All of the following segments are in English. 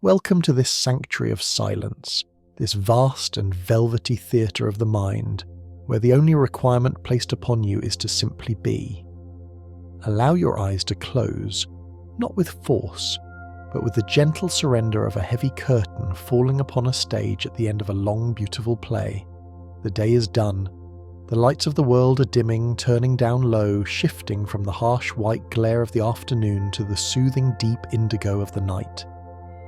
Welcome to this sanctuary of silence, this vast and velvety theatre of the mind, where the only requirement placed upon you is to simply be. Allow your eyes to close, not with force, but with the gentle surrender of a heavy curtain falling upon a stage at the end of a long, beautiful play. The day is done. The lights of the world are dimming, turning down low, shifting from the harsh white glare of the afternoon to the soothing deep indigo of the night.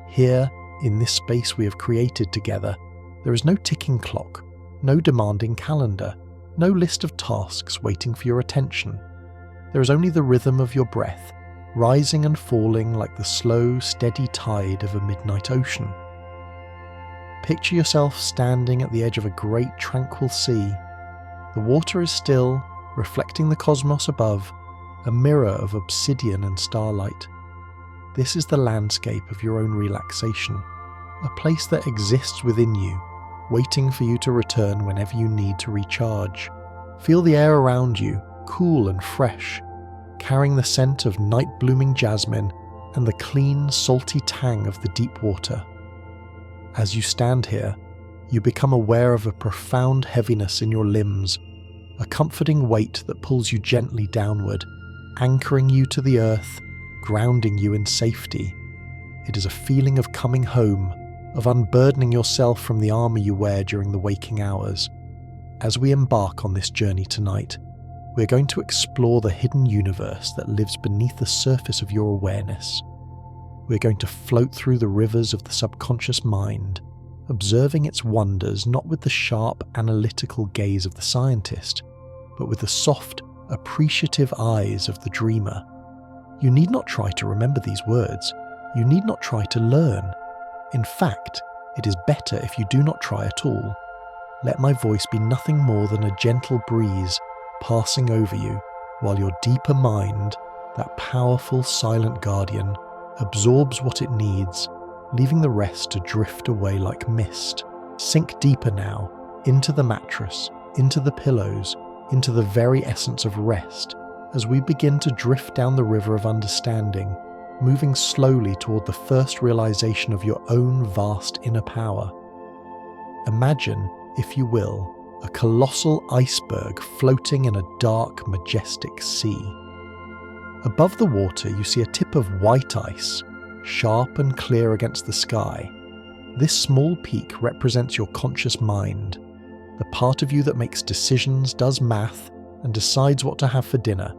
Here, in this space we have created together, there is no ticking clock, no demanding calendar, no list of tasks waiting for your attention. There is only the rhythm of your breath, rising and falling like the slow, steady tide of a midnight ocean. Picture yourself standing at the edge of a great tranquil sea. The water is still, reflecting the cosmos above, a mirror of obsidian and starlight. This is the landscape of your own relaxation, a place that exists within you, waiting for you to return whenever you need to recharge. Feel the air around you, cool and fresh, carrying the scent of night-blooming jasmine and the clean, salty tang of the deep water. As you stand here, you become aware of a profound heaviness in your limbs, a comforting weight that pulls you gently downward, anchoring you to the earth, grounding you in safety. It is a feeling of coming home, of unburdening yourself from the armour you wear during the waking hours. As we embark on this journey tonight, we're going to explore the hidden universe that lives beneath the surface of your awareness. We're going to float through the rivers of the subconscious mind, observing its wonders not with the sharp, analytical gaze of the scientist, but with the soft, appreciative eyes of the dreamer. You need not try to remember these words. You need not try to learn. In fact, it is better if you do not try at all. Let my voice be nothing more than a gentle breeze passing over you, while your deeper mind, that powerful silent guardian, absorbs what it needs, leaving the rest to drift away like mist. Sink deeper now, into the mattress, into the pillows, into the very essence of rest, as we begin to drift down the river of understanding, moving slowly toward the first realization of your own vast inner power. Imagine, if you will, a colossal iceberg floating in a dark, majestic sea. Above the water you see a tip of white ice, sharp and clear against the sky. This small peak represents your conscious mind, the part of you that makes decisions, does math, and decides what to have for dinner.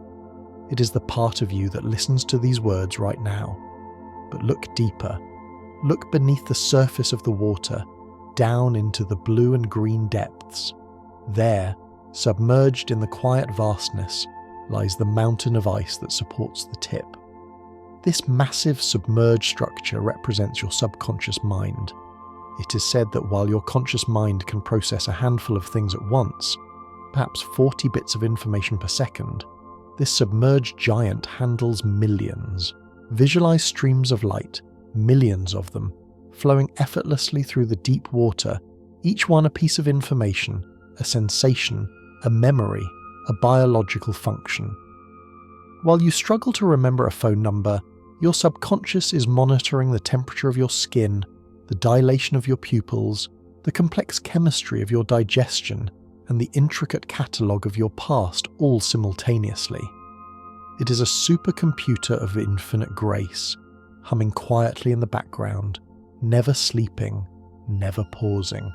It is the part of you that listens to these words right now. But look deeper. Look beneath the surface of the water, down into the blue and green depths. There, submerged in the quiet vastness, lies the mountain of ice that supports the tip. This massive submerged structure represents your subconscious mind. It is said that while your conscious mind can process a handful of things at once, perhaps 40 bits of information per second, this submerged giant handles millions. Visualize streams of light, millions of them, flowing effortlessly through the deep water, each one a piece of information, a sensation, a memory, a biological function. While you struggle to remember a phone number, your subconscious is monitoring the temperature of your skin, the dilation of your pupils, the complex chemistry of your digestion, and the intricate catalogue of your past all simultaneously. It is a supercomputer of infinite grace, humming quietly in the background, never sleeping, never pausing.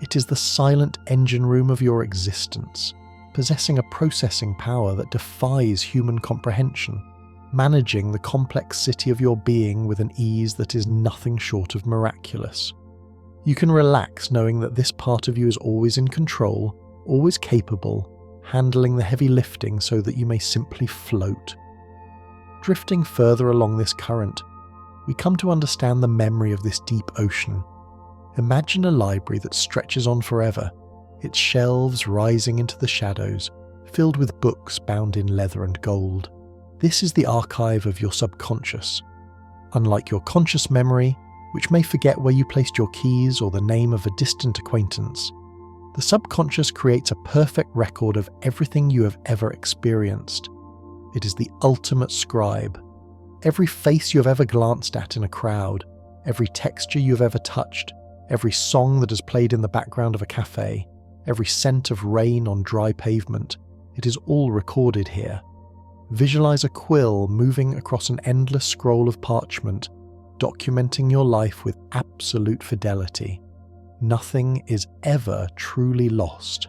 It is the silent engine room of your existence, possessing a processing power that defies human comprehension, managing the complex city of your being with an ease that is nothing short of miraculous. You can relax knowing that this part of you is always in control, always capable, handling the heavy lifting so that you may simply float. Drifting further along this current, we come to understand the memory of this deep ocean. Imagine a library that stretches on forever, its shelves rising into the shadows, filled with books bound in leather and gold. This is the archive of your subconscious. Unlike your conscious memory, which may forget where you placed your keys or the name of a distant acquaintance, the subconscious creates a perfect record of everything you have ever experienced. It is the ultimate scribe. Every face you have ever glanced at in a crowd, every texture you've ever touched, every song that has played in the background of a cafe, every scent of rain on dry pavement, it is all recorded here. Visualize a quill moving across an endless scroll of parchment, documenting your life with absolute fidelity. Nothing is ever truly lost.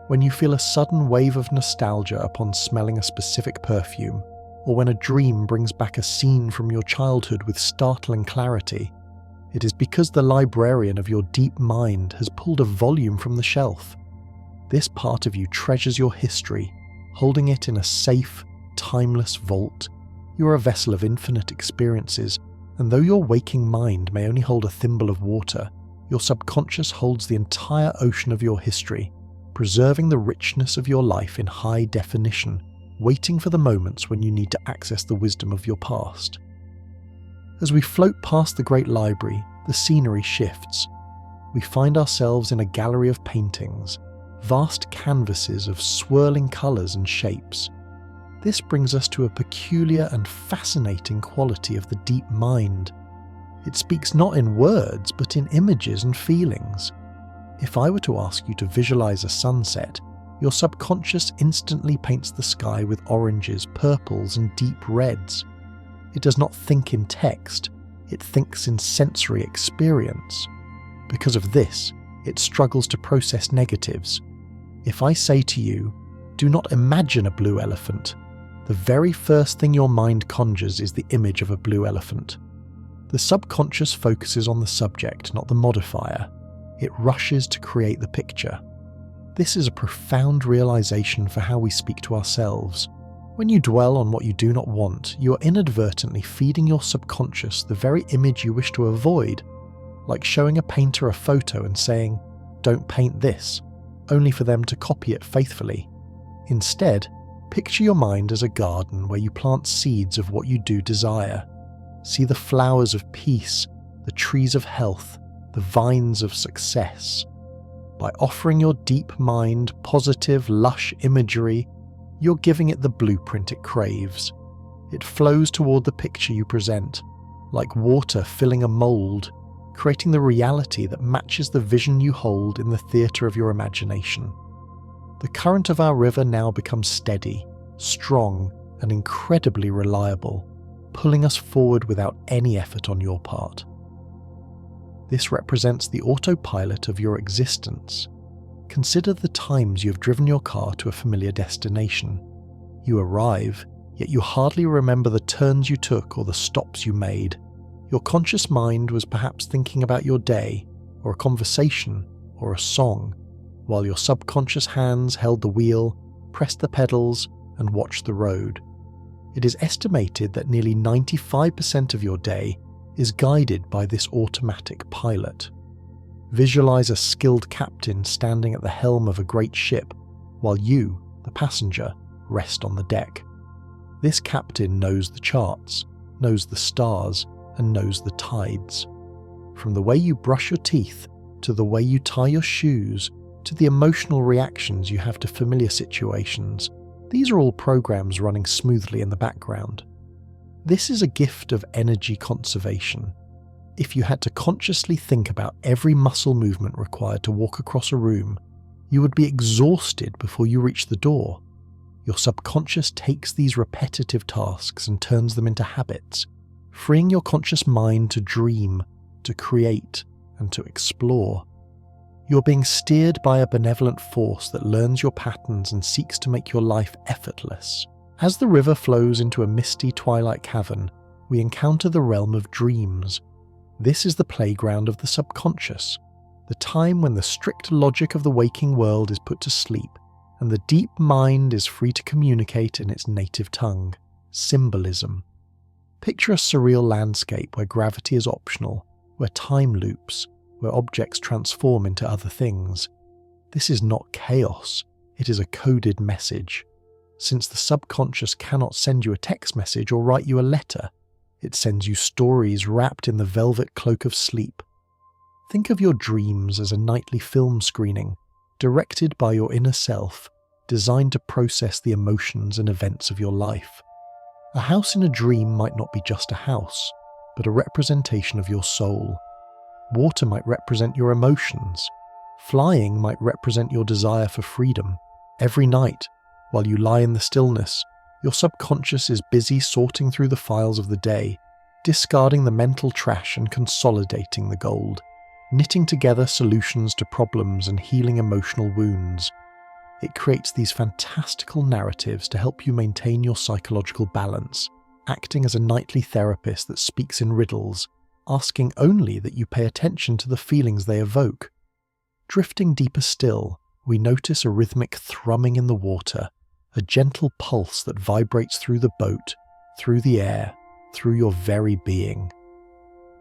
When you feel a sudden wave of nostalgia upon smelling a specific perfume, or when a dream brings back a scene from your childhood with startling clarity, it is because the librarian of your deep mind has pulled a volume from the shelf. This part of you treasures your history, holding it in a safe, timeless vault. You are a vessel of infinite experiences, and though your waking mind may only hold a thimble of water, your subconscious holds the entire ocean of your history, preserving the richness of your life in high definition, waiting for the moments when you need to access the wisdom of your past. As we float past the great library, the scenery shifts. We find ourselves in a gallery of paintings, vast canvases of swirling colours and shapes. This brings us to a peculiar and fascinating quality of the deep mind. It speaks not in words, but in images and feelings. If I were to ask you to visualize a sunset, your subconscious instantly paints the sky with oranges, purples, and deep reds. It does not think in text, it thinks in sensory experience. Because of this, it struggles to process negatives. If I say to you, do not imagine a blue elephant, the very first thing your mind conjures is the image of a blue elephant. The subconscious focuses on the subject, not the modifier. It rushes to create the picture. This is a profound realization for how we speak to ourselves. When you dwell on what you do not want, you are inadvertently feeding your subconscious the very image you wish to avoid, like showing a painter a photo and saying, "Don't paint this," only for them to copy it faithfully. Instead, picture your mind as a garden where you plant seeds of what you do desire. See the flowers of peace, the trees of health, the vines of success. By offering your deep mind positive, lush imagery, you're giving it the blueprint it craves. It flows toward the picture you present, like water filling a mold, creating the reality that matches the vision you hold in the theatre of your imagination. The current of our river now becomes steady, strong, and incredibly reliable, pulling us forward without any effort on your part. This represents the autopilot of your existence. Consider the times you have driven your car to a familiar destination. You arrive, yet you hardly remember the turns you took or the stops you made. Your conscious mind was perhaps thinking about your day, or a conversation, or a song, while your subconscious hands held the wheel, pressed the pedals, and watched the road. It is estimated that nearly 95% of your day is guided by this automatic pilot. Visualize a skilled captain standing at the helm of a great ship, while you, the passenger, rest on the deck. This captain knows the charts, knows the stars, and knows the tides. From the way you brush your teeth, to the way you tie your shoes, to the emotional reactions you have to familiar situations, these are all programs running smoothly in the background. This is a gift of energy conservation. If you had to consciously think about every muscle movement required to walk across a room, you would be exhausted before you reach the door. Your subconscious takes these repetitive tasks and turns them into habits, freeing your conscious mind to dream, to create, and to explore. You're being steered by a benevolent force that learns your patterns and seeks to make your life effortless. As the river flows into a misty twilight cavern, we encounter the realm of dreams. This is the playground of the subconscious, the time when the strict logic of the waking world is put to sleep, and the deep mind is free to communicate in its native tongue, symbolism. Picture a surreal landscape where gravity is optional, where time loops, where objects transform into other things. This is not chaos, it is a coded message. Since the subconscious cannot send you a text message or write you a letter, it sends you stories wrapped in the velvet cloak of sleep. Think of your dreams as a nightly film screening, directed by your inner self, designed to process the emotions and events of your life. A house in a dream might not be just a house. but a representation of your soul. Water might represent your emotions. Flying might represent your desire for freedom. Every night, while you lie in the stillness, your subconscious is busy sorting through the files of the day, discarding the mental trash and consolidating the gold, knitting together solutions to problems and healing emotional wounds. It creates these fantastical narratives to help you maintain your psychological balance, acting as a nightly therapist that speaks in riddles, asking only that you pay attention to the feelings they evoke. Drifting deeper still, we notice a rhythmic thrumming in the water, a gentle pulse that vibrates through the boat, through the air, through your very being.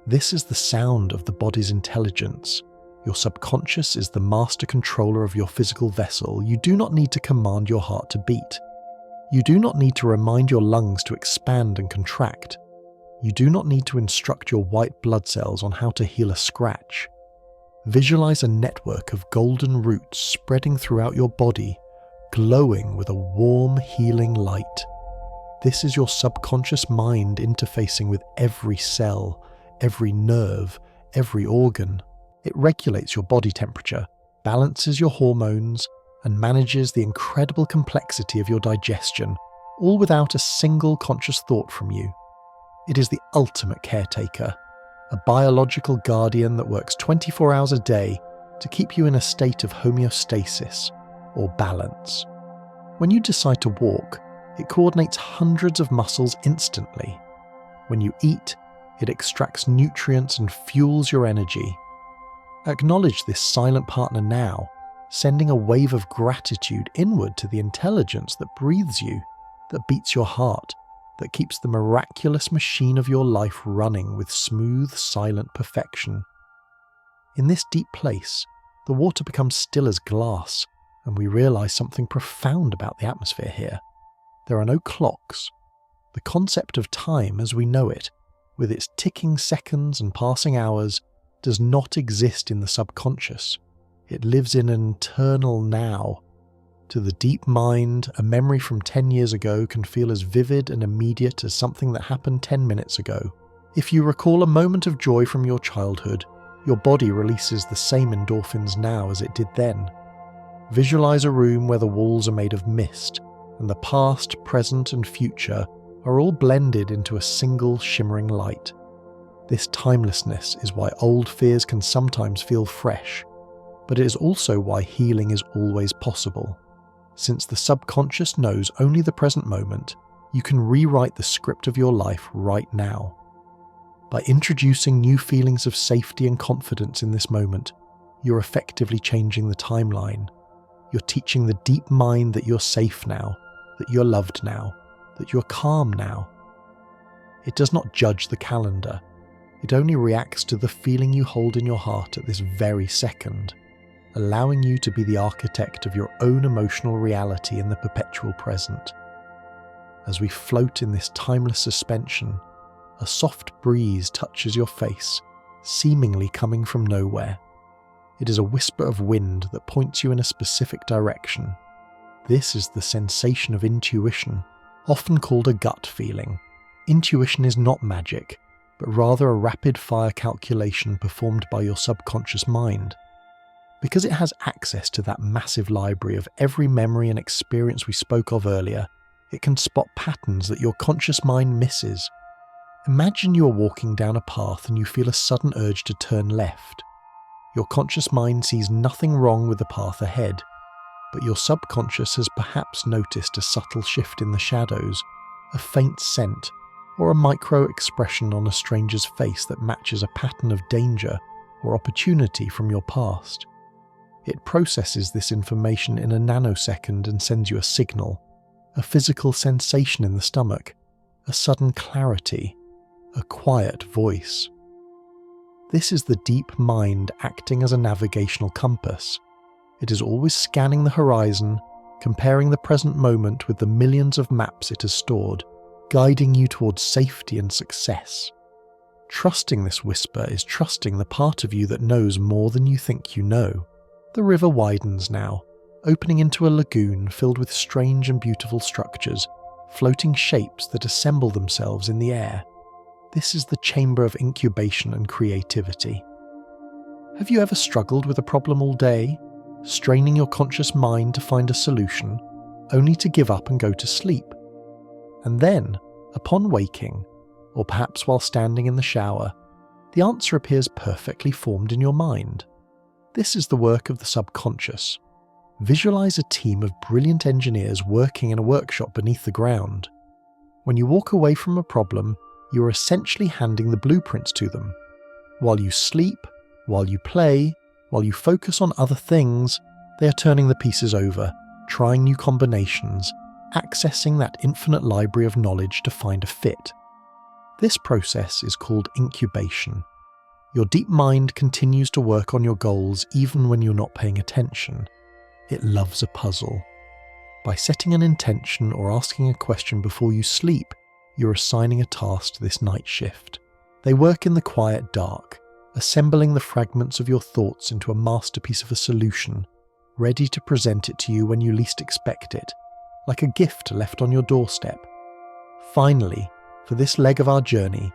This is the sound of the body's intelligence. Your subconscious is the master controller of your physical vessel. You do not need to command your heart to beat. You do not need to remind your lungs to expand and contract. You do not need to instruct your white blood cells on how to heal a scratch. Visualize a network of golden roots spreading throughout your body, glowing with a warm, healing light. This is your subconscious mind interfacing with every cell, every nerve, every organ. It regulates your body temperature, balances your hormones, and manages the incredible complexity of your digestion, all without a single conscious thought from you. It is the ultimate caretaker, a biological guardian that works 24 hours a day to keep you in a state of homeostasis, or balance. When you decide to walk, it coordinates hundreds of muscles instantly. When you eat, it extracts nutrients and fuels your energy. Acknowledge this silent partner now, sending a wave of gratitude inward to the intelligence that breathes you, that beats your heart, that keeps the miraculous machine of your life running with smooth, silent perfection. In this deep place, the water becomes still as glass, and we realize something profound about the atmosphere here. There are no clocks. The concept of time as we know it, with its ticking seconds and passing hours, does not exist in the subconscious. It lives in an eternal now. To the deep mind, a memory from 10 years ago can feel as vivid and immediate as something that happened 10 minutes ago. If you recall a moment of joy from your childhood, your body releases the same endorphins now as it did then. Visualize a room where the walls are made of mist, and the past, present, and future are all blended into a single shimmering light. This timelessness is why old fears can sometimes feel fresh, but it is also why healing is always possible. Since the subconscious knows only the present moment, you can rewrite the script of your life right now. By introducing new feelings of safety and confidence in this moment, you're effectively changing the timeline. You're teaching the deep mind that you're safe now, that you're loved now, that you're calm now. It does not judge the calendar. It only reacts to the feeling you hold in your heart at this very second, allowing you to be the architect of your own emotional reality in the perpetual present. As we float in this timeless suspension, a soft breeze touches your face, seemingly coming from nowhere. It is a whisper of wind that points you in a specific direction. This is the sensation of intuition, often called a gut feeling. Intuition is not magic, but rather a rapid-fire calculation performed by your subconscious mind. Because it has access to that massive library of every memory and experience we spoke of earlier, it can spot patterns that your conscious mind misses. Imagine you are walking down a path and you feel a sudden urge to turn left. Your conscious mind sees nothing wrong with the path ahead, but your subconscious has perhaps noticed a subtle shift in the shadows, a faint scent, or a micro-expression on a stranger's face that matches a pattern of danger or opportunity from your past. It processes this information in a nanosecond and sends you a signal, a physical sensation in the stomach, a sudden clarity, a quiet voice. This is the deep mind acting as a navigational compass. It is always scanning the horizon, comparing the present moment with the millions of maps it has stored, guiding you towards safety and success. Trusting this whisper is trusting the part of you that knows more than you think you know. The river widens now, opening into a lagoon filled with strange and beautiful structures, floating shapes that assemble themselves in the air. This is the chamber of incubation and creativity. Have you ever struggled with a problem all day, straining your conscious mind to find a solution, only to give up and go to sleep? And then, upon waking, or perhaps while standing in the shower, the answer appears perfectly formed in your mind. This is the work of the subconscious. Visualize a team of brilliant engineers working in a workshop beneath the ground. When you walk away from a problem, you are essentially handing the blueprints to them. While you sleep, while you play, while you focus on other things, they are turning the pieces over, trying new combinations, accessing that infinite library of knowledge to find a fit. This process is called incubation. Your deep mind continues to work on your goals even when you're not paying attention. It loves a puzzle. By setting an intention or asking a question before you sleep, you're assigning a task to this night shift. They work in the quiet dark, assembling the fragments of your thoughts into a masterpiece of a solution, ready to present it to you when you least expect it, like a gift left on your doorstep. Finally, for this leg of our journey,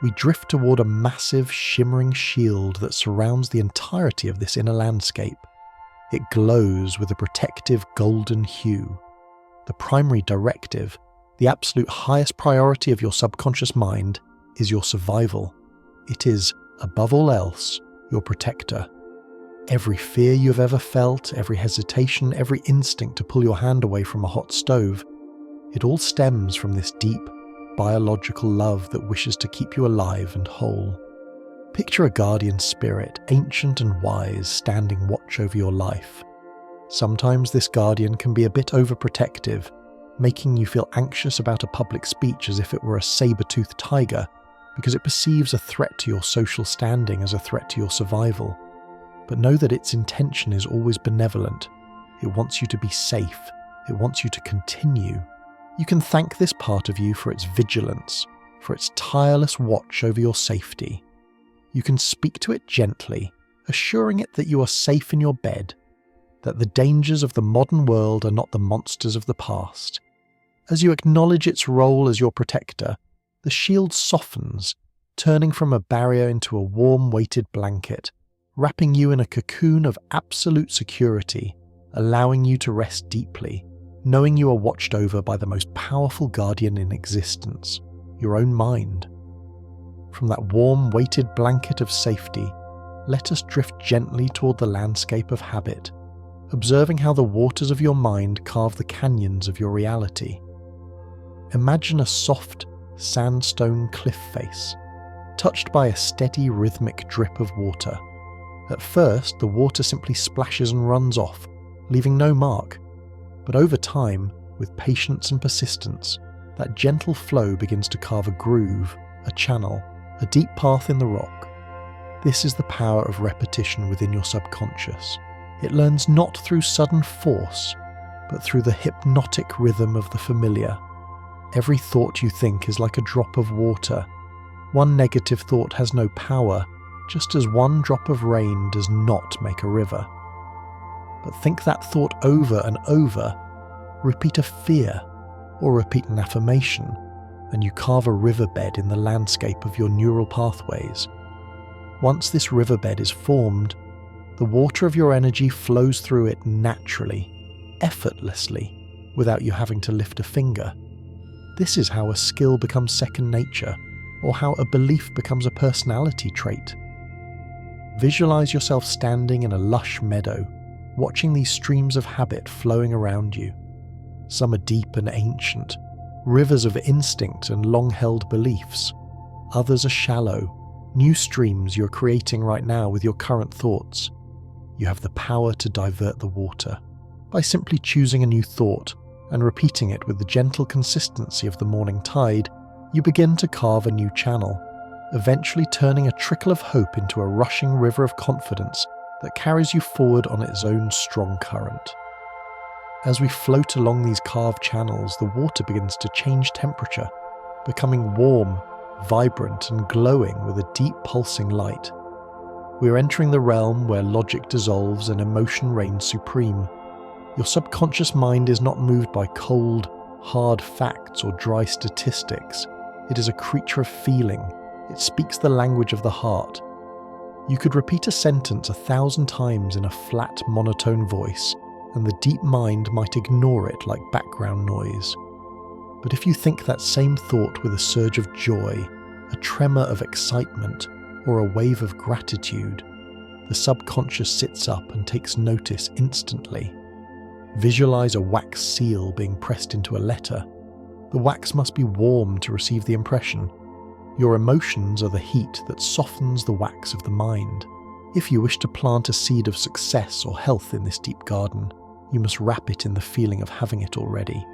we drift toward a massive, shimmering shield that surrounds the entirety of this inner landscape. It glows with a protective golden hue. The primary directive, the absolute highest priority of your subconscious mind, is your survival. It is, above all else, your protector. Every fear you've ever felt, every hesitation, every instinct to pull your hand away from a hot stove, it all stems from this deep, biological love that wishes to keep you alive and whole. Picture a guardian spirit, ancient and wise, standing watch over your life. Sometimes this guardian can be a bit overprotective, making you feel anxious about a public speech as if it were a saber-toothed tiger, because it perceives a threat to your social standing as a threat to your survival. But know that its intention is always benevolent. It wants you to be safe. It wants you to continue. You can thank this part of you for its vigilance, for its tireless watch over your safety. You can speak to it gently, assuring it that you are safe in your bed, that the dangers of the modern world are not the monsters of the past. As you acknowledge its role as your protector, the shield softens, turning from a barrier into a warm, weighted blanket, wrapping you in a cocoon of absolute security, allowing you to rest deeply, knowing you are watched over by the most powerful guardian in existence, your own mind. From that warm, weighted blanket of safety, let us drift gently toward the landscape of habit, observing how the waters of your mind carve the canyons of your reality. Imagine a soft, sandstone cliff face, touched by a steady, rhythmic drip of water. At first, the water simply splashes and runs off, leaving no mark. But over time, with patience and persistence, that gentle flow begins to carve a groove, a channel, a deep path in the rock. This is the power of repetition within your subconscious. It learns not through sudden force, but through the hypnotic rhythm of the familiar. Every thought you think is like a drop of water. One negative thought has no power, just as one drop of rain does not make a river. But think that thought over and over, repeat a fear, or repeat an affirmation, and you carve a riverbed in the landscape of your neural pathways. Once this riverbed is formed, the water of your energy flows through it naturally, effortlessly, without you having to lift a finger. This is how a skill becomes second nature, or how a belief becomes a personality trait. Visualize yourself standing in a lush meadow, watching these streams of habit flowing around you. Some are deep and ancient, rivers of instinct and long-held beliefs. Others are shallow, new streams you're creating right now with your current thoughts. You have the power to divert the water by simply choosing a new thought and repeating it with the gentle consistency of the morning tide. You begin to carve a new channel, eventually turning a trickle of hope into a rushing river of confidence that carries you forward on its own strong current. As we float along these carved channels, the water begins to change temperature, becoming warm, vibrant, and glowing with a deep pulsing light. We are entering the realm where logic dissolves and emotion reigns supreme. Your subconscious mind is not moved by cold, hard facts or dry statistics. It is a creature of feeling. It speaks the language of the heart. You could repeat a sentence 1,000 times in a flat, monotone voice, and the deep mind might ignore it like background noise. But if you think that same thought with a surge of joy, a tremor of excitement, or a wave of gratitude, the subconscious sits up and takes notice instantly. Visualize a wax seal being pressed into a letter. The wax must be warm to receive the impression. Your emotions are the heat that softens the wax of the mind. If you wish to plant a seed of success or health in this deep garden, you must wrap it in the feeling of having it already.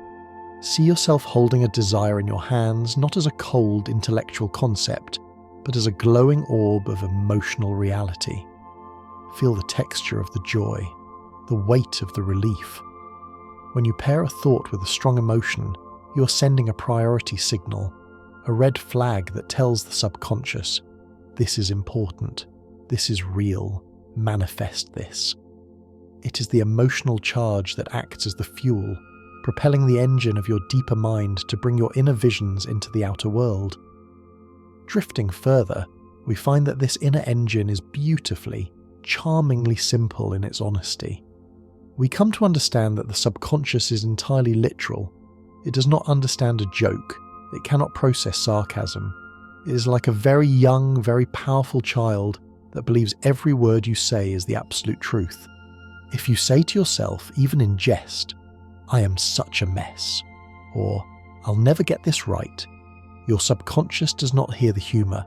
See yourself holding a desire in your hands not as a cold intellectual concept, but as a glowing orb of emotional reality. Feel the texture of the joy, the weight of the relief. When you pair a thought with a strong emotion, you're sending a priority signal, a red flag that tells the subconscious, this is important, this is real, manifest this. It is the emotional charge that acts as the fuel, propelling the engine of your deeper mind to bring your inner visions into the outer world. Drifting further, we find that this inner engine is beautifully, charmingly simple in its honesty. We come to understand that the subconscious is entirely literal. It does not understand a joke. It cannot process sarcasm. It is like a very young, very powerful child that believes every word you say is the absolute truth. If you say to yourself, even in jest, I am such a mess, or I'll never get this right, your subconscious does not hear the humour.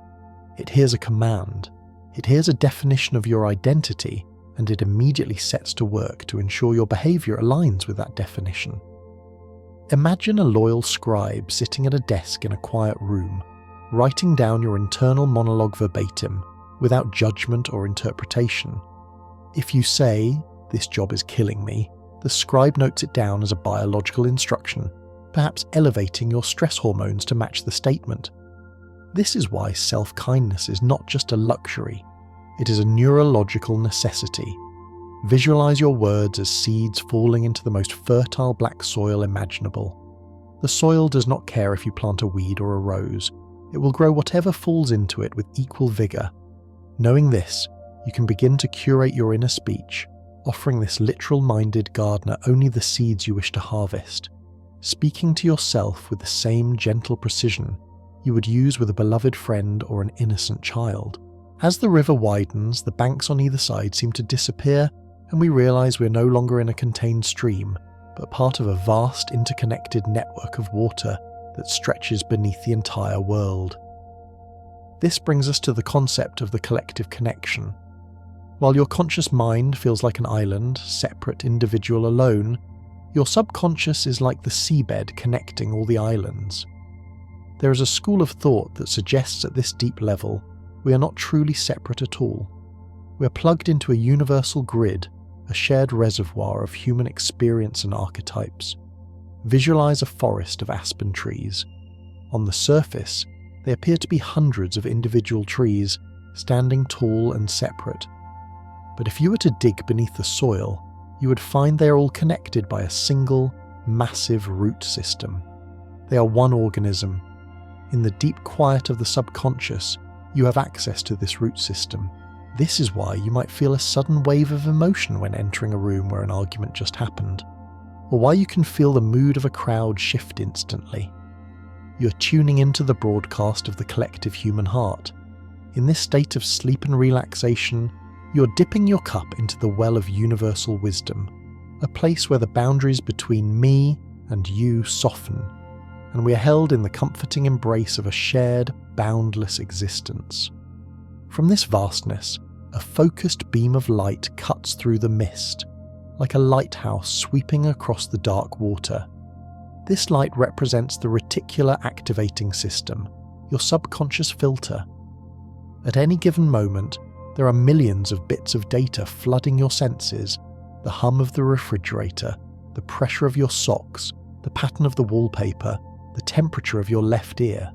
It hears a command. It hears a definition of your identity, and it immediately sets to work to ensure your behaviour aligns with that definition. Imagine a loyal scribe sitting at a desk in a quiet room, writing down your internal monologue verbatim, without judgment or interpretation. If you say, this job is killing me, the scribe notes it down as a biological instruction, perhaps elevating your stress hormones to match the statement. This is why self-kindness is not just a luxury, it is a neurological necessity. Visualize your words as seeds falling into the most fertile black soil imaginable. The soil does not care if you plant a weed or a rose. It will grow whatever falls into it with equal vigor. Knowing this, you can begin to curate your inner speech, offering this literal-minded gardener only the seeds you wish to harvest, speaking to yourself with the same gentle precision you would use with a beloved friend or an innocent child. As the river widens, the banks on either side seem to disappear, and we realize we're no longer in a contained stream, but part of a vast interconnected network of water that stretches beneath the entire world. This brings us to the concept of the collective connection. While your conscious mind feels like an island, separate individual alone, your subconscious is like the seabed connecting all the islands. There is a school of thought that suggests at this deep level, we are not truly separate at all. We are plugged into a universal grid, a shared reservoir of human experience and archetypes. Visualize a forest of aspen trees. On the surface, they appear to be hundreds of individual trees, standing tall and separate. But if you were to dig beneath the soil, you would find they are all connected by a single, massive root system. They are one organism. In the deep quiet of the subconscious, you have access to this root system. This is why you might feel a sudden wave of emotion when entering a room where an argument just happened, or why you can feel the mood of a crowd shift instantly. You're tuning into the broadcast of the collective human heart. In this state of sleep and relaxation, you're dipping your cup into the well of universal wisdom, a place where the boundaries between me and you soften, and we are held in the comforting embrace of a shared, boundless existence. From this vastness, a focused beam of light cuts through the mist, like a lighthouse sweeping across the dark water. This light represents the reticular activating system, your subconscious filter. At any given moment, there are millions of bits of data flooding your senses: the hum of the refrigerator, the pressure of your socks, the pattern of the wallpaper, the temperature of your left ear.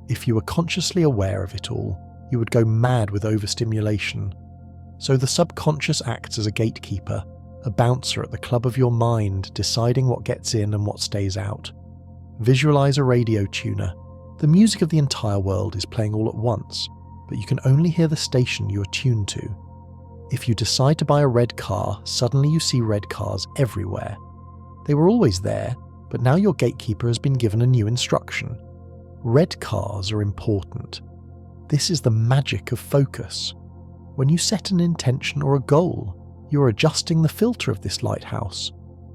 If you were consciously aware of it all, you would go mad with overstimulation. So the subconscious acts as a gatekeeper, a bouncer at the club of your mind, deciding what gets in and what stays out. Visualize a radio tuner. The music of the entire world is playing all at once, but you can only hear the station you are tuned to. If you decide to buy a red car, suddenly you see red cars everywhere. They were always there, but now your gatekeeper has been given a new instruction. Red cars are important. This is the magic of focus. When you set an intention or a goal, you're adjusting the filter of this lighthouse.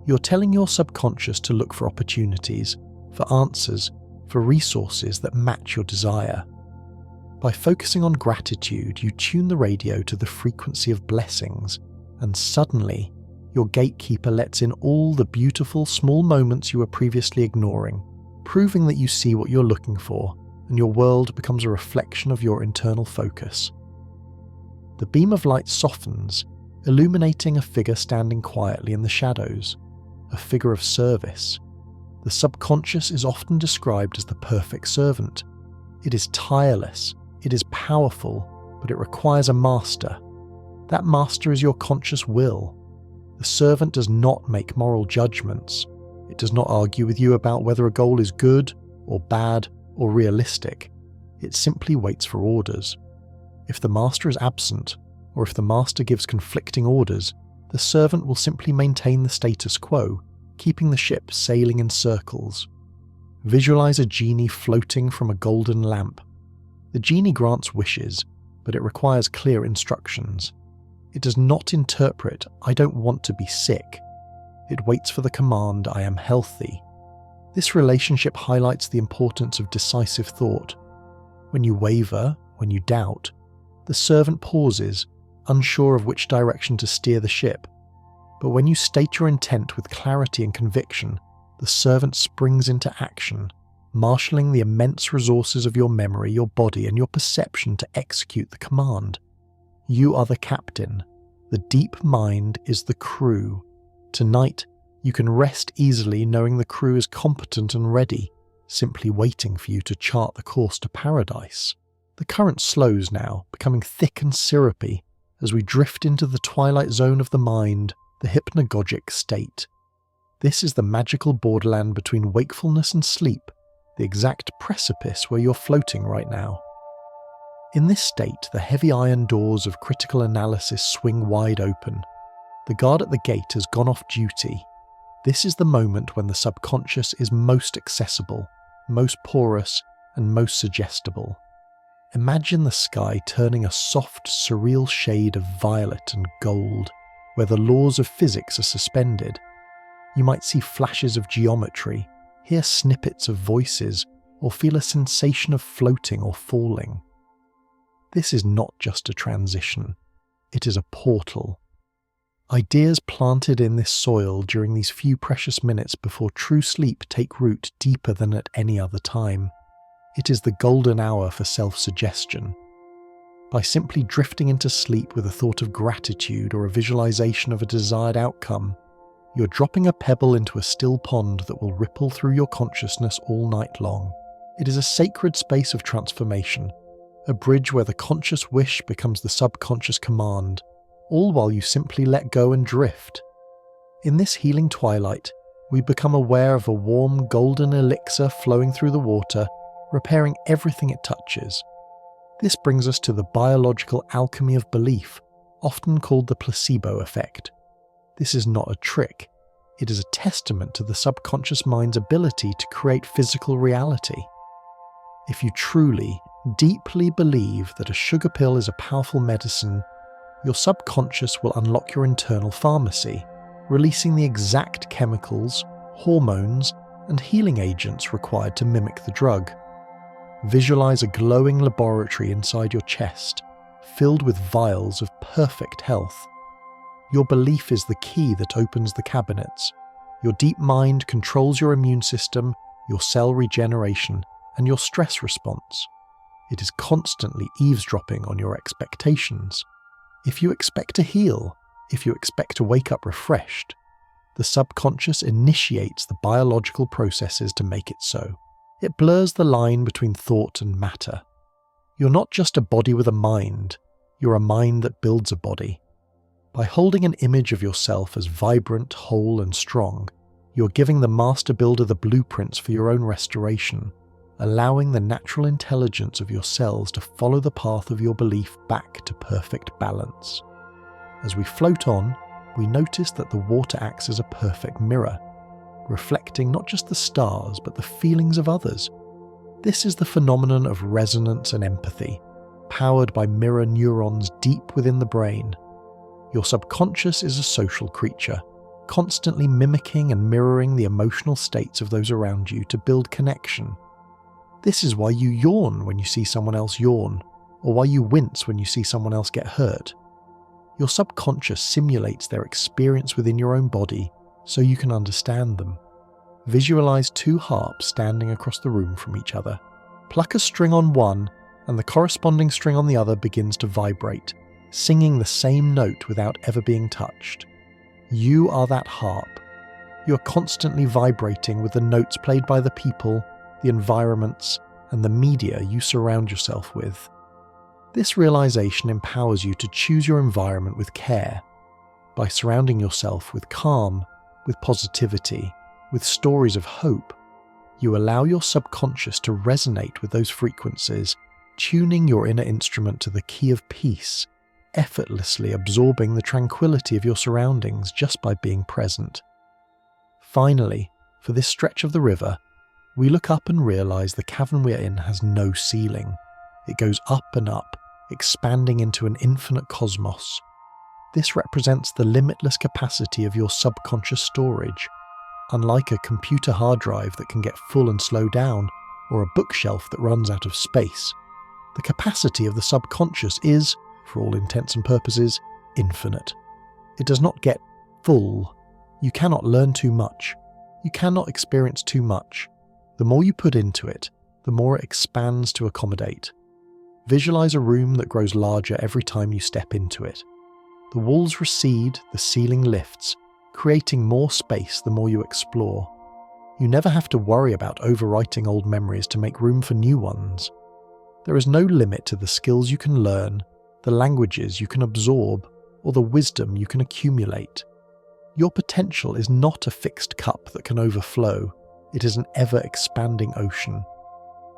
You're telling your subconscious to look for opportunities, for answers, for resources that match your desire. By focusing on gratitude, you tune the radio to the frequency of blessings, and suddenly, your gatekeeper lets in all the beautiful small moments you were previously ignoring, proving that you see what you're looking for, and your world becomes a reflection of your internal focus. The beam of light softens, illuminating a figure standing quietly in the shadows, a figure of service. The subconscious is often described as the perfect servant. It is tireless, it is powerful, but it requires a master. That master is your conscious will. The servant does not make moral judgments. It does not argue with you about whether a goal is good or bad or realistic. It simply waits for orders. If the master is absent, or if the master gives conflicting orders, the servant will simply maintain the status quo, keeping the ship sailing in circles. Visualize a genie floating from a golden lamp. The genie grants wishes, but it requires clear instructions. It does not interpret, "I don't want to be sick." It waits for the command, "I am healthy." This relationship highlights the importance of decisive thought. When you waver, when you doubt, the servant pauses, unsure of which direction to steer the ship. But when you state your intent with clarity and conviction, the servant springs into action, marshalling the immense resources of your memory, your body, and your perception to execute the command. You are the captain. The deep mind is the crew. Tonight, you can rest easily knowing the crew is competent and ready, simply waiting for you to chart the course to paradise. The current slows now, becoming thick and syrupy, as we drift into the twilight zone of the mind, the hypnagogic state. This is the magical borderland between wakefulness and sleep, the exact precipice where you're floating right now. In this state, the heavy iron doors of critical analysis swing wide open. The guard at the gate has gone off duty. This is the moment when the subconscious is most accessible, most porous, and most suggestible. Imagine the sky turning a soft, surreal shade of violet and gold, where the laws of physics are suspended. You might see flashes of geometry, hear snippets of voices, or feel a sensation of floating or falling. This is not just a transition, it is a portal. Ideas planted in this soil during these few precious minutes before true sleep take root deeper than at any other time. It is the golden hour for self-suggestion. By simply drifting into sleep with a thought of gratitude or a visualization of a desired outcome, you're dropping a pebble into a still pond that will ripple through your consciousness all night long. It is a sacred space of transformation, a bridge where the conscious wish becomes the subconscious command, all while you simply let go and drift. In this healing twilight, we become aware of a warm golden elixir flowing through the water, repairing everything it touches. This brings us to the biological alchemy of belief, often called the placebo effect. This is not a trick. It is a testament to the subconscious mind's ability to create physical reality. If you truly, deeply believe that a sugar pill is a powerful medicine, your subconscious will unlock your internal pharmacy, releasing the exact chemicals, hormones, and healing agents required to mimic the drug. Visualize a glowing laboratory inside your chest, filled with vials of perfect health. Your belief is the key that opens the cabinets. Your deep mind controls your immune system, your cell regeneration, and your stress response. It is constantly eavesdropping on your expectations. If you expect to heal, if you expect to wake up refreshed, the subconscious initiates the biological processes to make it so. It blurs the line between thought and matter. You're not just a body with a mind, you're a mind that builds a body. By holding an image of yourself as vibrant, whole, and strong, you're giving the master builder the blueprints for your own restoration, allowing the natural intelligence of your cells to follow the path of your belief back to perfect balance. As we float on, we notice that the water acts as a perfect mirror, reflecting not just the stars but the feelings of others. This is the phenomenon of resonance and empathy, powered by mirror neurons deep within the brain. Your subconscious is a social creature, constantly mimicking and mirroring the emotional states of those around you to build connection. This is why you yawn when you see someone else yawn, or why you wince when you see someone else get hurt. Your subconscious simulates their experience within your own body so you can understand them. Visualize two harps standing across the room from each other. Pluck a string on one, and the corresponding string on the other begins to vibrate, singing the same note without ever being touched. You are that harp. You are constantly vibrating with the notes played by the people, the environments, and the media you surround yourself with. This realization empowers you to choose your environment with care. By surrounding yourself with calm, with positivity, with stories of hope, you allow your subconscious to resonate with those frequencies, tuning your inner instrument to the key of peace, effortlessly absorbing the tranquility of your surroundings just by being present. Finally, for this stretch of the river, we look up and realize the cavern we're in has no ceiling. It goes up and up, expanding into an infinite cosmos. This represents the limitless capacity of your subconscious storage. Unlike a computer hard drive that can get full and slow down, or a bookshelf that runs out of space, the capacity of the subconscious is, for all intents and purposes, infinite. It does not get full. You cannot learn too much. You cannot experience too much. The more you put into it, the more it expands to accommodate. Visualize a room that grows larger every time you step into it. The walls recede, the ceiling lifts, creating more space the more you explore. You never have to worry about overwriting old memories to make room for new ones. There is no limit to the skills you can learn, the languages you can absorb, or the wisdom you can accumulate. Your potential is not a fixed cup that can overflow. It is an ever-expanding ocean.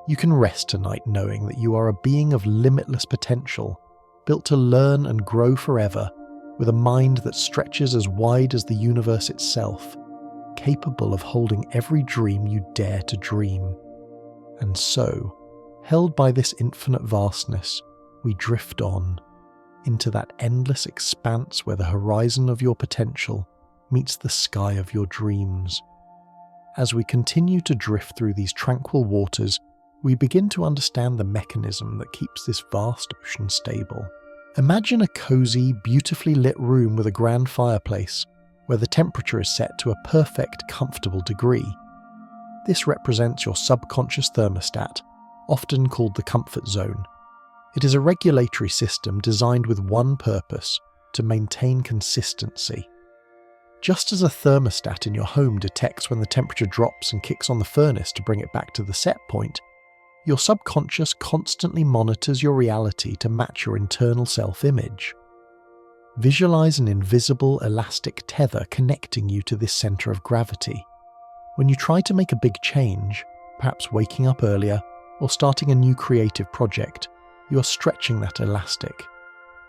You can rest tonight knowing that you are a being of limitless potential, built to learn and grow forever, with a mind that stretches as wide as the universe itself, capable of holding every dream you dare to dream. And so, held by this infinite vastness, we drift on, into that endless expanse where the horizon of your potential meets the sky of your dreams. As we continue to drift through these tranquil waters, we begin to understand the mechanism that keeps this vast ocean stable. Imagine a cozy, beautifully lit room with a grand fireplace, where the temperature is set to a perfect, comfortable degree. This represents your subconscious thermostat, often called the comfort zone. It is a regulatory system designed with one purpose: to maintain consistency. Just as a thermostat in your home detects when the temperature drops and kicks on the furnace to bring it back to the set point, your subconscious constantly monitors your reality to match your internal self-image. Visualize an invisible, elastic tether connecting you to this center of gravity. When you try to make a big change, perhaps waking up earlier or starting a new creative project, you are stretching that elastic.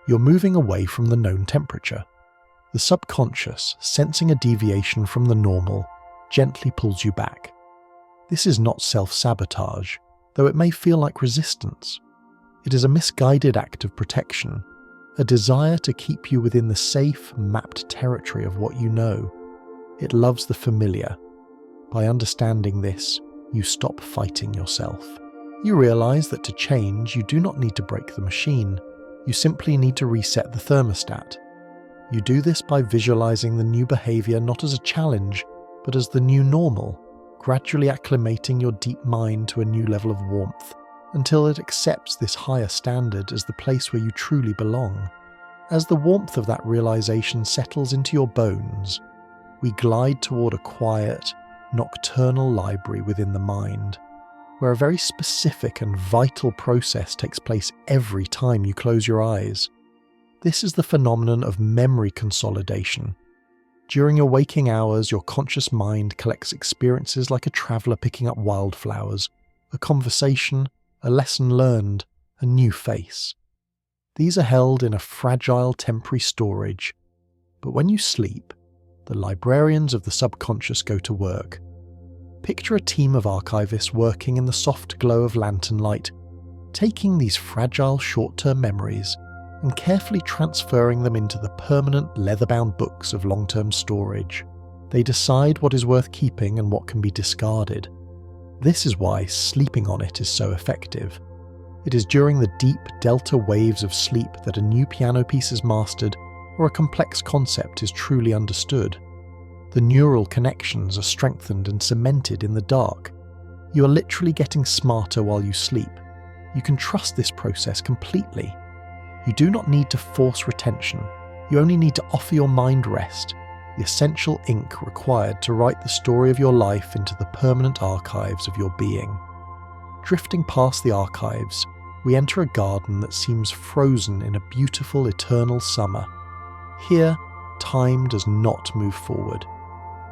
You're moving away from the known temperature. The subconscious, sensing a deviation from the normal, gently pulls you back. This is not self-sabotage, though it may feel like resistance. It is a misguided act of protection, a desire to keep you within the safe, mapped territory of what you know. It loves the familiar. By understanding this, you stop fighting yourself. You realize that to change, you do not need to break the machine. You simply need to reset the thermostat. You do this by visualizing the new behavior not as a challenge, but as the new normal, gradually acclimating your deep mind to a new level of warmth, until it accepts this higher standard as the place where you truly belong. As the warmth of that realization settles into your bones, we glide toward a quiet, nocturnal library within the mind, where a very specific and vital process takes place every time you close your eyes. This is the phenomenon of memory consolidation. During your waking hours, your conscious mind collects experiences like a traveller picking up wildflowers, a conversation, a lesson learned, a new face. These are held in a fragile temporary storage, but when you sleep, the librarians of the subconscious go to work. Picture a team of archivists working in the soft glow of lantern light, taking these fragile short-term memories and carefully transferring them into the permanent leather-bound books of long-term storage. They decide what is worth keeping and what can be discarded. This is why sleeping on it is so effective. It is during the deep delta waves of sleep that a new piano piece is mastered or a complex concept is truly understood. The neural connections are strengthened and cemented in the dark. You are literally getting smarter while you sleep. You can trust this process completely. You do not need to force retention. You only need to offer your mind rest, the essential ink required to write the story of your life into the permanent archives of your being. Drifting past the archives, we enter a garden that seems frozen in a beautiful eternal summer. Here, time does not move forward.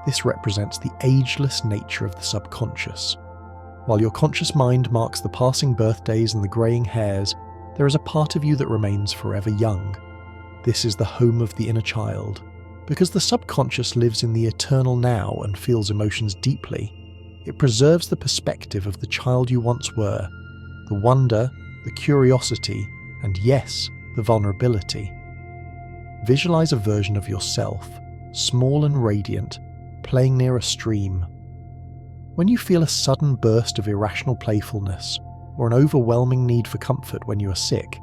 This represents the ageless nature of the subconscious. While your conscious mind marks the passing birthdays and the greying hairs, there is a part of you that remains forever young. This is the home of the inner child. Because the subconscious lives in the eternal now and feels emotions deeply, it preserves the perspective of the child you once were, the wonder, the curiosity, and yes, the vulnerability. Visualize a version of yourself, small and radiant, playing near a stream. When you feel a sudden burst of irrational playfulness, or an overwhelming need for comfort when you are sick,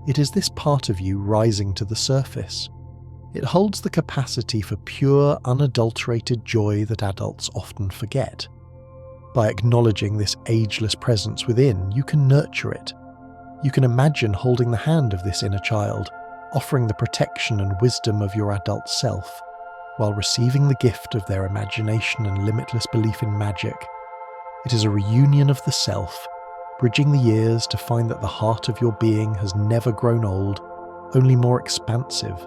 it is this part of you rising to the surface. It holds the capacity for pure, unadulterated joy that adults often forget. By acknowledging this ageless presence within, you can nurture it. You can imagine holding the hand of this inner child, offering the protection and wisdom of your adult self, while receiving the gift of their imagination and limitless belief in magic. It is a reunion of the self, bridging the years to find that the heart of your being has never grown old, only more expansive.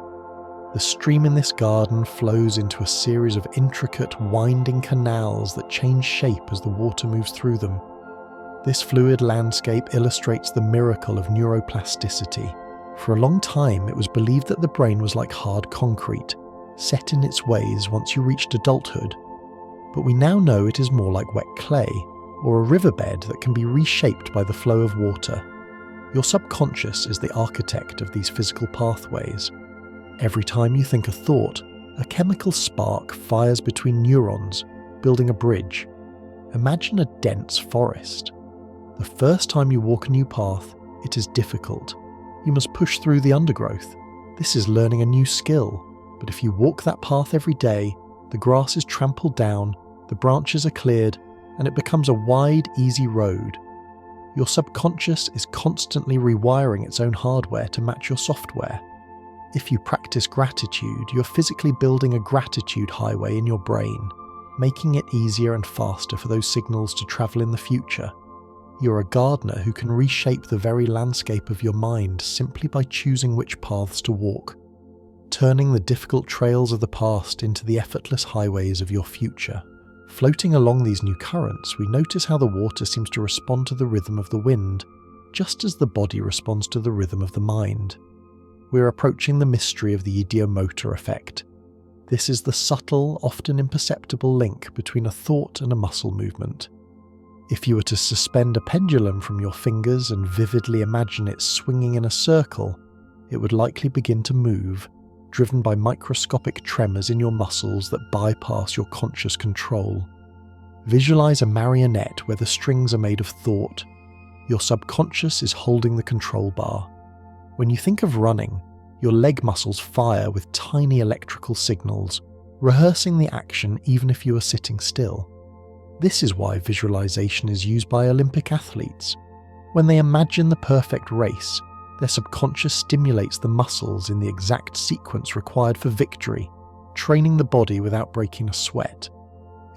The stream in this garden flows into a series of intricate, winding canals that change shape as the water moves through them. This fluid landscape illustrates the miracle of neuroplasticity. For a long time, it was believed that the brain was like hard concrete, set in its ways once you reached adulthood. But we now know it is more like wet clay, or a riverbed that can be reshaped by the flow of water. Your subconscious is the architect of these physical pathways. Every time you think a thought, a chemical spark fires between neurons, building a bridge. Imagine a dense forest. The first time you walk a new path, it is difficult. You must push through the undergrowth. This is learning a new skill. But if you walk that path every day, the grass is trampled down, the branches are cleared, and it becomes a wide, easy road. Your subconscious is constantly rewiring its own hardware to match your software. If you practice gratitude, you're physically building a gratitude highway in your brain, making it easier and faster for those signals to travel in the future. You're a gardener who can reshape the very landscape of your mind simply by choosing which paths to walk, turning the difficult trails of the past into the effortless highways of your future. Floating along these new currents, we notice how the water seems to respond to the rhythm of the wind, just as the body responds to the rhythm of the mind. We're approaching the mystery of the ideomotor effect. This is the subtle, often imperceptible link between a thought and a muscle movement. If you were to suspend a pendulum from your fingers and vividly imagine it swinging in a circle, it would likely begin to move, driven by microscopic tremors in your muscles that bypass your conscious control. Visualize a marionette where the strings are made of thought. Your subconscious is holding the control bar. When you think of running, your leg muscles fire with tiny electrical signals, rehearsing the action even if you are sitting still. This is why visualization is used by Olympic athletes. When they imagine the perfect race, their subconscious stimulates the muscles in the exact sequence required for victory, training the body without breaking a sweat.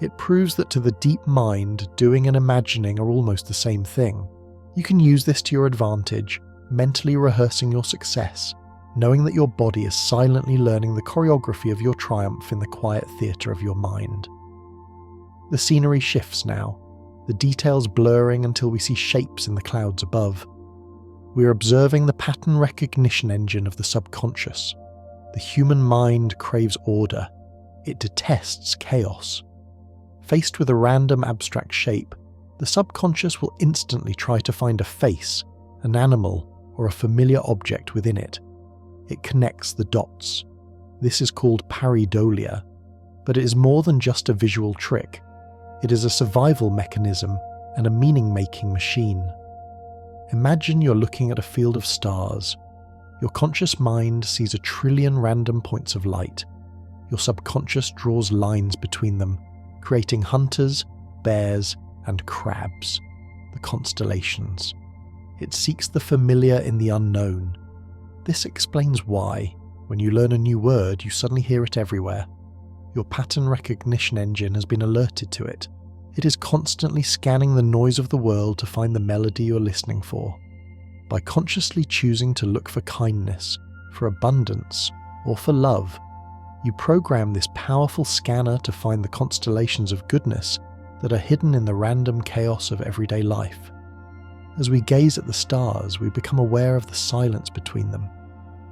It proves that to the deep mind, doing and imagining are almost the same thing. You can use this to your advantage, mentally rehearsing your success, knowing that your body is silently learning the choreography of your triumph in the quiet theatre of your mind. The scenery shifts now. the details blurring until we see shapes in the clouds above. We are observing the pattern recognition engine of the subconscious. The human mind craves order. It detests chaos. Faced with a random abstract shape, the subconscious will instantly try to find a face, an animal, or a familiar object within it. It connects the dots. This is called pareidolia, but it is more than just a visual trick. It is a survival mechanism and a meaning-making machine. Imagine you're looking at a field of stars. Your conscious mind sees 1 trillion random points of light. Your subconscious draws lines between them, creating hunters, bears, and crabs, the constellations. It seeks the familiar in the unknown. This explains why, when you learn a new word, you suddenly hear it everywhere. Your pattern recognition engine has been alerted to it. It is constantly scanning the noise of the world to find the melody you're listening for. By consciously choosing to look for kindness, for abundance, or for love, you program this powerful scanner to find the constellations of goodness that are hidden in the random chaos of everyday life. As we gaze at the stars, we become aware of the silence between them,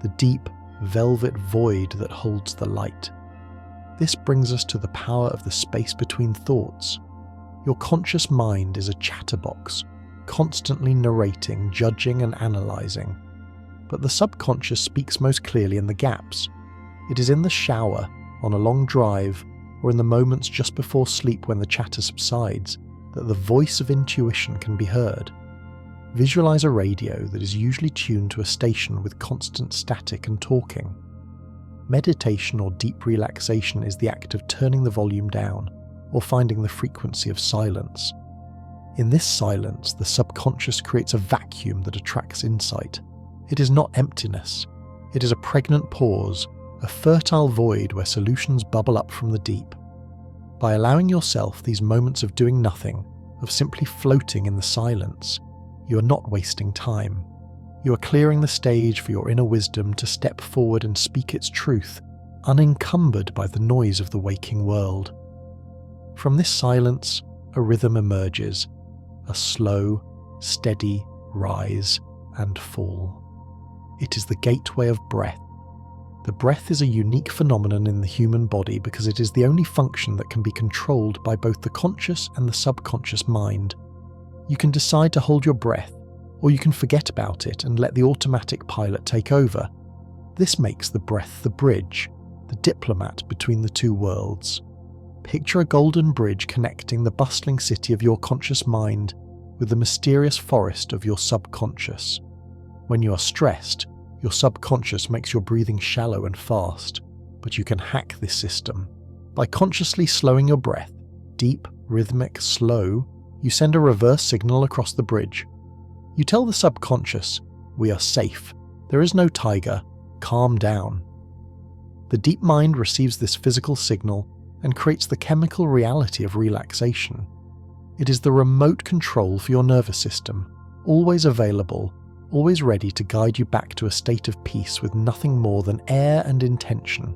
the deep, velvet void that holds the light. This brings us to the power of the space between thoughts. Your conscious mind is a chatterbox, constantly narrating, judging, and analysing. But the subconscious speaks most clearly in the gaps. It is in the shower, on a long drive, or in the moments just before sleep when the chatter subsides, that the voice of intuition can be heard. Visualize a radio that is usually tuned to a station with constant static and talking. Meditation or deep relaxation is the act of turning the volume down, or finding the frequency of silence. In this silence, the subconscious creates a vacuum that attracts insight. It is not emptiness. It is a pregnant pause, a fertile void where solutions bubble up from the deep. By allowing yourself these moments of doing nothing, of simply floating in the silence, you are not wasting time. You are clearing the stage for your inner wisdom to step forward and speak its truth, unencumbered by the noise of the waking world. From this silence, a rhythm emerges, a slow, steady rise and fall. It is the gateway of breath. The breath is a unique phenomenon in the human body because it is the only function that can be controlled by both the conscious and the subconscious mind. You can decide to hold your breath, or you can forget about it and let the automatic pilot take over. This makes the breath the bridge, the diplomat between the two worlds. Picture a golden bridge connecting the bustling city of your conscious mind with the mysterious forest of your subconscious. When you are stressed, your subconscious makes your breathing shallow and fast, but you can hack this system. By consciously slowing your breath, deep, rhythmic, slow, you send a reverse signal across the bridge. You tell the subconscious, "We are safe. There is no tiger. Calm down." The deep mind receives this physical signal and creates the chemical reality of relaxation. It is the remote control for your nervous system, always available, always ready to guide you back to a state of peace with nothing more than air and intention.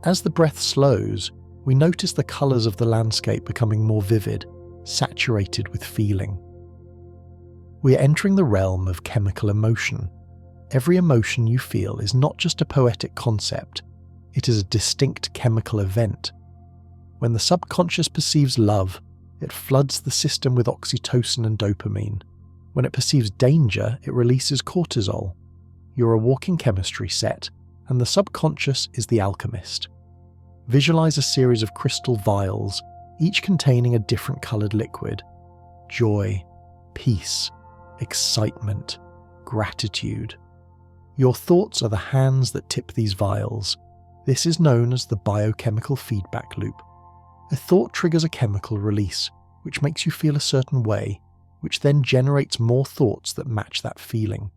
As the breath slows, we notice the colours of the landscape becoming more vivid, saturated with feeling. We are entering the realm of chemical emotion. Every emotion you feel is not just a poetic concept, it is a distinct chemical event. When the subconscious perceives love, it floods the system with oxytocin and dopamine. When it perceives danger, it releases cortisol. You're a walking chemistry set, and the subconscious is the alchemist. Visualize a series of crystal vials, each containing a different coloured liquid. Joy, peace, excitement, gratitude. Your thoughts are the hands that tip these vials. This is known as the biochemical feedback loop. A thought triggers a chemical release, which makes you feel a certain way, which then generates more thoughts that match that feeling.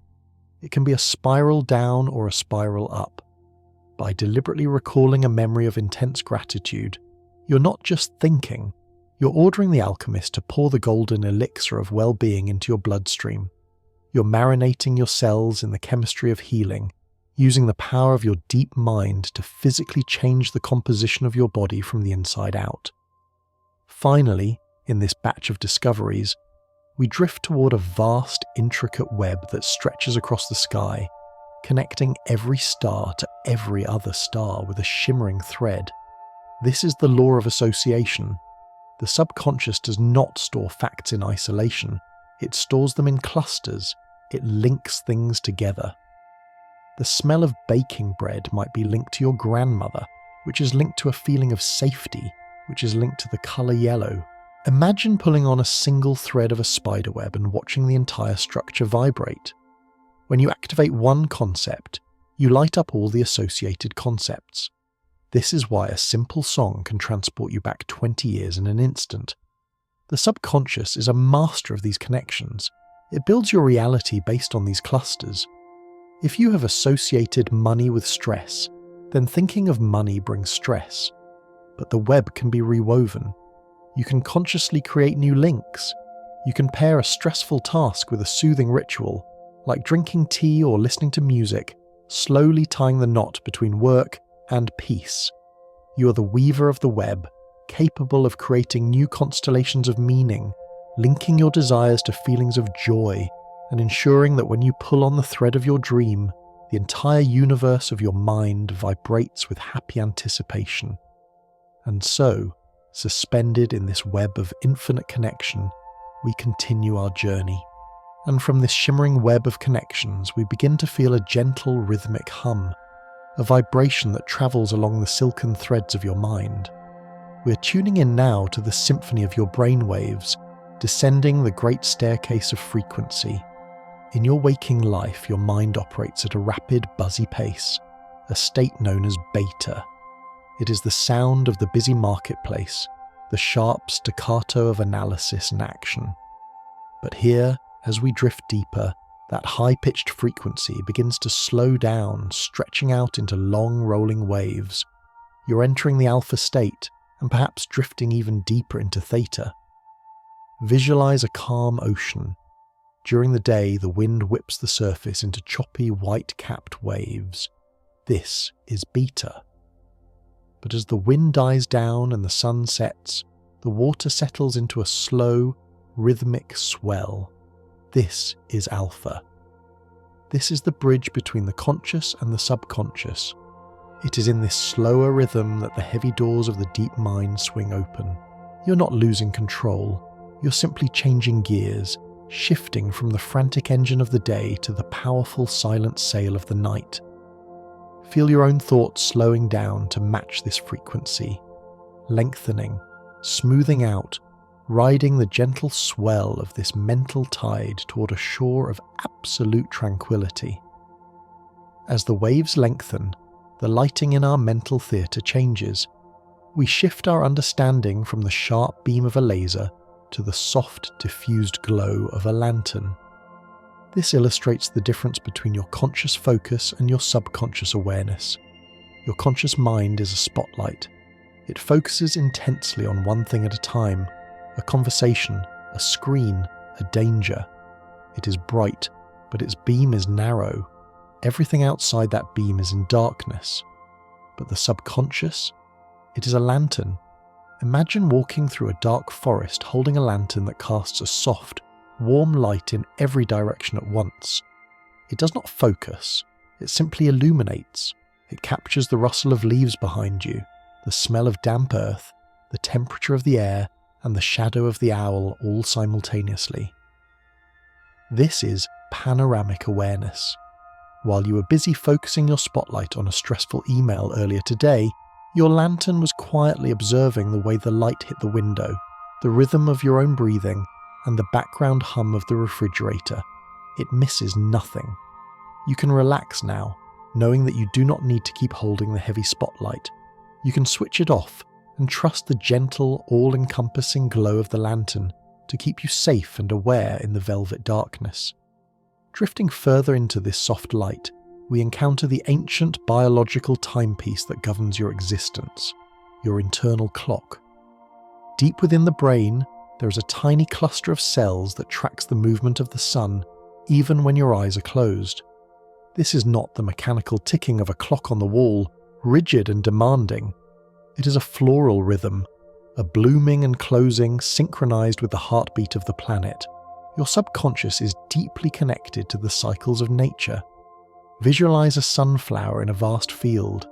It can be a spiral down or a spiral up. By deliberately recalling a memory of intense gratitude, you're not just thinking, you're ordering the alchemist to pour the golden elixir of well-being into your bloodstream. You're marinating your cells in the chemistry of healing, using the power of your deep mind to physically change the composition of your body from the inside out. Finally, in this batch of discoveries, we drift toward a vast, intricate web that stretches across the sky, connecting every star to every other star with a shimmering thread. This is the law of association. The subconscious does not store facts in isolation. It stores them in clusters. It links things together. The smell of baking bread might be linked to your grandmother, which is linked to a feeling of safety, which is linked to the colour yellow. Imagine pulling on a single thread of a spiderweb and watching the entire structure vibrate. When you activate one concept, you light up all the associated concepts. This is why a simple song can transport you back 20 years in an instant. The subconscious is a master of these connections. It builds your reality based on these clusters. If you have associated money with stress, then thinking of money brings stress. But the web can be rewoven. You can consciously create new links. You can pair a stressful task with a soothing ritual, like drinking tea or listening to music, slowly tying the knot between work and peace. You are the weaver of the web, capable of creating new constellations of meaning, linking your desires to feelings of joy, and ensuring that when you pull on the thread of your dream, the entire universe of your mind vibrates with happy anticipation. And so, suspended in this web of infinite connection, we continue our journey. And from this shimmering web of connections, we begin to feel a gentle rhythmic hum, a vibration that travels along the silken threads of your mind. We're tuning in now to the symphony of your brainwaves, descending the great staircase of frequency. In your waking life, your mind operates at a rapid, buzzy pace, a state known as beta. It is the sound of the busy marketplace, the sharp staccato of analysis and action. But here, as we drift deeper, that high-pitched frequency begins to slow down, stretching out into long rolling waves. You're entering the alpha state, and perhaps drifting even deeper into theta. Visualize a calm ocean. During the day, the wind whips the surface into choppy, white-capped waves. This is beta. But as the wind dies down and the sun sets, the water settles into a slow, rhythmic swell. This is alpha. This is the bridge between the conscious and the subconscious. It is in this slower rhythm that the heavy doors of the deep mind swing open. You're not losing control. You're simply changing gears, shifting from the frantic engine of the day to the powerful silent sail of the night. Feel your own thoughts slowing down to match this frequency, lengthening, smoothing out, riding the gentle swell of this mental tide toward a shore of absolute tranquility. As the waves lengthen, the lighting in our mental theatre changes. We shift our understanding from the sharp beam of a laser to the soft, diffused glow of a lantern. This illustrates the difference between your conscious focus and your subconscious awareness. Your conscious mind is a spotlight. It focuses intensely on one thing at a time, a conversation, a screen, a danger. It is bright, but its beam is narrow. Everything outside that beam is in darkness. But the subconscious? It is a lantern. Imagine walking through a dark forest holding a lantern that casts a soft, warm light in every direction at once. It does not focus, it simply illuminates. It captures the rustle of leaves behind you, the smell of damp earth, the temperature of the air, and the shadow of the owl all simultaneously. This is panoramic awareness. While you were busy focusing your spotlight on a stressful email earlier today, your lantern was quietly observing the way the light hit the window, the rhythm of your own breathing, and the background hum of the refrigerator. It misses nothing. You can relax now, knowing that you do not need to keep holding the heavy spotlight. You can switch it off and trust the gentle, all-encompassing glow of the lantern to keep you safe and aware in the velvet darkness. Drifting further into this soft light, we encounter the ancient biological timepiece that governs your existence, your internal clock. Deep within the brain, there is a tiny cluster of cells that tracks the movement of the sun, even when your eyes are closed. This is not the mechanical ticking of a clock on the wall, rigid and demanding. It is a floral rhythm, a blooming and closing synchronized with the heartbeat of the planet. Your subconscious is deeply connected to the cycles of nature. Visualize a sunflower in a vast field.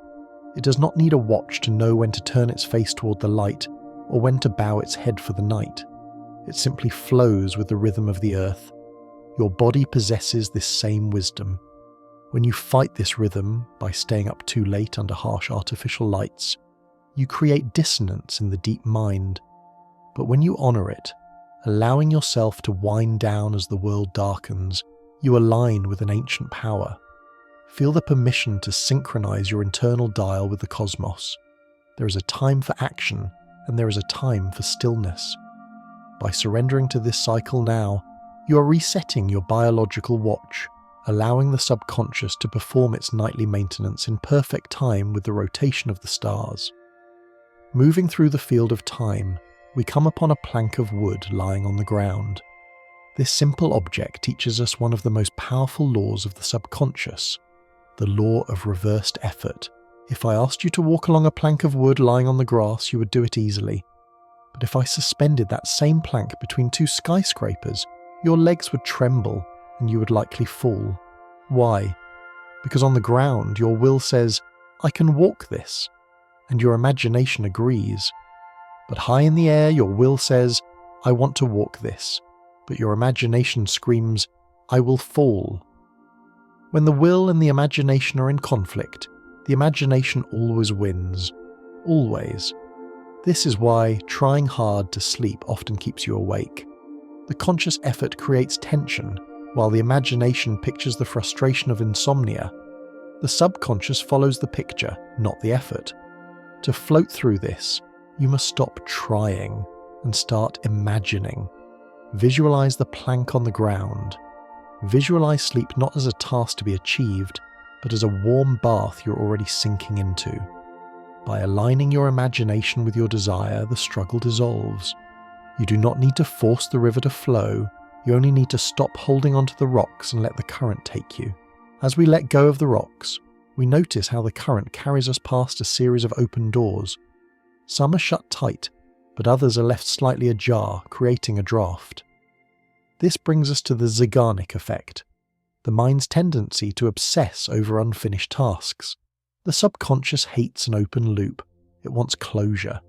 It does not need a watch to know when to turn its face toward the light or when to bow its head for the night. It simply flows with the rhythm of the earth. Your body possesses this same wisdom. When you fight this rhythm by staying up too late under harsh artificial lights, you create dissonance in the deep mind. But when you honor it, allowing yourself to wind down as the world darkens, you align with an ancient power. Feel the permission to synchronize your internal dial with the cosmos. There is a time for action, and there is a time for stillness. By surrendering to this cycle now, you are resetting your biological watch, allowing the subconscious to perform its nightly maintenance in perfect time with the rotation of the stars. Moving through the field of time, we come upon a plank of wood lying on the ground. This simple object teaches us one of the most powerful laws of the subconscious, the law of reversed effort. If I asked you to walk along a plank of wood lying on the grass, you would do it easily. But if I suspended that same plank between two skyscrapers, your legs would tremble and you would likely fall. Why? Because on the ground, your will says, I can walk this, and your imagination agrees. But high in the air, your will says, I want to walk this, but your imagination screams, I will fall. When the will and the imagination are in conflict, the imagination always wins. Always. This is why trying hard to sleep often keeps you awake. The conscious effort creates tension, while the imagination pictures the frustration of insomnia. The subconscious follows the picture, not the effort. To float through this, you must stop trying and start imagining. Visualize the plank on the ground. Visualize sleep not as a task to be achieved, but as a warm bath you're already sinking into. By aligning your imagination with your desire, the struggle dissolves. You do not need to force the river to flow, you only need to stop holding onto the rocks and let the current take you. As we let go of the rocks, we notice how the current carries us past a series of open doors. Some are shut tight, but others are left slightly ajar, creating a draft. This brings us to the Zeigarnik effect, the mind's tendency to obsess over unfinished tasks. The subconscious hates an open loop. It wants closure.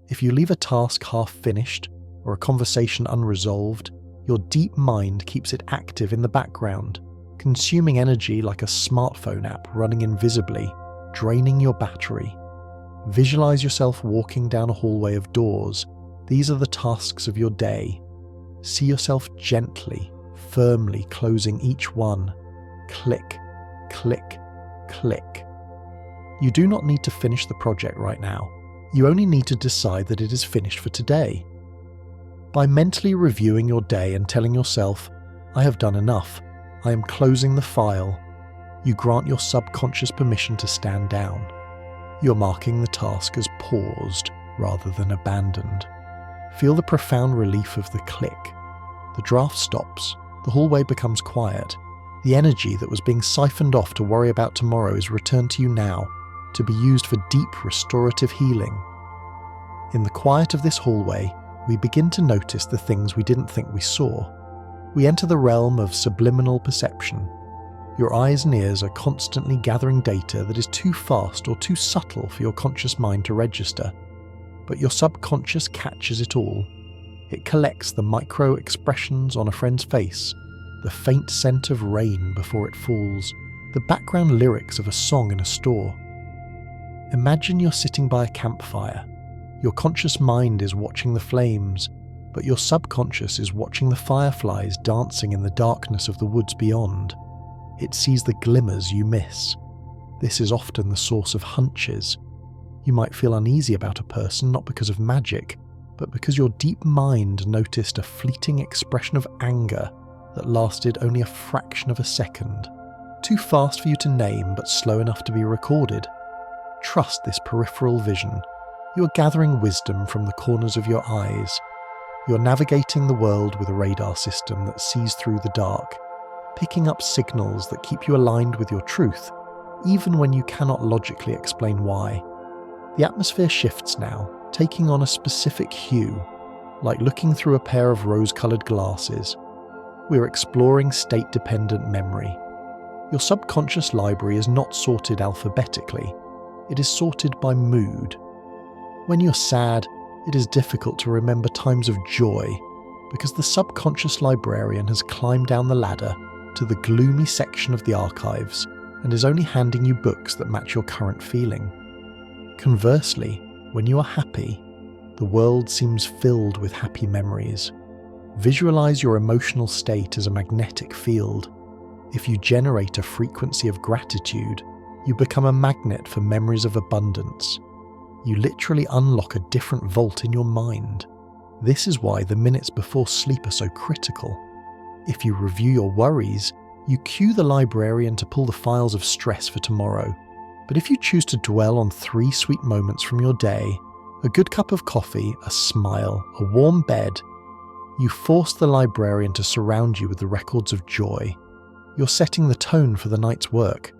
If you leave a task half-finished or a conversation unresolved, your deep mind keeps it active in the background, consuming energy like a smartphone app running invisibly, draining your battery. Visualize yourself walking down a hallway of doors. These are the tasks of your day. See yourself gently, firmly closing each one. Click, click, click. You do not need to finish the project right now. You only need to decide that it is finished for today. By mentally reviewing your day and telling yourself, I have done enough, I am closing the file, you grant your subconscious permission to stand down. You're marking the task as paused rather than abandoned. Feel the profound relief of the click. The draft stops, the hallway becomes quiet. The energy that was being siphoned off to worry about tomorrow is returned to you now, to be used for deep restorative healing. In the quiet of this hallway, we begin to notice the things we didn't think we saw. We enter the realm of subliminal perception. Your eyes and ears are constantly gathering data that is too fast or too subtle for your conscious mind to register. But your subconscious catches it all. It collects the micro expressions on a friend's face, the faint scent of rain before it falls, the background lyrics of a song in a store. Imagine you're sitting by a campfire. Your conscious mind is watching the flames, but your subconscious is watching the fireflies dancing in the darkness of the woods beyond. It sees the glimmers you miss. This is often the source of hunches. You might feel uneasy about a person not because of magic, but because your deep mind noticed a fleeting expression of anger that lasted only a fraction of a second. Too fast for you to name, but slow enough to be recorded. Trust this peripheral vision. You are gathering wisdom from the corners of your eyes. You are navigating the world with a radar system that sees through the dark, picking up signals that keep you aligned with your truth, even when you cannot logically explain why. The atmosphere shifts now. taking on a specific hue, like looking through a pair of rose-coloured glasses. We're exploring state-dependent memory. Your subconscious library is not sorted alphabetically, it is sorted by mood. When you're sad, it is difficult to remember times of joy because the subconscious librarian has climbed down the ladder to the gloomy section of the archives and is only handing you books that match your current feeling. Conversely, when you are happy, the world seems filled with happy memories. Visualize your emotional state as a magnetic field. If you generate a frequency of gratitude, you become a magnet for memories of abundance. You literally unlock a different vault in your mind. This is why the minutes before sleep are so critical. If you review your worries, you cue the librarian to pull the files of stress for tomorrow. But if you choose to dwell on 3 sweet moments from your day, a good cup of coffee, a smile, a warm bed, you force the librarian to surround you with the records of joy. You're setting the tone for the night's work.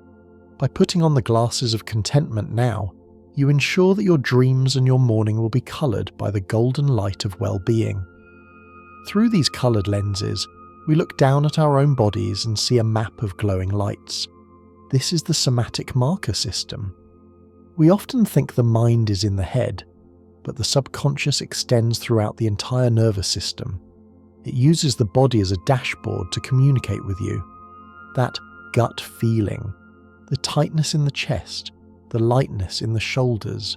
By putting on the glasses of contentment now, you ensure that your dreams and your morning will be coloured by the golden light of well-being. Through these coloured lenses, we look down at our own bodies and see a map of glowing lights. This is the somatic marker system. We often think the mind is in the head, but the subconscious extends throughout the entire nervous system. It uses the body as a dashboard to communicate with you. That gut feeling, the tightness in the chest, the lightness in the shoulders,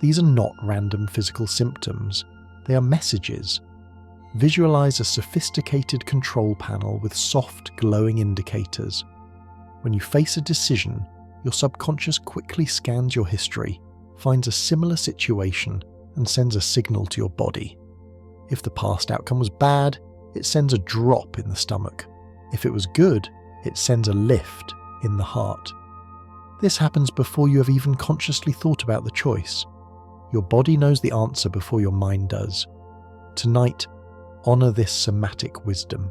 these are not random physical symptoms, they are messages. Visualize a sophisticated control panel with soft, glowing indicators. When you face a decision, your subconscious quickly scans your history, finds a similar situation, and sends a signal to your body. If the past outcome was bad, it sends a drop in the stomach. If it was good, it sends a lift in the heart. This happens before you have even consciously thought about the choice. Your body knows the answer before your mind does. Tonight, honor this somatic wisdom.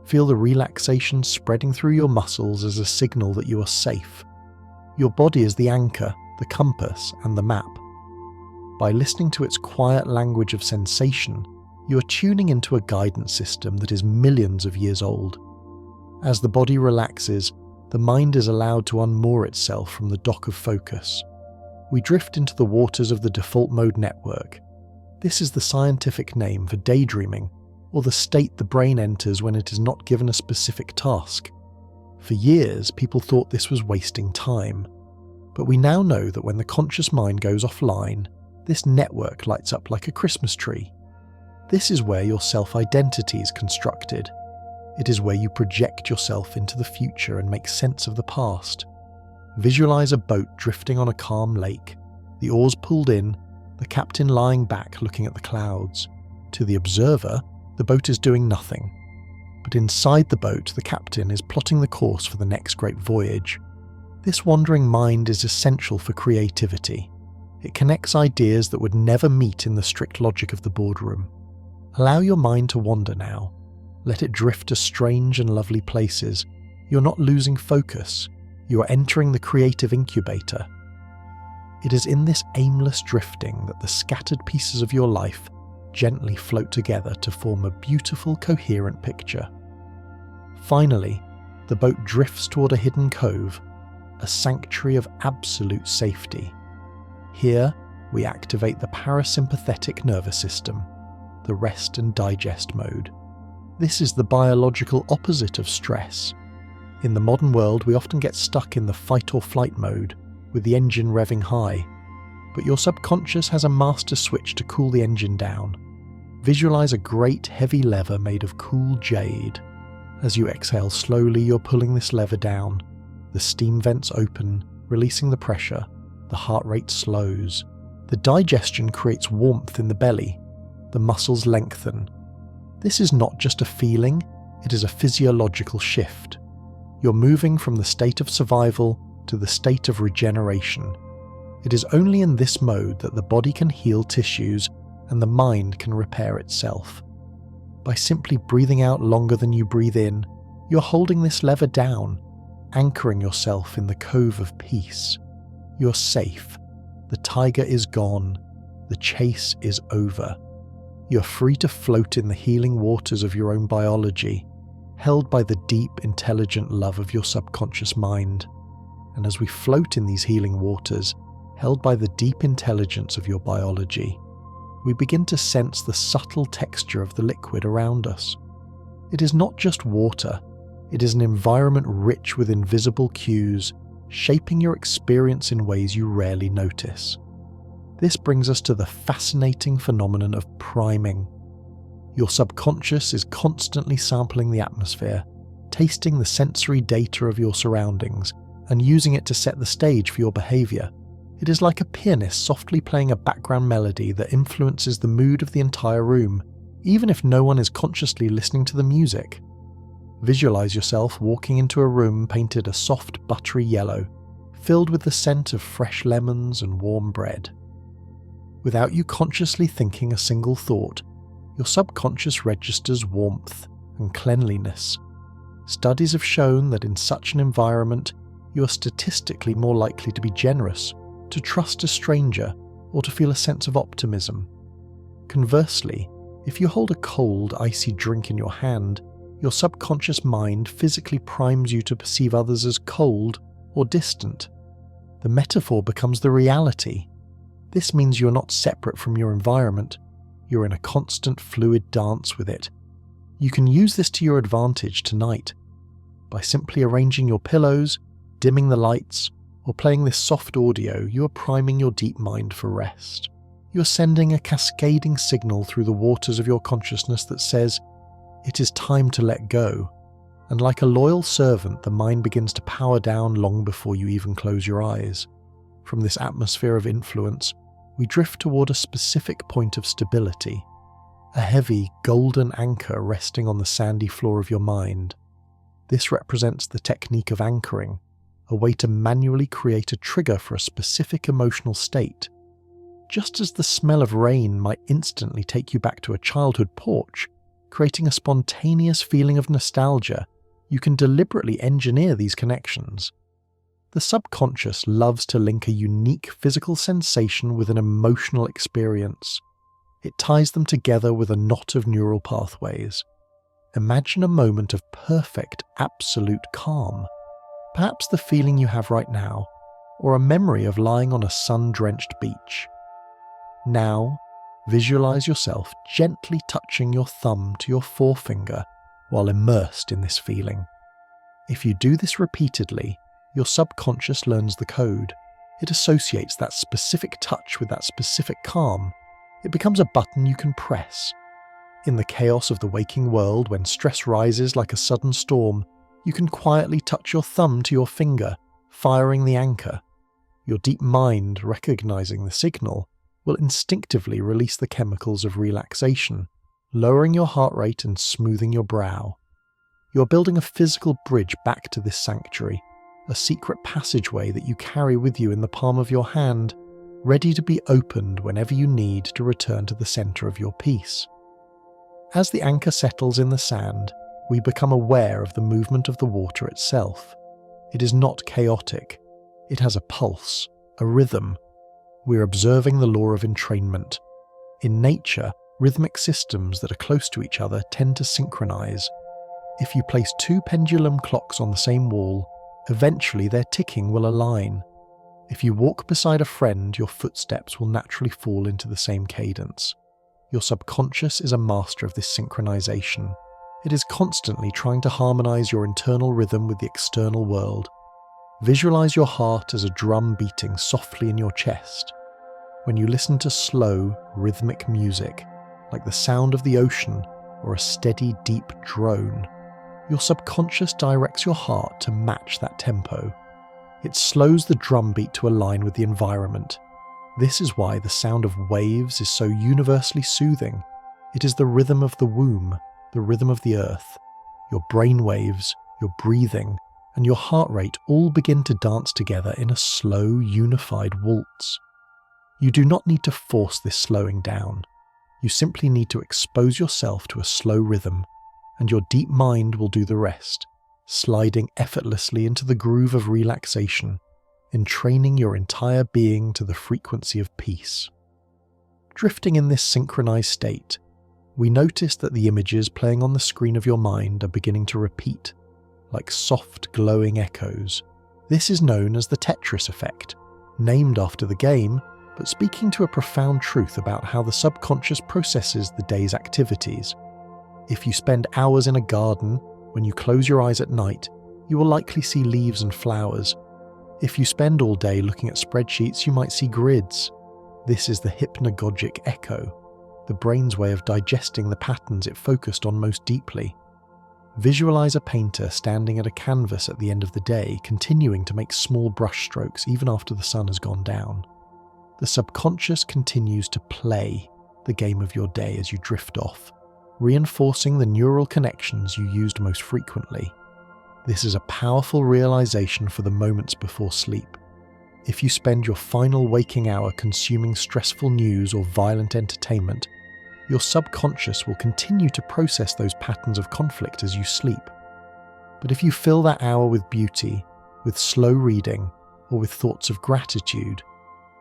Feel the relaxation spreading through your muscles as a signal that you are safe. Your body is the anchor, the compass, and the map. By listening to its quiet language of sensation, you are tuning into a guidance system that is millions of years old. As the body relaxes, the mind is allowed to unmoor itself from the dock of focus. We drift into the waters of the default mode network. This is the scientific name for daydreaming, or the state the brain enters when it is not given a specific task. For years, people thought this was wasting time. But we now know that when the conscious mind goes offline, this network lights up like a Christmas tree. This is where your self-identity is constructed. It is where you project yourself into the future and make sense of the past. Visualize a boat drifting on a calm lake, the oars pulled in, the captain lying back looking at the clouds. To the observer, the boat is doing nothing. But inside the boat, the captain is plotting the course for the next great voyage. This wandering mind is essential for creativity. It connects ideas that would never meet in the strict logic of the boardroom. Allow your mind to wander now. Let it drift to strange and lovely places. You're not losing focus. You are entering the creative incubator. It is in this aimless drifting that the scattered pieces of your life gently float together to form a beautiful, coherent picture. Finally, the boat drifts toward a hidden cove, a sanctuary of absolute safety. Here, we activate the parasympathetic nervous system, the rest and digest mode. This is the biological opposite of stress. In the modern world, we often get stuck in the fight or flight mode, with the engine revving high. But your subconscious has a master switch to cool the engine down. Visualize a great heavy lever made of cool jade. As you exhale slowly, you're pulling this lever down. The steam vents open, releasing the pressure. The heart rate slows. The digestion creates warmth in the belly. The muscles lengthen. This is not just a feeling, it is a physiological shift. You're moving from the state of survival to the state of regeneration. It is only in this mode that the body can heal tissues and the mind can repair itself. By simply breathing out longer than you breathe in, you're holding this lever down, anchoring yourself in the cove of peace. You're safe. The tiger is gone. the chase is over. You're free to float in the healing waters of your own biology, held by the deep, intelligent love of your subconscious mind. And as we float in these healing waters, held by the deep intelligence of your biology, we begin to sense the subtle texture of the liquid around us. It is not just water, it is an environment rich with invisible cues, shaping your experience in ways you rarely notice. This brings us to the fascinating phenomenon of priming. Your subconscious is constantly sampling the atmosphere, tasting the sensory data of your surroundings, and using it to set the stage for your behavior. It is like a pianist softly playing a background melody that influences the mood of the entire room, even if no one is consciously listening to the music. Visualize yourself walking into a room painted a soft, buttery yellow, filled with the scent of fresh lemons and warm bread. Without you consciously thinking a single thought, your subconscious registers warmth and cleanliness. Studies have shown that in such an environment, you are statistically more likely to be generous, to trust a stranger, or to feel a sense of optimism. Conversely, if you hold a cold, icy drink in your hand, your subconscious mind physically primes you to perceive others as cold or distant. The metaphor becomes the reality. This means you're not separate from your environment, you're in a constant fluid dance with it. You can use this to your advantage tonight. By simply arranging your pillows, dimming the lights, or playing this soft audio, you are priming your deep mind for rest. You are sending a cascading signal through the waters of your consciousness that says, it is time to let go. And like a loyal servant, the mind begins to power down long before you even close your eyes. From this atmosphere of influence, we drift toward a specific point of stability, a heavy, golden anchor resting on the sandy floor of your mind. This represents the technique of anchoring, a way to manually create a trigger for a specific emotional state. Just as the smell of rain might instantly take you back to a childhood porch, creating a spontaneous feeling of nostalgia, you can deliberately engineer these connections. The subconscious loves to link a unique physical sensation with an emotional experience. It ties them together with a knot of neural pathways. Imagine a moment of perfect, absolute calm. Perhaps the feeling you have right now, or a memory of lying on a sun-drenched beach. Now, visualize yourself gently touching your thumb to your forefinger while immersed in this feeling. If you do this repeatedly, your subconscious learns the code. It associates that specific touch with that specific calm. It becomes a button you can press. In the chaos of the waking world, when stress rises like a sudden storm, you can quietly touch your thumb to your finger, firing the anchor. Your deep mind, recognizing the signal, will instinctively release the chemicals of relaxation, lowering your heart rate and smoothing your brow. You're building a physical bridge back to this sanctuary, a secret passageway that you carry with you in the palm of your hand, ready to be opened whenever you need to return to the center of your peace. As the anchor settles in the sand, we become aware of the movement of the water itself. It is not chaotic. It has a pulse, a rhythm. We're observing the law of entrainment. In nature, rhythmic systems that are close to each other tend to synchronize. If you place two pendulum clocks on the same wall, eventually their ticking will align. If you walk beside a friend, your footsteps will naturally fall into the same cadence. Your subconscious is a master of this synchronization. It is constantly trying to harmonize your internal rhythm with the external world. Visualize your heart as a drum beating softly in your chest. When you listen to slow, rhythmic music, like the sound of the ocean or a steady, deep drone, your subconscious directs your heart to match that tempo. It slows the drum beat to align with the environment. This is why the sound of waves is so universally soothing. It is the rhythm of the womb, the rhythm of the earth. Your brain waves, your breathing, and your heart rate all begin to dance together in a slow, unified waltz. You do not need to force this slowing down. You simply need to expose yourself to a slow rhythm, and your deep mind will do the rest, sliding effortlessly into the groove of relaxation, entraining your entire being to the frequency of peace. Drifting in this synchronized state, we notice that the images playing on the screen of your mind are beginning to repeat, like soft glowing echoes. This is known as the Tetris effect, named after the game, but speaking to a profound truth about how the subconscious processes the day's activities. If you spend hours in a garden, when you close your eyes at night, you will likely see leaves and flowers. If you spend all day looking at spreadsheets, you might see grids. This is the hypnagogic echo, the brain's way of digesting the patterns it focused on most deeply. Visualize a painter standing at a canvas at the end of the day, continuing to make small brush strokes even after the sun has gone down. The subconscious continues to play the game of your day as you drift off, reinforcing the neural connections you used most frequently. This is a powerful realization for the moments before sleep. If you spend your final waking hour consuming stressful news or violent entertainment, your subconscious will continue to process those patterns of conflict as you sleep. But if you fill that hour with beauty, with slow reading, or with thoughts of gratitude,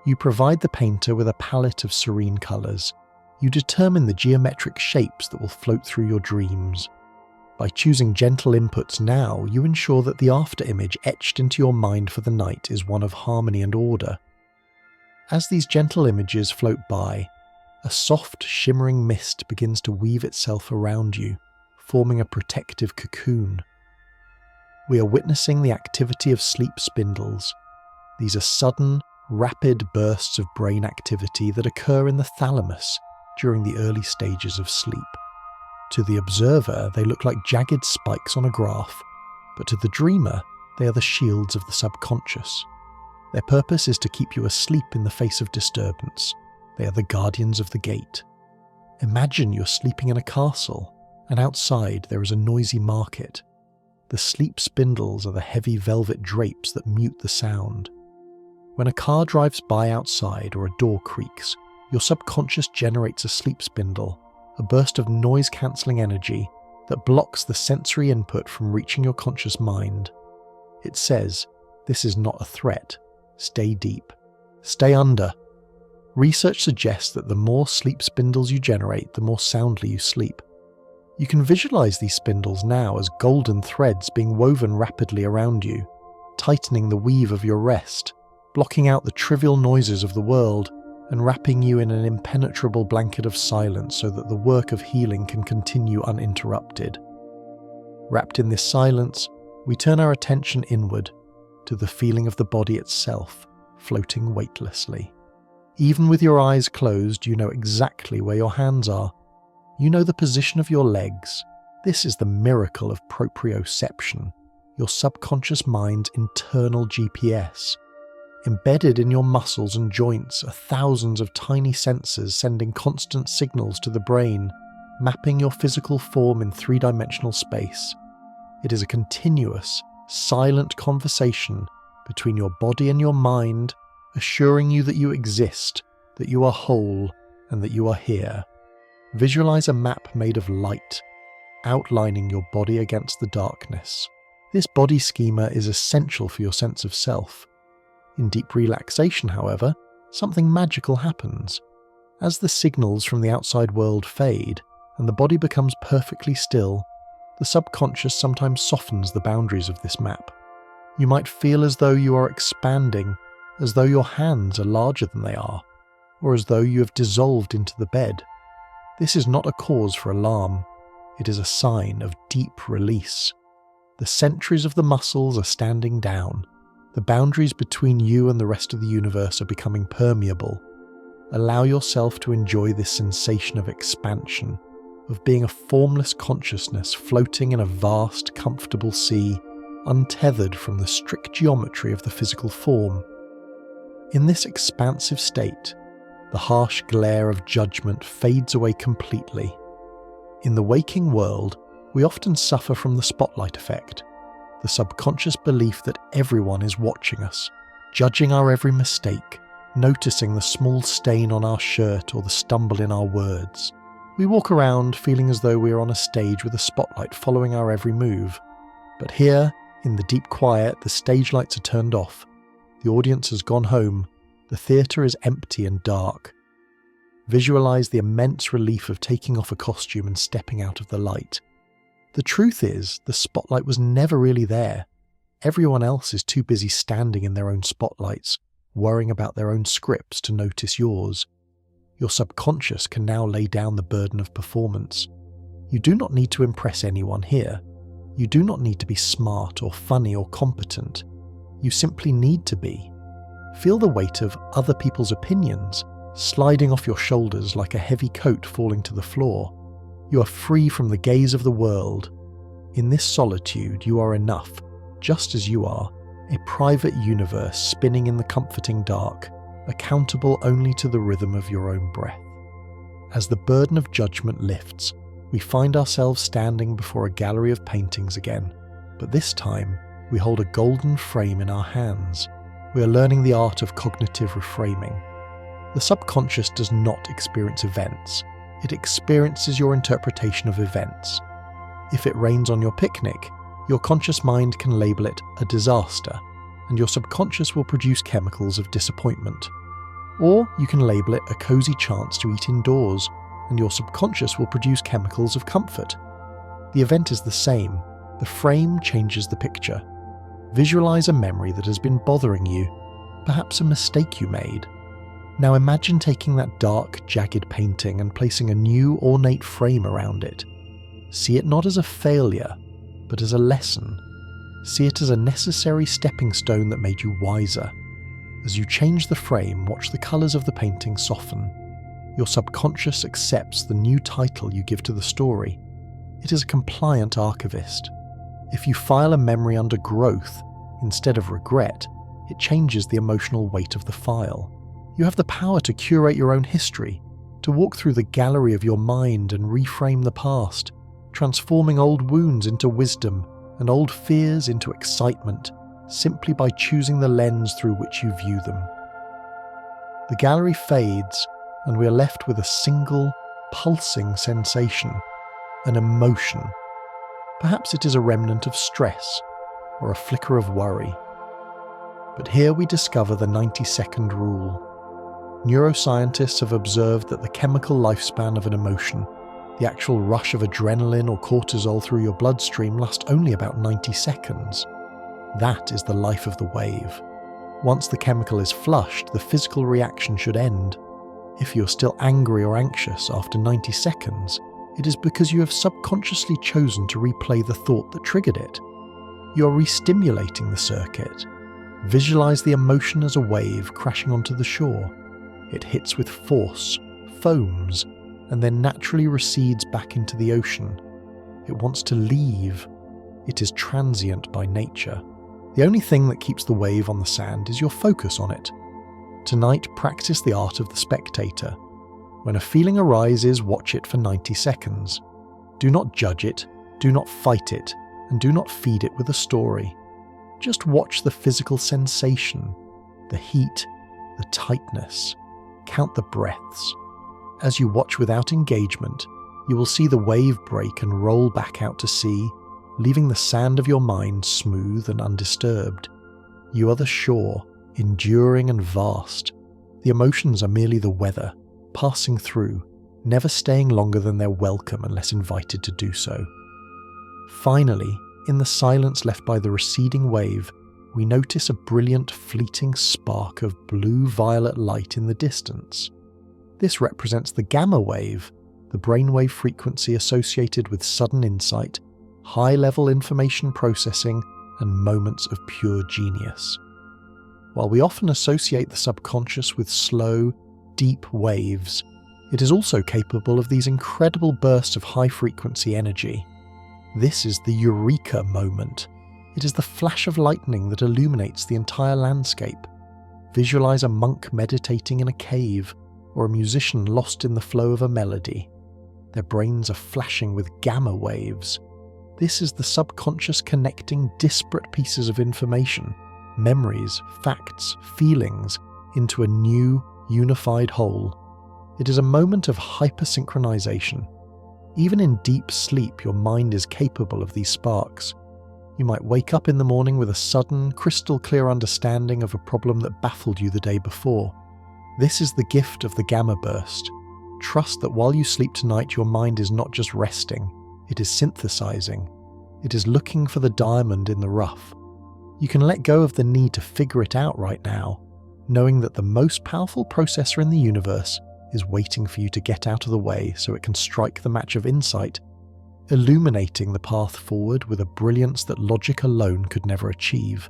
you provide the painter with a palette of serene colours. You determine the geometric shapes that will float through your dreams. By choosing gentle inputs now, you ensure that the after-image etched into your mind for the night is one of harmony and order. As these gentle images float by, a soft, shimmering mist begins to weave itself around you, forming a protective cocoon. We are witnessing the activity of sleep spindles. These are sudden, rapid bursts of brain activity that occur in the thalamus during the early stages of sleep. To the observer, they look like jagged spikes on a graph, but to the dreamer, they are the shields of the subconscious. Their purpose is to keep you asleep in the face of disturbance. They are the guardians of the gate. Imagine you're sleeping in a castle, and outside there is a noisy market. The sleep spindles are the heavy velvet drapes that mute the sound. When a car drives by outside or a door creaks, your subconscious generates a sleep spindle, a burst of noise-cancelling energy that blocks the sensory input from reaching your conscious mind. It says, "This is not a threat. Stay deep. Stay under." Research suggests that the more sleep spindles you generate, the more soundly you sleep. You can visualize these spindles now as golden threads being woven rapidly around you, tightening the weave of your rest, blocking out the trivial noises of the world, and wrapping you in an impenetrable blanket of silence so that the work of healing can continue uninterrupted. Wrapped in this silence, we turn our attention inward, to the feeling of the body itself, floating weightlessly. Even with your eyes closed, you know exactly where your hands are. You know the position of your legs. This is the miracle of proprioception, your subconscious mind's internal GPS. Embedded in your muscles and joints are thousands of tiny sensors sending constant signals to the brain, mapping your physical form in three-dimensional space. It is a continuous, silent conversation between your body and your mind, assuring you that you exist, that you are whole, and that you are here. Visualize a map made of light, outlining your body against the darkness. This body schema is essential for your sense of self. In deep relaxation, however, something magical happens. As the signals from the outside world fade and the body becomes perfectly still, the subconscious sometimes softens the boundaries of this map. You might feel as though you are expanding, as though your hands are larger than they are, or as though you have dissolved into the bed. This is not a cause for alarm. It is a sign of deep release. The sentries of the muscles are standing down. The boundaries between you and the rest of the universe are becoming permeable. Allow yourself to enjoy this sensation of expansion, of being a formless consciousness floating in a vast, comfortable sea, untethered from the strict geometry of the physical form. In this expansive state, the harsh glare of judgment fades away completely. In the waking world, we often suffer from the spotlight effect, the subconscious belief that everyone is watching us, judging our every mistake, noticing the small stain on our shirt or the stumble in our words. We walk around feeling as though we are on a stage with a spotlight following our every move. But here, in the deep quiet, the stage lights are turned off. The audience has gone home. The theatre is empty and dark. Visualize the immense relief of taking off a costume and stepping out of the light. The truth is, the spotlight was never really there. Everyone else is too busy standing in their own spotlights, worrying about their own scripts to notice yours. Your subconscious can now lay down the burden of performance. You do not need to impress anyone here. You do not need to be smart or funny or competent. You simply need to be. Feel the weight of other people's opinions sliding off your shoulders like a heavy coat falling to the floor. You are free from the gaze of the world. In this solitude, you are enough, just as you are, a private universe spinning in the comforting dark, accountable only to the rhythm of your own breath. As the burden of judgment lifts, we find ourselves standing before a gallery of paintings again, but this time we hold a golden frame in our hands. We are learning the art of cognitive reframing. The subconscious does not experience events. It experiences your interpretation of events. If it rains on your picnic, your conscious mind can label it a disaster, and your subconscious will produce chemicals of disappointment. Or you can label it a cozy chance to eat indoors, and your subconscious will produce chemicals of comfort. The event is the same. The frame changes the picture. Visualize a memory that has been bothering you, perhaps a mistake you made. Now imagine taking that dark, jagged painting and placing a new, ornate frame around it. See it not as a failure, but as a lesson. See it as a necessary stepping stone that made you wiser. As you change the frame, watch the colours of the painting soften. Your subconscious accepts the new title you give to the story. It is a compliant archivist. If you file a memory under growth instead of regret, it changes the emotional weight of the file. You have the power to curate your own history, to walk through the gallery of your mind and reframe the past, transforming old wounds into wisdom and old fears into excitement, simply by choosing the lens through which you view them. The gallery fades, and we are left with a single, pulsing sensation, an emotion. Perhaps it is a remnant of stress, or a flicker of worry. But here we discover the 90-second rule. Neuroscientists have observed that the chemical lifespan of an emotion, the actual rush of adrenaline or cortisol through your bloodstream, lasts only about 90 seconds. That is the life of the wave. Once the chemical is flushed, the physical reaction should end. If you're still angry or anxious after 90 seconds, it is because you have subconsciously chosen to replay the thought that triggered it. You're re-stimulating the circuit. Visualize the emotion as a wave crashing onto the shore. It hits with force, foams, and then naturally recedes back into the ocean. It wants to leave. It is transient by nature. The only thing that keeps the wave on the sand is your focus on it. Tonight, practice the art of the spectator. When a feeling arises, watch it for 90 seconds. Do not judge it, do not fight it, and do not feed it with a story. Just watch the physical sensation, the heat, the tightness. Count the breaths. As you watch without engagement, you will see the wave break and roll back out to sea, leaving the sand of your mind smooth and undisturbed. You are the shore, enduring and vast. The emotions are merely the weather, passing through, never staying longer than they're welcome unless invited to do so. Finally, in the silence left by the receding wave, we notice a brilliant, fleeting spark of blue-violet light in the distance. This represents the gamma wave, the brainwave frequency associated with sudden insight, high-level information processing, and moments of pure genius. While we often associate the subconscious with slow, deep waves, it is also capable of these incredible bursts of high-frequency energy. This is the eureka moment. It is the flash of lightning that illuminates the entire landscape. Visualize a monk meditating in a cave, or a musician lost in the flow of a melody. Their brains are flashing with gamma waves. This is the subconscious connecting disparate pieces of information, memories, facts, feelings, into a new, unified whole. It is a moment of hypersynchronization. Even in deep sleep, your mind is capable of these sparks. You might wake up in the morning with a sudden, crystal-clear understanding of a problem that baffled you the day before. This is the gift of the gamma burst. Trust that while you sleep tonight, your mind is not just resting, it is synthesizing. It is looking for the diamond in the rough. You can let go of the need to figure it out right now, knowing that the most powerful processor in the universe is waiting for you to get out of the way so it can strike the match of insight, illuminating the path forward with a brilliance that logic alone could never achieve.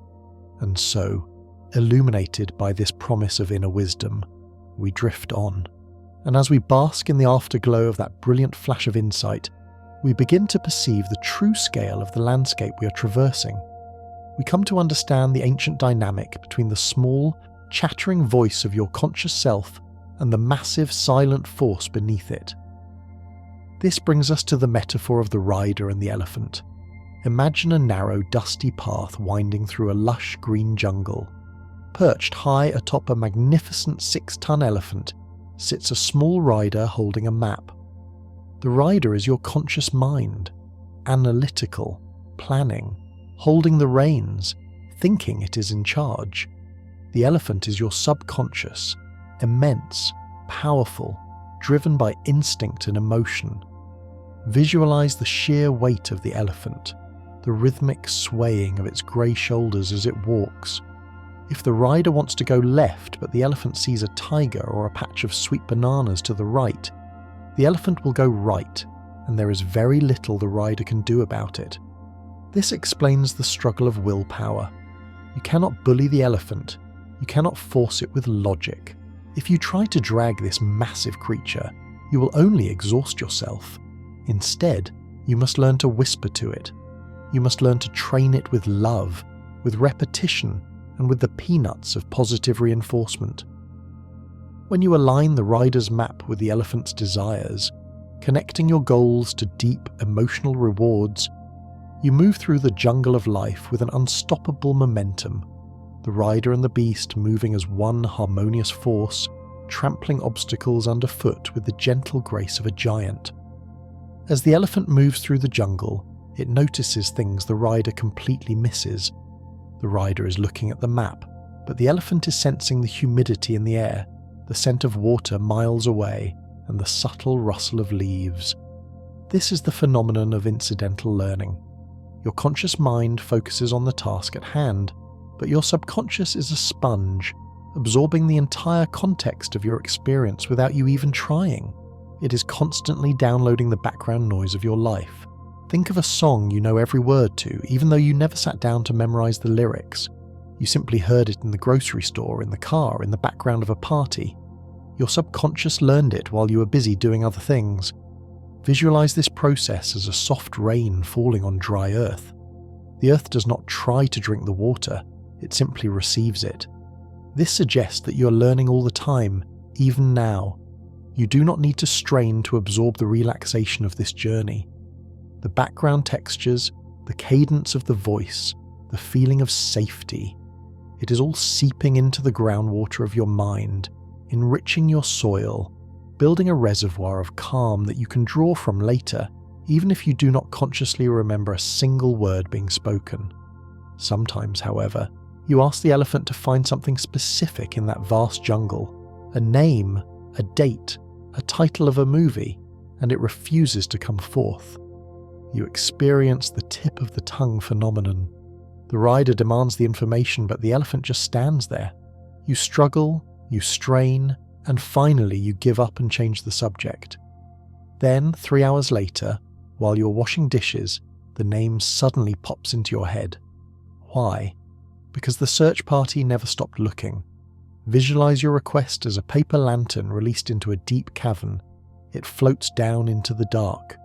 And so, illuminated by this promise of inner wisdom, we drift on. And as we bask in the afterglow of that brilliant flash of insight, we begin to perceive the true scale of the landscape we are traversing. We come to understand the ancient dynamic between the small, chattering voice of your conscious self and the massive, silent force beneath it. This brings us to the metaphor of the rider and the elephant. Imagine a narrow, dusty path winding through a lush green jungle. Perched high atop a magnificent 6-ton elephant sits a small rider holding a map. The rider is your conscious mind, analytical, planning, holding the reins, thinking it is in charge. The elephant is your subconscious, immense, powerful, driven by instinct and emotion. Visualize the sheer weight of the elephant, the rhythmic swaying of its grey shoulders as it walks. If the rider wants to go left but the elephant sees a tiger or a patch of sweet bananas to the right, the elephant will go right, and there is very little the rider can do about it. This explains the struggle of willpower. You cannot bully the elephant, you cannot force it with logic. If you try to drag this massive creature, you will only exhaust yourself. Instead, you must learn to whisper to it. You must learn to train it with love, with repetition, and with the peanuts of positive reinforcement. When you align the rider's map with the elephant's desires, connecting your goals to deep emotional rewards, you move through the jungle of life with an unstoppable momentum, the rider and the beast moving as one harmonious force, trampling obstacles underfoot with the gentle grace of a giant. As the elephant moves through the jungle, it notices things the rider completely misses. The rider is looking at the map, but the elephant is sensing the humidity in the air, the scent of water miles away, and the subtle rustle of leaves. This is the phenomenon of incidental learning. Your conscious mind focuses on the task at hand, but your subconscious is a sponge, absorbing the entire context of your experience without you even trying. It is constantly downloading the background noise of your life. Think of a song you know every word to, even though you never sat down to memorize the lyrics. You simply heard it in the grocery store, in the car, in the background of a party. Your subconscious learned it while you were busy doing other things. Visualize this process as a soft rain falling on dry earth. The earth does not try to drink the water, it simply receives it. This suggests that you are learning all the time, even now. You do not need to strain to absorb the relaxation of this journey. The background textures, the cadence of the voice, the feeling of safety. It is all seeping into the groundwater of your mind, enriching your soil, building a reservoir of calm that you can draw from later, even if you do not consciously remember a single word being spoken. Sometimes, however, you ask the elephant to find something specific in that vast jungle, a name, a date, a title of a movie, and it refuses to come forth. You experience the tip of the tongue phenomenon. The rider demands the information, but the elephant just stands there. You struggle, you strain, and finally you give up and change the subject. Then, 3 hours later, while you're washing dishes, the name suddenly pops into your head. Why? Because the search party never stopped looking. Visualize your request as a paper lantern released into a deep cavern. It floats down into the dark.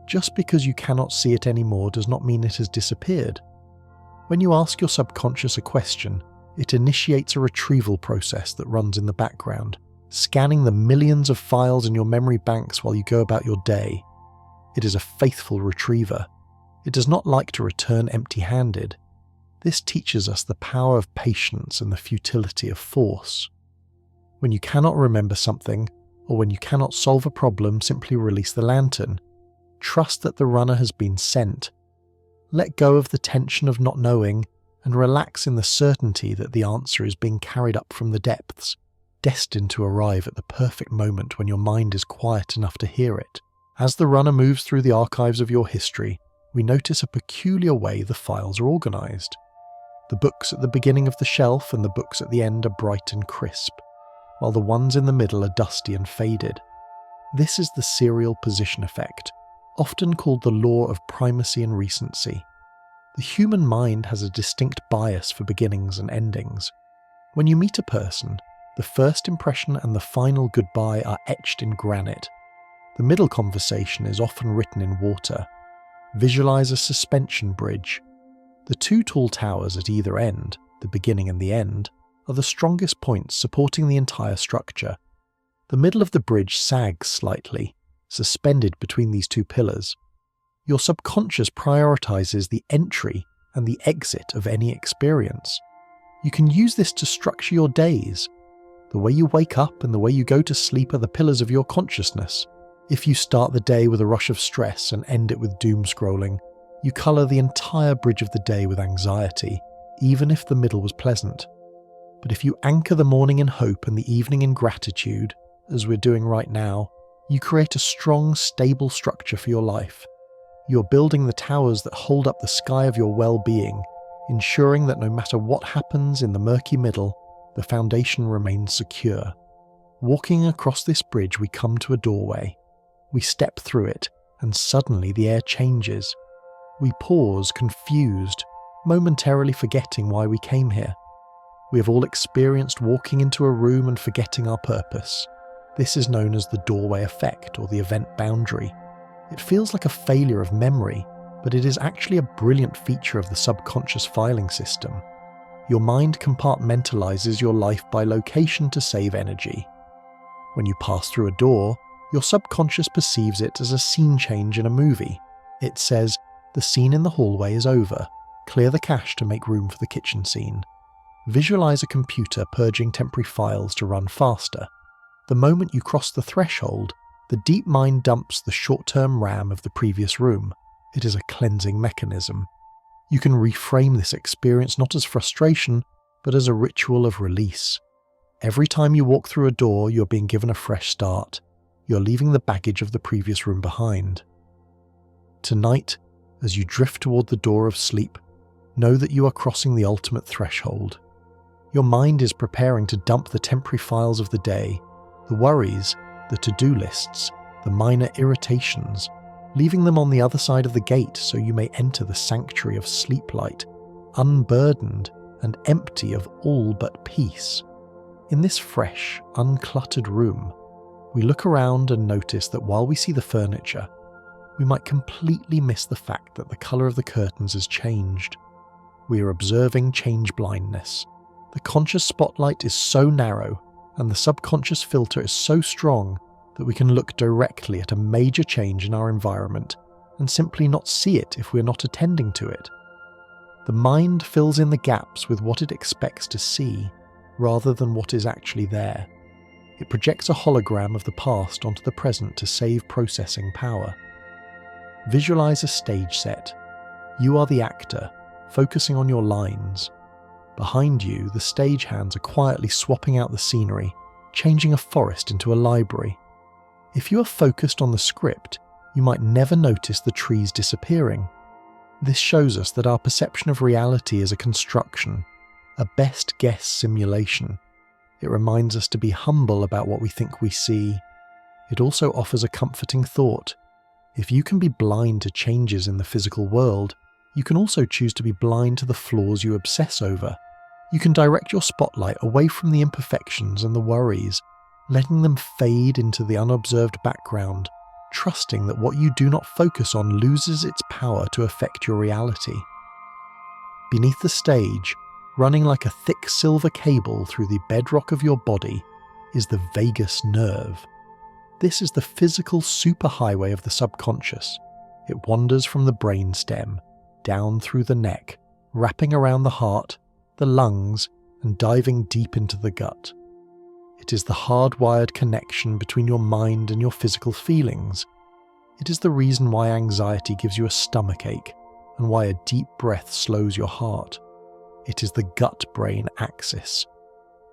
Just because you cannot see it anymore does not mean it has disappeared. When you ask your subconscious a question, it initiates a retrieval process that runs in the background, scanning the millions of files in your memory banks while you go about your day. It is a faithful retriever. It does not like to return empty-handed. This teaches us the power of patience and the futility of force. When you cannot remember something, or when you cannot solve a problem, simply release the lantern. Trust that the runner has been sent. Let go of the tension of not knowing and relax in the certainty that the answer is being carried up from the depths, destined to arrive at the perfect moment when your mind is quiet enough to hear it. As the runner moves through the archives of your history, we notice a peculiar way the files are organized. The books at the beginning of the shelf and the books at the end are bright and crisp, while the ones in the middle are dusty and faded. This is the serial position effect, often called the law of primacy and recency. The human mind has a distinct bias for beginnings and endings. When you meet a person, the first impression and the final goodbye are etched in granite. The middle conversation is often written in water. Visualize a suspension bridge. The two tall towers at either end, the beginning and the end, are the strongest points supporting the entire structure. The middle of the bridge sags slightly, suspended between these two pillars. Your subconscious prioritizes the entry and the exit of any experience. You can use this to structure your days. The way you wake up and the way you go to sleep are the pillars of your consciousness. If you start the day with a rush of stress and end it with doom scrolling, you colour the entire bridge of the day with anxiety, even if the middle was pleasant. But if you anchor the morning in hope and the evening in gratitude, as we're doing right now, you create a strong, stable structure for your life. You're building the towers that hold up the sky of your well-being, ensuring that no matter what happens in the murky middle, the foundation remains secure. Walking across this bridge, we come to a doorway. We step through it, and suddenly the air changes. We pause, confused, momentarily forgetting why we came here. We have all experienced walking into a room and forgetting our purpose. This is known as the doorway effect or the event boundary. It feels like a failure of memory, but it is actually a brilliant feature of the subconscious filing system. Your mind compartmentalizes your life by location to save energy. When you pass through a door, your subconscious perceives it as a scene change in a movie. It says, the scene in the hallway is over. Clear the cache to make room for the kitchen scene. Visualize a computer purging temporary files to run faster. The moment you cross the threshold, the deep mind dumps the short-term RAM of the previous room. It is a cleansing mechanism. You can reframe this experience not as frustration, but as a ritual of release. Every time you walk through a door, you're being given a fresh start. You're leaving the baggage of the previous room behind. Tonight, as you drift toward the door of sleep, know that you are crossing the ultimate threshold. Your mind is preparing to dump the temporary files of the day, the worries, the to-do lists, the minor irritations, leaving them on the other side of the gate so you may enter the sanctuary of sleep light, unburdened and empty of all but peace. In this fresh, uncluttered room, we look around and notice that while we see the furniture, we might completely miss the fact that the colour of the curtains has changed. We are observing change blindness. The conscious spotlight is so narrow and the subconscious filter is so strong that we can look directly at a major change in our environment and simply not see it if we're not attending to it. The mind fills in the gaps with what it expects to see, rather than what is actually there. It projects a hologram of the past onto the present to save processing power. Visualize a stage set. You are the actor, focusing on your lines. Behind you, the stagehands are quietly swapping out the scenery, changing a forest into a library. If you are focused on the script, you might never notice the trees disappearing. This shows us that our perception of reality is a construction, a best guess simulation. It reminds us to be humble about what we think we see. It also offers a comforting thought. If you can be blind to changes in the physical world, you can also choose to be blind to the flaws you obsess over. You can direct your spotlight away from the imperfections and the worries, letting them fade into the unobserved background, trusting that what you do not focus on loses its power to affect your reality. Beneath the stage, running like a thick silver cable through the bedrock of your body, is the vagus nerve. This is the physical superhighway of the subconscious. It wanders from the brainstem, down through the neck, wrapping around the heart, the lungs, and diving deep into the gut. It is the hardwired connection between your mind and your physical feelings. It is the reason why anxiety gives you a stomachache and why a deep breath slows your heart. It is the gut-brain axis.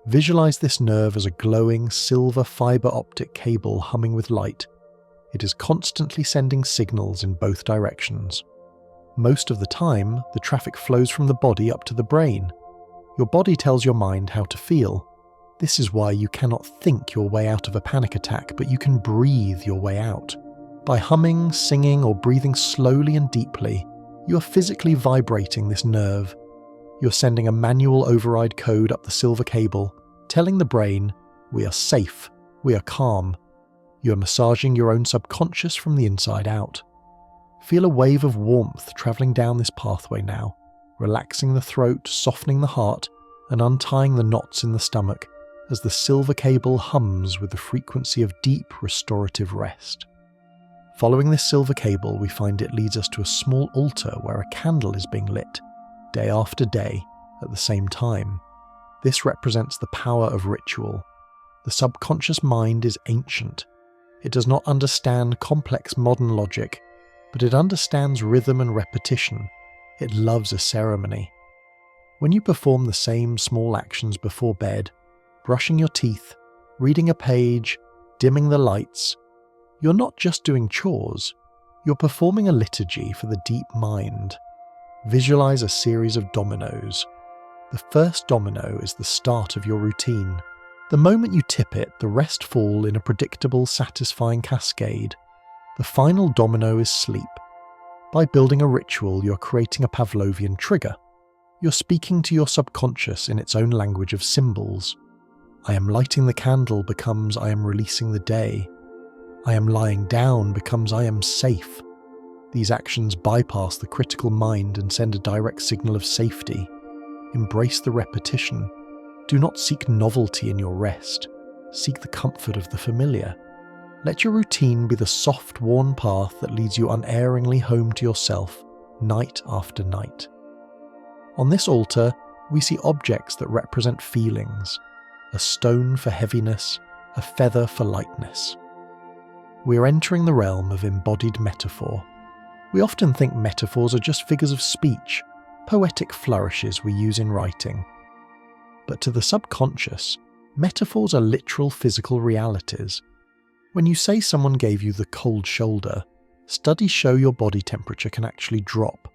Visualize this nerve as a glowing silver fiber optic cable humming with light. It is constantly sending signals in both directions. Most of the time, the traffic flows from the body up to the brain. Your body tells your mind how to feel. This is why you cannot think your way out of a panic attack, but you can breathe your way out. By humming, singing, or breathing slowly and deeply, you are physically vibrating this nerve. You're sending a manual override code up the silver cable, telling the brain, "We are safe, we are calm." You are massaging your own subconscious from the inside out. Feel a wave of warmth travelling down this pathway now, relaxing the throat, softening the heart, and untying the knots in the stomach as the silver cable hums with the frequency of deep restorative rest. Following this silver cable, we find it leads us to a small altar where a candle is being lit, day after day, at the same time. This represents the power of ritual. The subconscious mind is ancient. It does not understand complex modern logic, but it understands rhythm and repetition. It loves a ceremony. When you perform the same small actions before bed, brushing your teeth, reading a page, dimming the lights, you're not just doing chores, you're performing a liturgy for the deep mind. Visualize a series of dominoes. The first domino is the start of your routine. The moment you tip it, the rest fall in a predictable, satisfying cascade. The final domino is sleep. By building a ritual, you're creating a Pavlovian trigger. You're speaking to your subconscious in its own language of symbols. I am lighting the candle becomes I am releasing the day. I am lying down becomes I am safe. These actions bypass the critical mind and send a direct signal of safety. Embrace the repetition. Do not seek novelty in your rest. Seek the comfort of the familiar. Let your routine be the soft, worn path that leads you unerringly home to yourself, night after night. On this altar, we see objects that represent feelings. A stone for heaviness, a feather for lightness. We are entering the realm of embodied metaphor. We often think metaphors are just figures of speech, poetic flourishes we use in writing. But to the subconscious, metaphors are literal physical realities. When you say someone gave you the cold shoulder, studies show your body temperature can actually drop.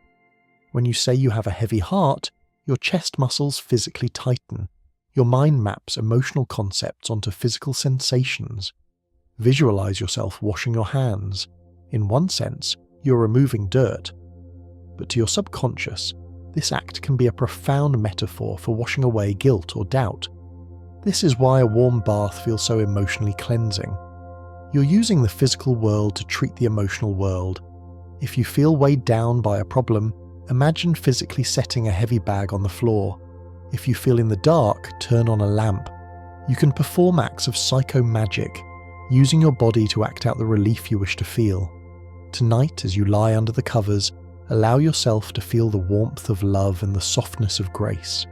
When you say you have a heavy heart, your chest muscles physically tighten. Your mind maps emotional concepts onto physical sensations. Visualize yourself washing your hands. In one sense, you're removing dirt. But to your subconscious, this act can be a profound metaphor for washing away guilt or doubt. This is why a warm bath feels so emotionally cleansing. You're using the physical world to treat the emotional world. If you feel weighed down by a problem, imagine physically setting a heavy bag on the floor. If you feel in the dark, turn on a lamp. You can perform acts of psycho-magic, using your body to act out the relief you wish to feel. Tonight, as you lie under the covers, allow yourself to feel the warmth of love and the softness of grace.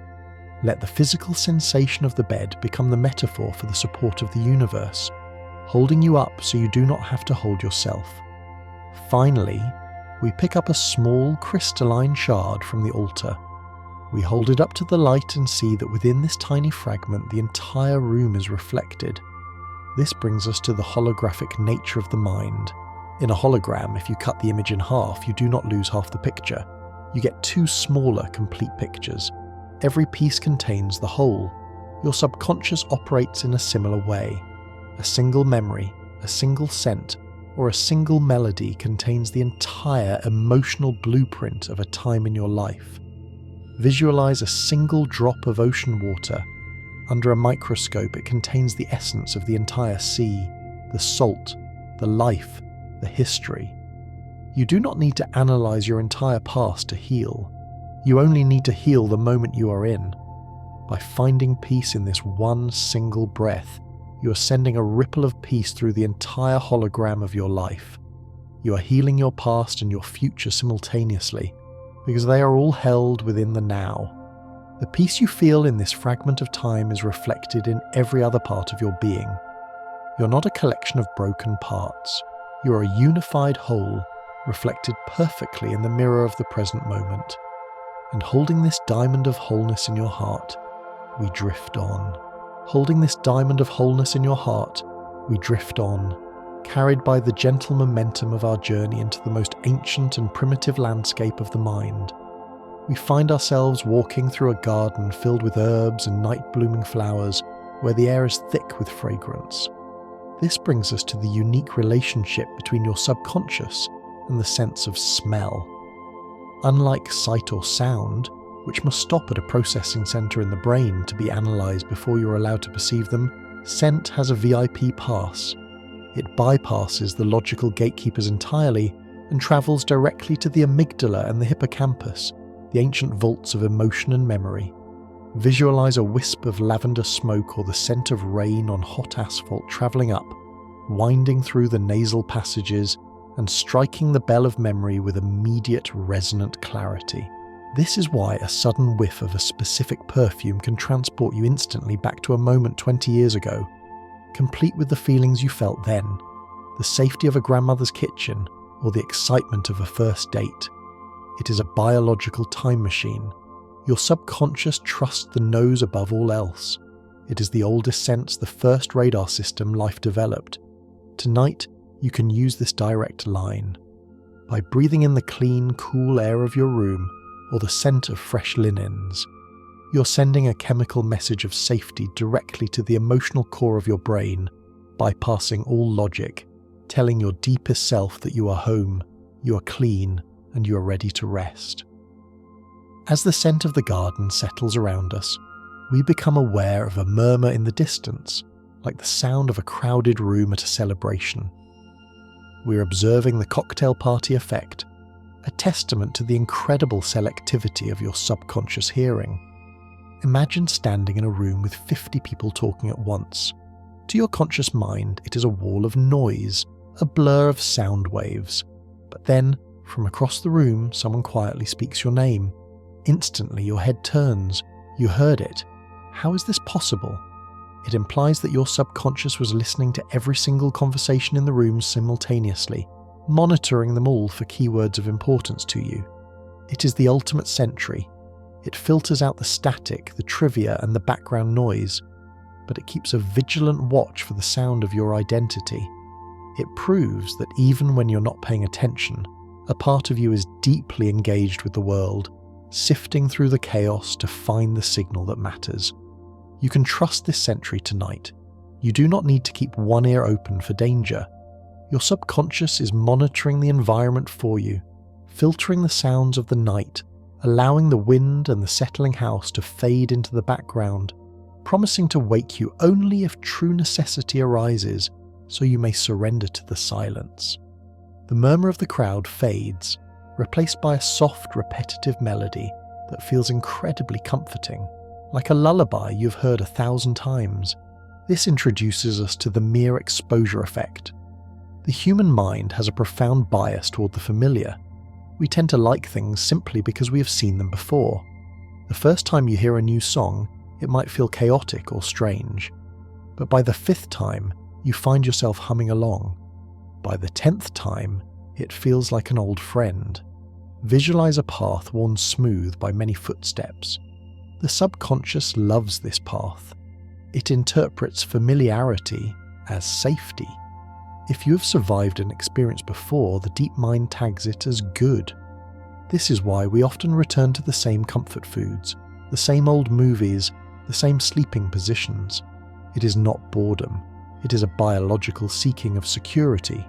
Let the physical sensation of the bed become the metaphor for the support of the universe, holding you up so you do not have to hold yourself. Finally, we pick up a small crystalline shard from the altar. We hold it up to the light and see that within this tiny fragment the entire room is reflected. This brings us to the holographic nature of the mind. In a hologram, if you cut the image in half, you do not lose half the picture. You get two smaller, complete pictures. Every piece contains the whole. Your subconscious operates in a similar way. A single memory, a single scent, or a single melody contains the entire emotional blueprint of a time in your life. Visualize a single drop of ocean water. Under a microscope, it contains the essence of the entire sea, the salt, the life, the history. You do not need to analyze your entire past to heal. You only need to heal the moment you are in. By finding peace in this one single breath, you are sending a ripple of peace through the entire hologram of your life. You are healing your past and your future simultaneously, because they are all held within the now. The peace you feel in this fragment of time is reflected in every other part of your being. You're not a collection of broken parts. You are a unified whole, reflected perfectly in the mirror of the present moment. And holding this diamond of wholeness in your heart, we drift on. Holding this diamond of wholeness in your heart, we drift on, carried by the gentle momentum of our journey into the most ancient and primitive landscape of the mind. We find ourselves walking through a garden filled with herbs and night-blooming flowers, where the air is thick with fragrance. This brings us to the unique relationship between your subconscious and the sense of smell. Unlike sight or sound, which must stop at a processing centre in the brain to be analysed before you're allowed to perceive them, scent has a VIP pass. It bypasses the logical gatekeepers entirely and travels directly to the amygdala and the hippocampus, the ancient vaults of emotion and memory. Visualise a wisp of lavender smoke or the scent of rain on hot asphalt travelling up, winding through the nasal passages and striking the bell of memory with immediate resonant clarity. This is why a sudden whiff of a specific perfume can transport you instantly back to a moment 20 years ago, complete with the feelings you felt then, the safety of a grandmother's kitchen or the excitement of a first date. It is a biological time machine. Your subconscious trusts the nose above all else. It is the oldest sense, the first radar system life developed. Tonight, you can use this direct line. By breathing in the clean, cool air of your room or the scent of fresh linens, you're sending a chemical message of safety directly to the emotional core of your brain, bypassing all logic, telling your deepest self that you are home, you are clean, and you are ready to rest. As the scent of the garden settles around us, we become aware of a murmur in the distance, like the sound of a crowded room at a celebration. We're observing the cocktail party effect, a testament to the incredible selectivity of your subconscious hearing. Imagine standing in a room with 50 people talking at once. To your conscious mind, it is a wall of noise, a blur of sound waves. But then, from across the room, someone quietly speaks your name. Instantly, your head turns. You heard it. How is this possible? It implies that your subconscious was listening to every single conversation in the room simultaneously, monitoring them all for keywords of importance to you. It is the ultimate sentry. It filters out the static, the trivia, and the background noise, but it keeps a vigilant watch for the sound of your identity. It proves that even when you're not paying attention, a part of you is deeply engaged with the world, sifting through the chaos to find the signal that matters. You can trust this sentry tonight. You do not need to keep one ear open for danger. Your subconscious is monitoring the environment for you, filtering the sounds of the night, allowing the wind and the settling house to fade into the background, promising to wake you only if true necessity arises, so you may surrender to the silence. The murmur of the crowd fades, replaced by a soft, repetitive melody that feels incredibly comforting, like a lullaby you've heard 1,000 times. This introduces us to the mere exposure effect. The human mind has a profound bias toward the familiar. We tend to like things simply because we have seen them before. The first time you hear a new song, it might feel chaotic or strange. But by the 5th time, you find yourself humming along. By the 10th time, it feels like an old friend. Visualize a path worn smooth by many footsteps. The subconscious loves this path. It interprets familiarity as safety. If you have survived an experience before, the deep mind tags it as good. This is why we often return to the same comfort foods, the same old movies, the same sleeping positions. It is not boredom. It is a biological seeking of security.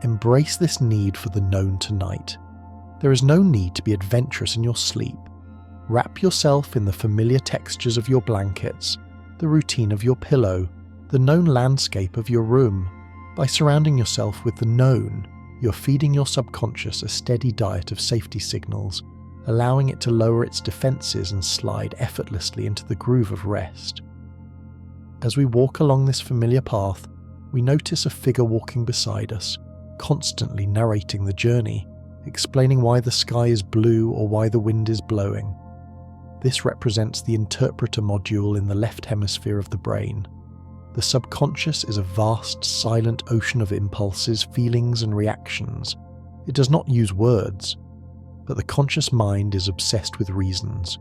Embrace this need for the known tonight. There is no need to be adventurous in your sleep. Wrap yourself in the familiar textures of your blankets, the routine of your pillow, the known landscape of your room. By surrounding yourself with the known, you're feeding your subconscious a steady diet of safety signals, allowing it to lower its defenses and slide effortlessly into the groove of rest. As we walk along this familiar path, we notice a figure walking beside us, constantly narrating the journey, explaining why the sky is blue or why the wind is blowing. This represents the interpreter module in the left hemisphere of the brain. The subconscious is a vast, silent ocean of impulses, feelings, and reactions. It does not use words, but the conscious mind is obsessed with reasons.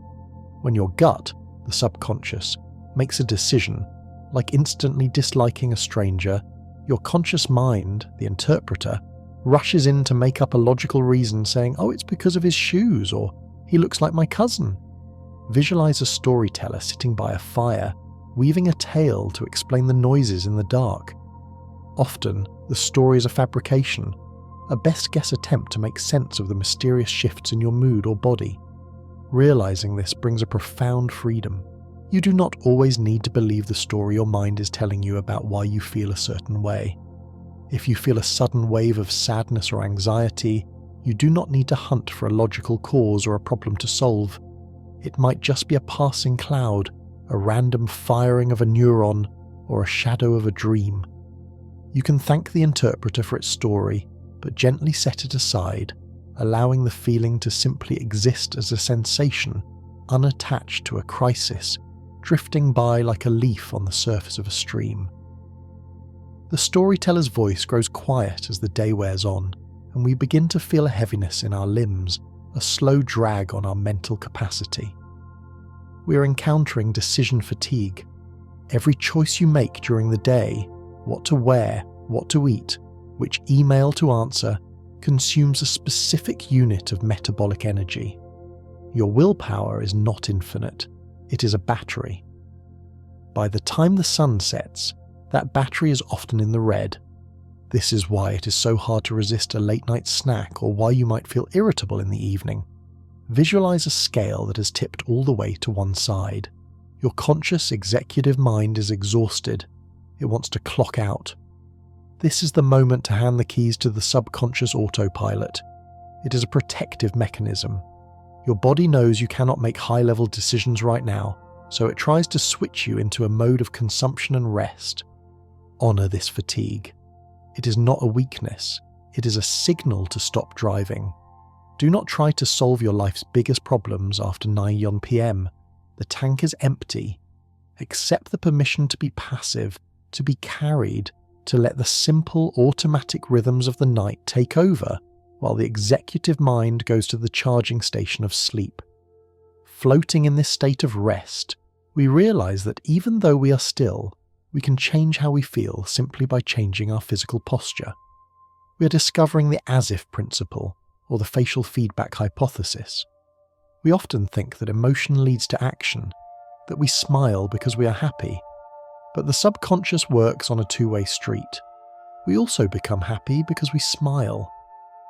When your gut, the subconscious, makes a decision, like instantly disliking a stranger, your conscious mind, the interpreter, rushes in to make up a logical reason saying, "Oh, it's because of his shoes," or "he looks like my cousin." Visualize a storyteller sitting by a fire, weaving a tale to explain the noises in the dark. Often, the story is a fabrication, a best-guess attempt to make sense of the mysterious shifts in your mood or body. Realizing this brings a profound freedom. You do not always need to believe the story your mind is telling you about why you feel a certain way. If you feel a sudden wave of sadness or anxiety, you do not need to hunt for a logical cause or a problem to solve. It might just be a passing cloud, a random firing of a neuron, or a shadow of a dream. You can thank the interpreter for its story, but gently set it aside, allowing the feeling to simply exist as a sensation, unattached to a crisis, drifting by like a leaf on the surface of a stream. The storyteller's voice grows quiet as the day wears on, and we begin to feel a heaviness in our limbs, a slow drag on our mental capacity. We are encountering decision fatigue. Every choice you make during the day, what to wear, what to eat, which email to answer, consumes a specific unit of metabolic energy. Your willpower is not infinite, it is a battery. By the time the sun sets, that battery is often in the red. This is why it is so hard to resist a late-night snack or why you might feel irritable in the evening. Visualize a scale that has tipped all the way to one side. Your conscious executive mind is exhausted. It wants to clock out. This is the moment to hand the keys to the subconscious autopilot. It is a protective mechanism. Your body knows you cannot make high-level decisions right now, so it tries to switch you into a mode of consumption and rest. Honor this fatigue. It is not a weakness, it is a signal to stop driving. Do not try to solve your life's biggest problems after 9 p.m. The tank is empty. Accept the permission to be passive, to be carried, to let the simple automatic rhythms of the night take over, while the executive mind goes to the charging station of sleep. Floating in this state of rest, we realize that even though we are still, we can change how we feel simply by changing our physical posture. We are discovering the as-if principle, or the facial feedback hypothesis. We often think that emotion leads to action, that we smile because we are happy, but the subconscious works on a two-way street. We also become happy because we smile.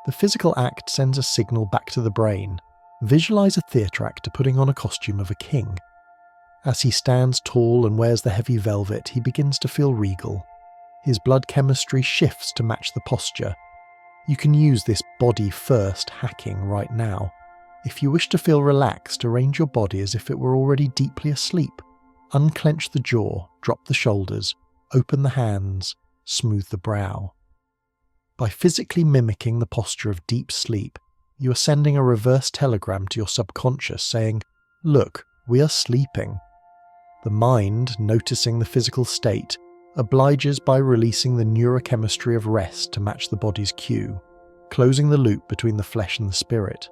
The physical act sends a signal back to the brain. Visualize a theatre actor putting on a costume of a king. As he stands tall and wears the heavy velvet, he begins to feel regal. His blood chemistry shifts to match the posture. You can use this body-first hacking right now. If you wish to feel relaxed, arrange your body as if it were already deeply asleep. Unclench the jaw, drop the shoulders, open the hands, smooth the brow. By physically mimicking the posture of deep sleep, you are sending a reverse telegram to your subconscious saying, "Look, we are sleeping." The mind, noticing the physical state, obliges by releasing the neurochemistry of rest to match the body's cue, closing the loop between the flesh and the spirit.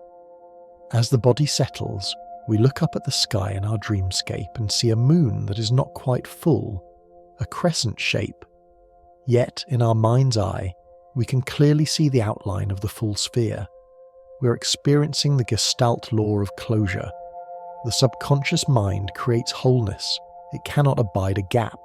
As the body settles, we look up at the sky in our dreamscape and see a moon that is not quite full, a crescent shape. Yet, in our mind's eye, we can clearly see the outline of the full sphere. We're experiencing the Gestalt law of closure. The subconscious mind creates wholeness. It cannot abide a gap.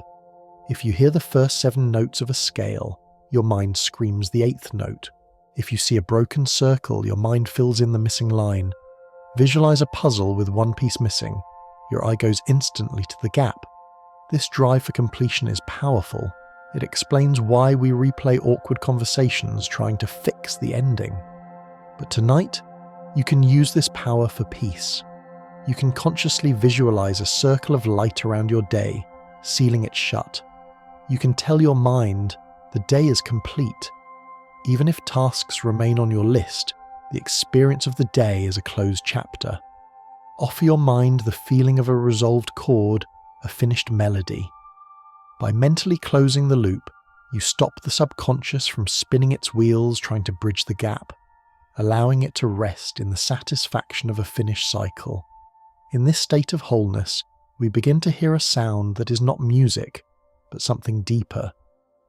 If you hear the first 7 notes of a scale, your mind screams the 8th note. If you see a broken circle, your mind fills in the missing line. Visualize a puzzle with one piece missing. Your eye goes instantly to the gap. This drive for completion is powerful. It explains why we replay awkward conversations trying to fix the ending. But tonight, you can use this power for peace. You can consciously visualize a circle of light around your day, sealing it shut. You can tell your mind, the day is complete. Even if tasks remain on your list, the experience of the day is a closed chapter. Offer your mind the feeling of a resolved chord, a finished melody. By mentally closing the loop, you stop the subconscious from spinning its wheels trying to bridge the gap, allowing it to rest in the satisfaction of a finished cycle. In this state of wholeness, we begin to hear a sound that is not music, but something deeper,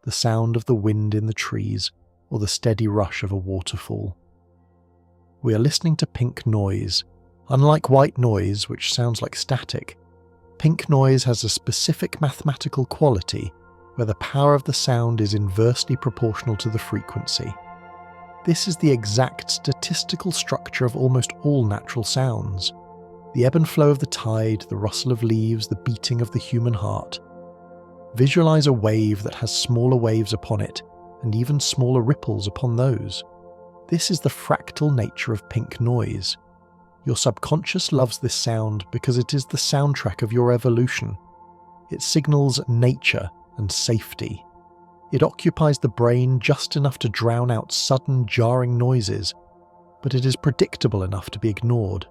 the sound of the wind in the trees or the steady rush of a waterfall. We are listening to pink noise. Unlike white noise, which sounds like static, pink noise has a specific mathematical quality where the power of the sound is inversely proportional to the frequency. This is the exact statistical structure of almost all natural sounds. The ebb and flow of the tide, the rustle of leaves, the beating of the human heart. Visualize a wave that has smaller waves upon it, and even smaller ripples upon those. This is the fractal nature of pink noise. Your subconscious loves this sound because it is the soundtrack of your evolution. It signals nature and safety. It occupies the brain just enough to drown out sudden jarring noises, but it is predictable enough to be ignored.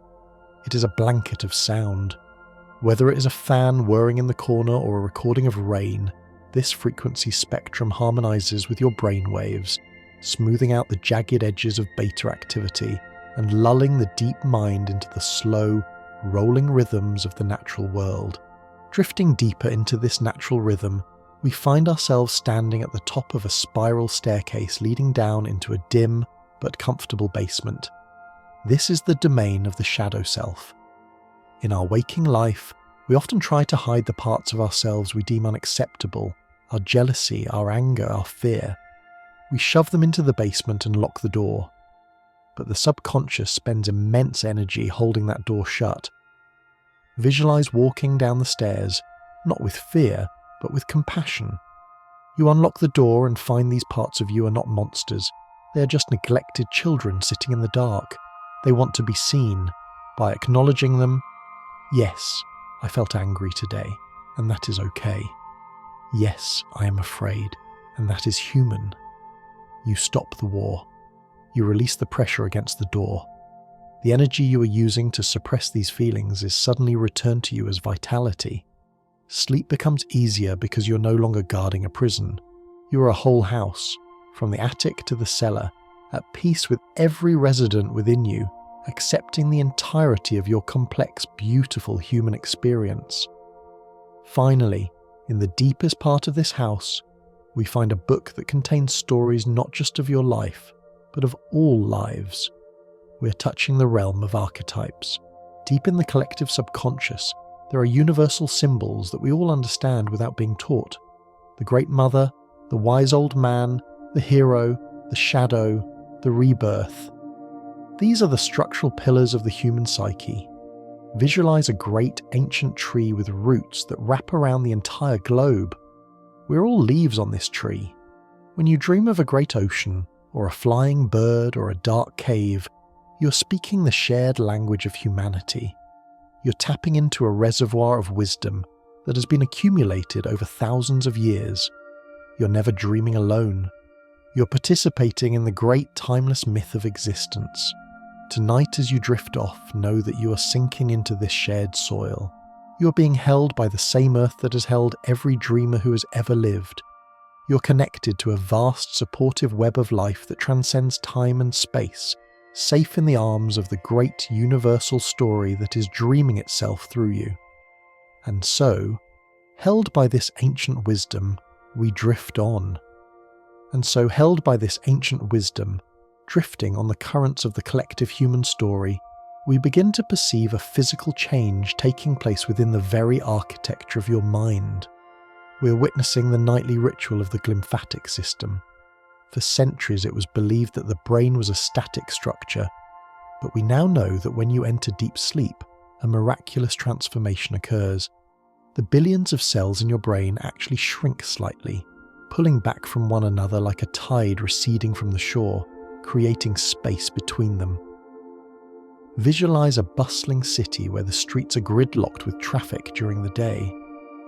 It is a blanket of sound. Whether it is a fan whirring in the corner or a recording of rain, this frequency spectrum harmonizes with your brain waves, smoothing out the jagged edges of beta activity and lulling the deep mind into the slow, rolling rhythms of the natural world. Drifting deeper into this natural rhythm, we find ourselves standing at the top of a spiral staircase leading down into a dim but comfortable basement. This is the domain of the shadow self. In our waking life, we often try to hide the parts of ourselves we deem unacceptable, our jealousy, our anger, our fear. We shove them into the basement and lock the door. But the subconscious spends immense energy holding that door shut. Visualize walking down the stairs, not with fear, but with compassion. You unlock the door and find these parts of you are not monsters. They are just neglected children sitting in the dark. They want to be seen. By acknowledging them, yes, I felt angry today, and that is okay. Yes, I am afraid, and that is human. You stop the war. You release the pressure against the door. The energy you are using to suppress these feelings is suddenly returned to you as vitality. Sleep becomes easier because you're no longer guarding a prison. You are a whole house, from the attic to the cellar, at peace with every resident within you, accepting the entirety of your complex, beautiful human experience. Finally, in the deepest part of this house, we find a book that contains stories not just of your life, but of all lives. We are touching the realm of archetypes. Deep in the collective subconscious, there are universal symbols that we all understand without being taught. The Great Mother, the Wise Old Man, the Hero, the Shadow, the Rebirth. These are the structural pillars of the human psyche. Visualize a great ancient tree with roots that wrap around the entire globe. We're all leaves on this tree. When you dream of a great ocean, or a flying bird, or a dark cave, you're speaking the shared language of humanity. You're tapping into a reservoir of wisdom that has been accumulated over thousands of years. You're never dreaming alone. You're participating in the great timeless myth of existence. Tonight, as you drift off, know that you are sinking into this shared soil. You are being held by the same earth that has held every dreamer who has ever lived. You're connected to a vast, supportive web of life that transcends time and space, safe in the arms of the great universal story that is dreaming itself through you. And so, held by this ancient wisdom, we drift on. And so, held by this ancient wisdom, drifting on the currents of the collective human story, we begin to perceive a physical change taking place within the very architecture of your mind. We're witnessing the nightly ritual of the glymphatic system. For centuries it was believed that the brain was a static structure, but we now know that when you enter deep sleep, a miraculous transformation occurs. The billions of cells in your brain actually shrink slightly, pulling back from one another like a tide receding from the shore, creating space between them. Visualize a bustling city where the streets are gridlocked with traffic during the day,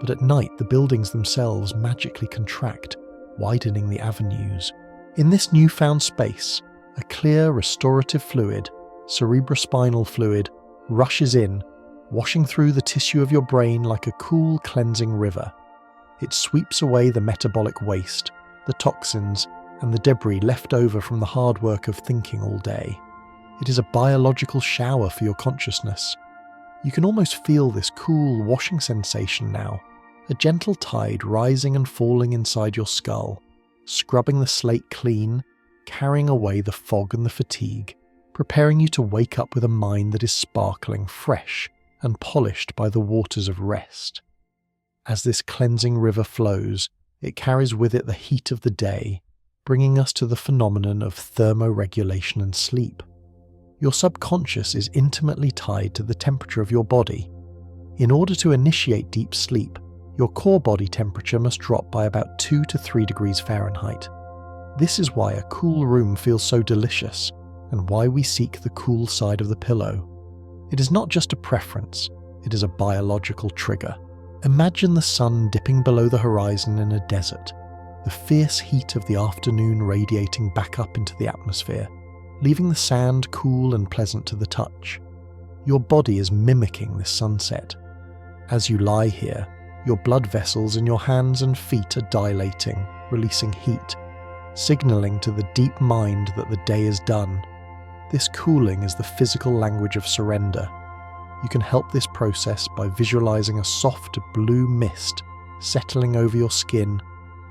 but at night the buildings themselves magically contract, widening the avenues. In this newfound space, a clear restorative fluid, cerebrospinal fluid, rushes in, washing through the tissue of your brain like a cool, cleansing river. It sweeps away the metabolic waste, the toxins, and the debris left over from the hard work of thinking all day. It is a biological shower for your consciousness. You can almost feel this cool, washing sensation now, a gentle tide rising and falling inside your skull, scrubbing the slate clean, carrying away the fog and the fatigue, preparing you to wake up with a mind that is sparkling, fresh, and polished by the waters of rest. As this cleansing river flows, it carries with it the heat of the day, bringing us to the phenomenon of thermoregulation and sleep. Your subconscious is intimately tied to the temperature of your body. In order to initiate deep sleep, your core body temperature must drop by about 2 to 3 degrees Fahrenheit. This is why a cool room feels so delicious, and why we seek the cool side of the pillow. It is not just a preference, it is a biological trigger. Imagine the sun dipping below the horizon in a desert, the fierce heat of the afternoon radiating back up into the atmosphere, leaving the sand cool and pleasant to the touch. Your body is mimicking this sunset. As you lie here, your blood vessels in your hands and feet are dilating, releasing heat, signaling to the deep mind that the day is done. This cooling is the physical language of surrender. You can help this process by visualizing a soft blue mist settling over your skin,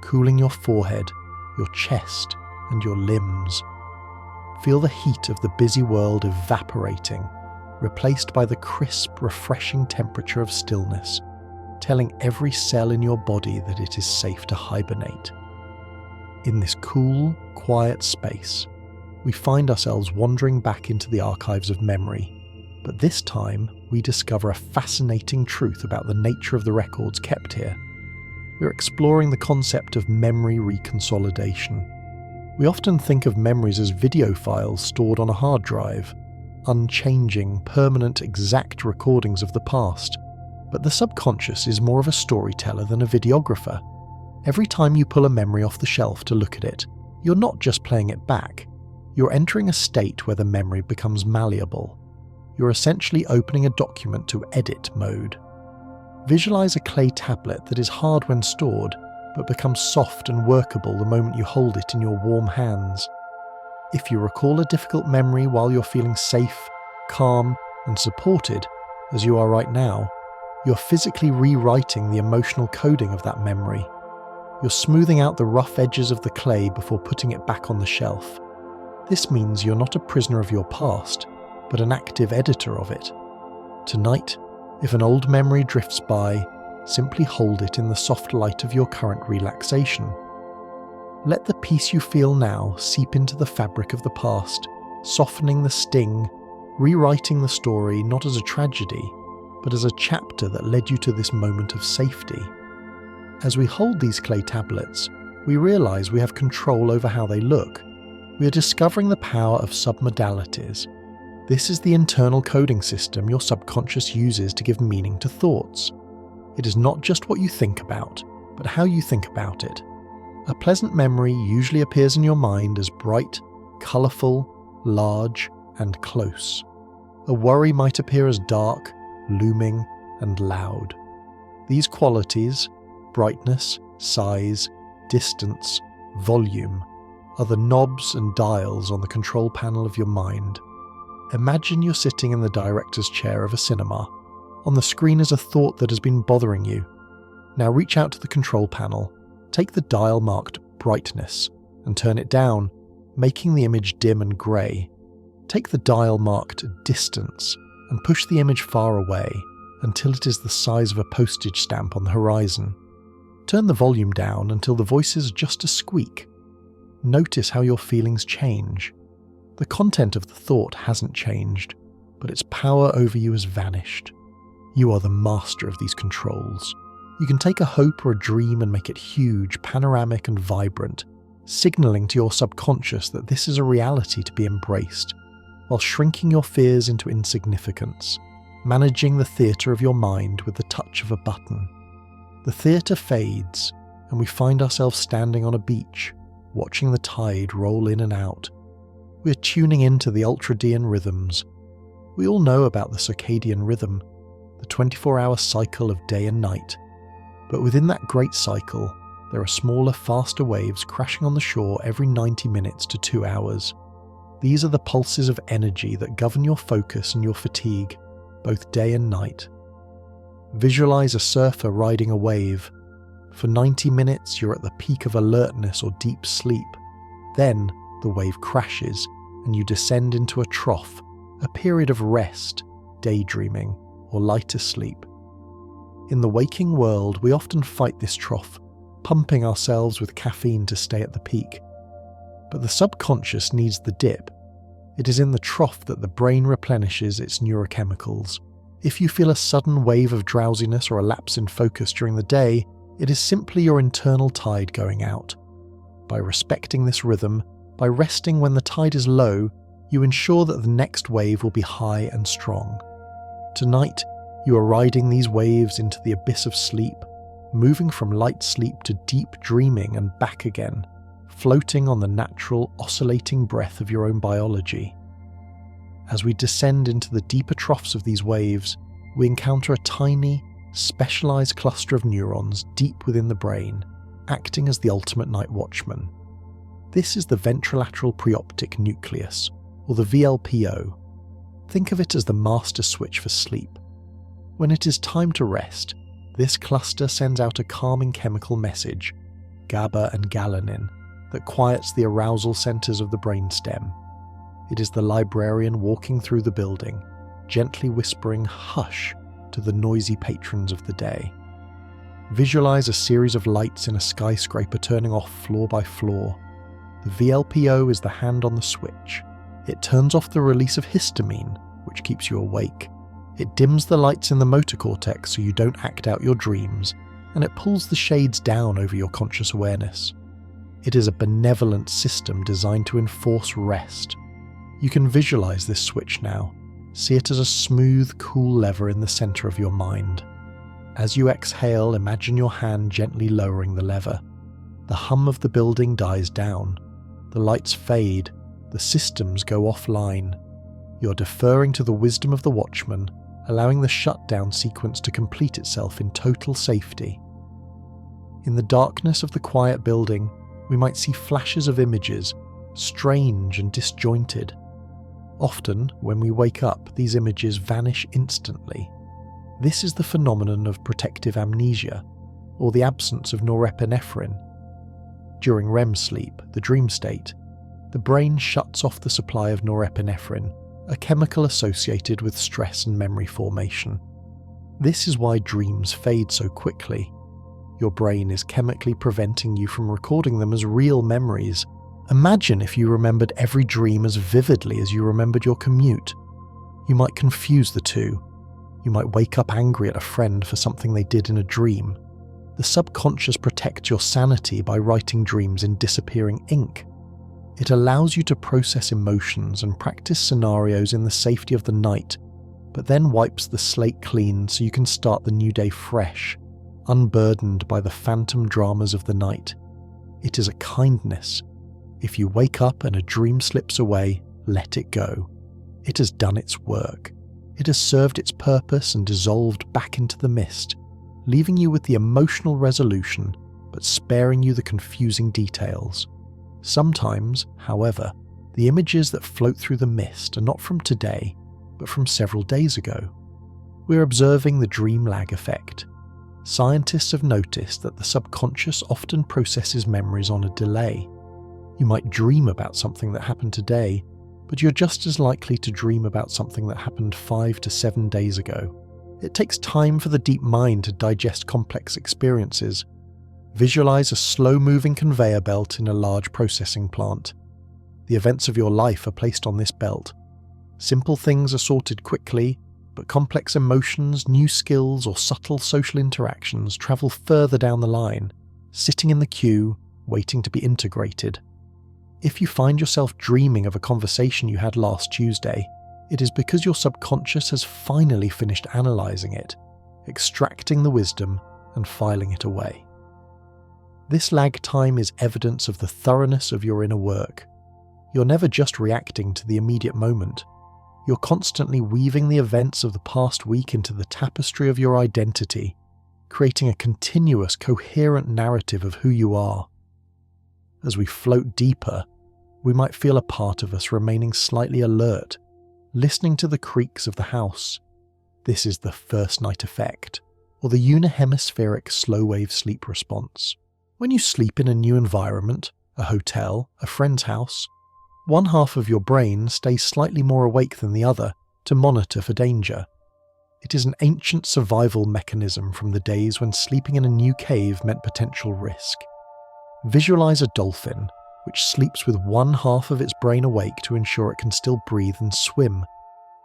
cooling your forehead, your chest, and your limbs. Feel the heat of the busy world evaporating, replaced by the crisp, refreshing temperature of stillness, telling every cell in your body that it is safe to hibernate. In this cool, quiet space, we find ourselves wandering back into the archives of memory, but this time we discover a fascinating truth about the nature of the records kept here. We're exploring the concept of memory reconsolidation. We often think of memories as video files stored on a hard drive, unchanging, permanent, exact recordings of the past. But the subconscious is more of a storyteller than a videographer. Every time you pull a memory off the shelf to look at it, you're not just playing it back. You're entering a state where the memory becomes malleable. You're essentially opening a document to edit mode. Visualize a clay tablet that is hard when stored, but becomes soft and workable the moment you hold it in your warm hands. If you recall a difficult memory while you're feeling safe, calm, and supported, as you are right now, you're physically rewriting the emotional coding of that memory. You're smoothing out the rough edges of the clay before putting it back on the shelf. This means you're not a prisoner of your past, but an active editor of it. Tonight, if an old memory drifts by, simply hold it in the soft light of your current relaxation. Let the peace you feel now seep into the fabric of the past, softening the sting, rewriting the story not as a tragedy, but as a chapter that led you to this moment of safety. As we hold these clay tablets, we realize we have control over how they look. We are discovering the power of submodalities. This is the internal coding system your subconscious uses to give meaning to thoughts. It is not just what you think about, but how you think about it. A pleasant memory usually appears in your mind as bright, colourful, large, and close. A worry might appear as dark, looming, and loud. These qualities, brightness, size, distance, volume, are the knobs and dials on the control panel of your mind. Imagine you're sitting in the director's chair of a cinema. On the screen is a thought that has been bothering you. Now reach out to the control panel, take the dial marked brightness, and turn it down, making the image dim and grey. Take the dial marked distance, and push the image far away until it is the size of a postage stamp on the horizon. Turn the volume down until the voices are just a squeak. Notice how your feelings change. The content of the thought hasn't changed, but its power over you has vanished. You are the master of these controls. You can take a hope or a dream and make it huge, panoramic, and vibrant, signaling to your subconscious that this is a reality to be embraced, while shrinking your fears into insignificance, managing the theatre of your mind with the touch of a button. The theatre fades, and we find ourselves standing on a beach, watching the tide roll in and out. We're tuning into the ultradian rhythms. We all know about the circadian rhythm, the 24-hour cycle of day and night. But within that great cycle, there are smaller, faster waves crashing on the shore every 90 minutes to 2 hours. These are the pulses of energy that govern your focus and your fatigue, both day and night. Visualize a surfer riding a wave. For 90 minutes, you're at the peak of alertness or deep sleep. Then, the wave crashes, and you descend into a trough, a period of rest, daydreaming, or lighter sleep. In the waking world, we often fight this trough, pumping ourselves with caffeine to stay at the peak. But the subconscious needs the dip. It is in the trough that the brain replenishes its neurochemicals. If you feel a sudden wave of drowsiness or a lapse in focus during the day, it is simply your internal tide going out. By respecting this rhythm, by resting when the tide is low, you ensure that the next wave will be high and strong. Tonight, you are riding these waves into the abyss of sleep, moving from light sleep to deep dreaming and back again, floating on the natural, oscillating breath of your own biology. As we descend into the deeper troughs of these waves, we encounter a tiny, specialized cluster of neurons deep within the brain, acting as the ultimate night watchman. This is the ventrolateral preoptic nucleus, or the VLPO. Think of it as the master switch for sleep. When it is time to rest, this cluster sends out a calming chemical message, GABA and galanin, that quiets the arousal centers of the brainstem. It is the librarian walking through the building, gently whispering "hush" to the noisy patrons of the day. Visualize a series of lights in a skyscraper turning off floor by floor. The VLPO is the hand on the switch. It turns off the release of histamine, which keeps you awake. It dims the lights in the motor cortex so you don't act out your dreams, and it pulls the shades down over your conscious awareness. It is a benevolent system designed to enforce rest. You can visualize this switch now. See it as a smooth, cool lever in the center of your mind. As you exhale, imagine your hand gently lowering the lever. The hum of the building dies down. The lights fade. The systems go offline. You're deferring to the wisdom of the watchman, allowing the shutdown sequence to complete itself in total safety. In the darkness of the quiet building, we might see flashes of images, strange and disjointed. Often, when we wake up, these images vanish instantly. This is the phenomenon of protective amnesia, or the absence of norepinephrine. During REM sleep, the dream state, the brain shuts off the supply of norepinephrine, a chemical associated with stress and memory formation. This is why dreams fade so quickly. Your brain is chemically preventing you from recording them as real memories. Imagine if you remembered every dream as vividly as you remembered your commute. You might confuse the two. You might wake up angry at a friend for something they did in a dream. The subconscious protects your sanity by writing dreams in disappearing ink. It allows you to process emotions and practice scenarios in the safety of the night, but then wipes the slate clean so you can start the new day fresh, unburdened by the phantom dramas of the night. It is a kindness. If you wake up and a dream slips away, let it go. It has done its work. It has served its purpose and dissolved back into the mist, leaving you with the emotional resolution, but sparing you the confusing details. Sometimes, however, the images that float through the mist are not from today, but from several days ago. We're observing the dream lag effect. Scientists have noticed that the subconscious often processes memories on a delay. You might dream about something that happened today, but you're just as likely to dream about something that happened 5 to 7 days ago. It takes time for the deep mind to digest complex experiences. Visualize a slow-moving conveyor belt in a large processing plant. The events of your life are placed on this belt. Simple things are sorted quickly, but complex emotions, new skills, or subtle social interactions travel further down the line, sitting in the queue, waiting to be integrated. If you find yourself dreaming of a conversation you had last Tuesday, it is because your subconscious has finally finished analyzing it, extracting the wisdom and filing it away. This lag time is evidence of the thoroughness of your inner work. You're never just reacting to the immediate moment. You're constantly weaving the events of the past week into the tapestry of your identity, creating a continuous, coherent narrative of who you are. As we float deeper, we might feel a part of us remaining slightly alert, listening to the creaks of the house. This is the first night effect. or the unihemispheric slow-wave sleep response. When you sleep in a new environment, a hotel, a friend's house, one half of your brain stays slightly more awake than the other to monitor for danger. It is an ancient survival mechanism from the days when sleeping in a new cave meant potential risk. Visualize a dolphin, which sleeps with one half of its brain awake to ensure it can still breathe and swim.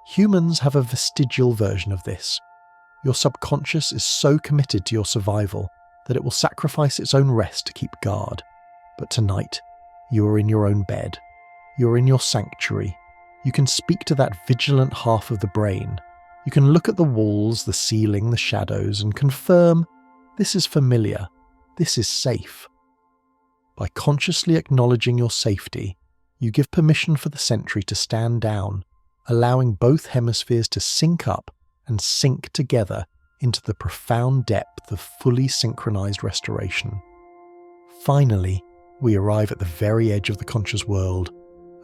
Humans have a vestigial version of this. Your subconscious is so committed to your survival that it will sacrifice its own rest to keep guard. But tonight, you are in your own bed. You are in your sanctuary. You can speak to that vigilant half of the brain. You can look at the walls, the ceiling, the shadows, and confirm, this is familiar, this is safe. By consciously acknowledging your safety, you give permission for the sentry to stand down, allowing both hemispheres to sync up and sink together into the profound depth of fully synchronized restoration. Finally, we arrive at the very edge of the conscious world,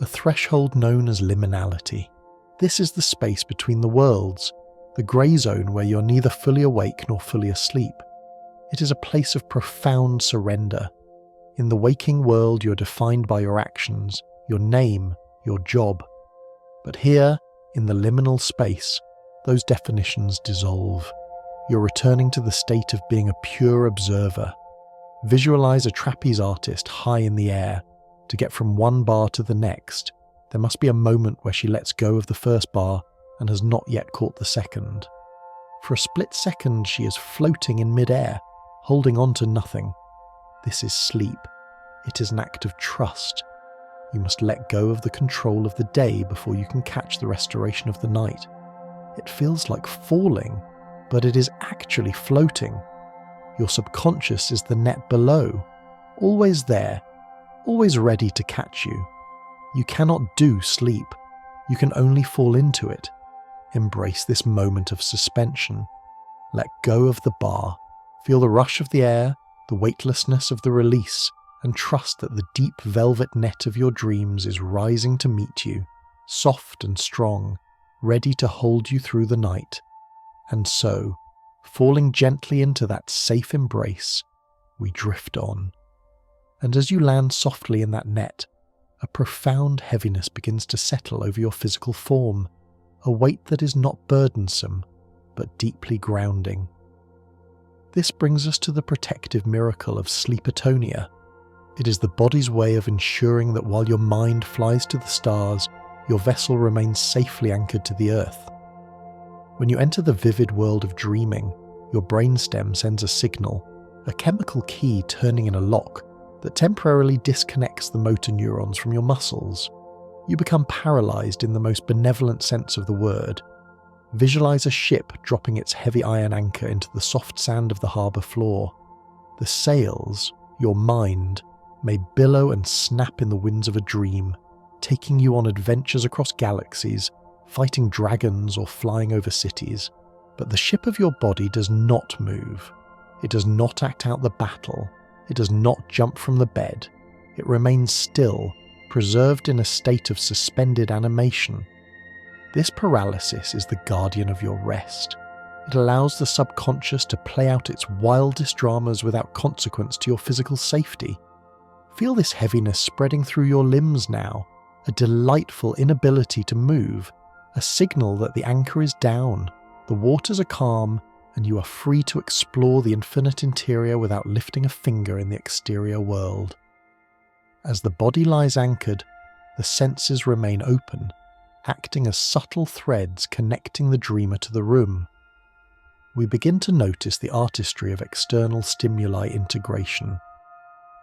a threshold known as liminality. This is the space between the worlds, the grey zone where you're neither fully awake nor fully asleep. It is a place of profound surrender. In the waking world, you're defined by your actions, your name, your job. But here, in the liminal space, those definitions dissolve. You're returning to the state of being a pure observer. Visualize a trapeze artist high in the air. To get from one bar to the next, there must be a moment where she lets go of the first bar and has not yet caught the second. For a split second, she is floating in mid-air, holding on to nothing. This is sleep. It is an act of trust. You must let go of the control of the day before you can catch the restoration of the night. It feels like falling, but it is actually floating. Your subconscious is the net below, always there, always ready to catch you. You cannot do sleep. You can only fall into it. Embrace this moment of suspension. Let go of the bar. Feel the rush of the air, the weightlessness of the release, and trust that the deep velvet net of your dreams is rising to meet you, soft and strong, ready to hold you through the night. And so, falling gently into that safe embrace, we drift on. And as you land softly in that net, a profound heaviness begins to settle over your physical form, a weight that is not burdensome, but deeply grounding. This brings us to the protective miracle of sleepotonia. It is the body's way of ensuring that while your mind flies to the stars, your vessel remains safely anchored to the earth. When you enter the vivid world of dreaming, your brainstem sends a signal, a chemical key turning in a lock, that temporarily disconnects the motor neurons from your muscles. You become paralyzed in the most benevolent sense of the word. Visualize a ship dropping its heavy iron anchor into the soft sand of the harbour floor. The sails, your mind, may billow and snap in the winds of a dream, taking you on adventures across galaxies, fighting dragons or flying over cities. But the ship of your body does not move. It does not act out the battle. It does not jump from the bed. It remains still, preserved in a state of suspended animation. This paralysis is the guardian of your rest. It allows the subconscious to play out its wildest dramas without consequence to your physical safety. Feel this heaviness spreading through your limbs now, a delightful inability to move, a signal that the anchor is down, the waters are calm, and you are free to explore the infinite interior without lifting a finger in the exterior world. As the body lies anchored, the senses remain open, acting as subtle threads connecting the dreamer to the room. We begin to notice the artistry of external stimuli integration.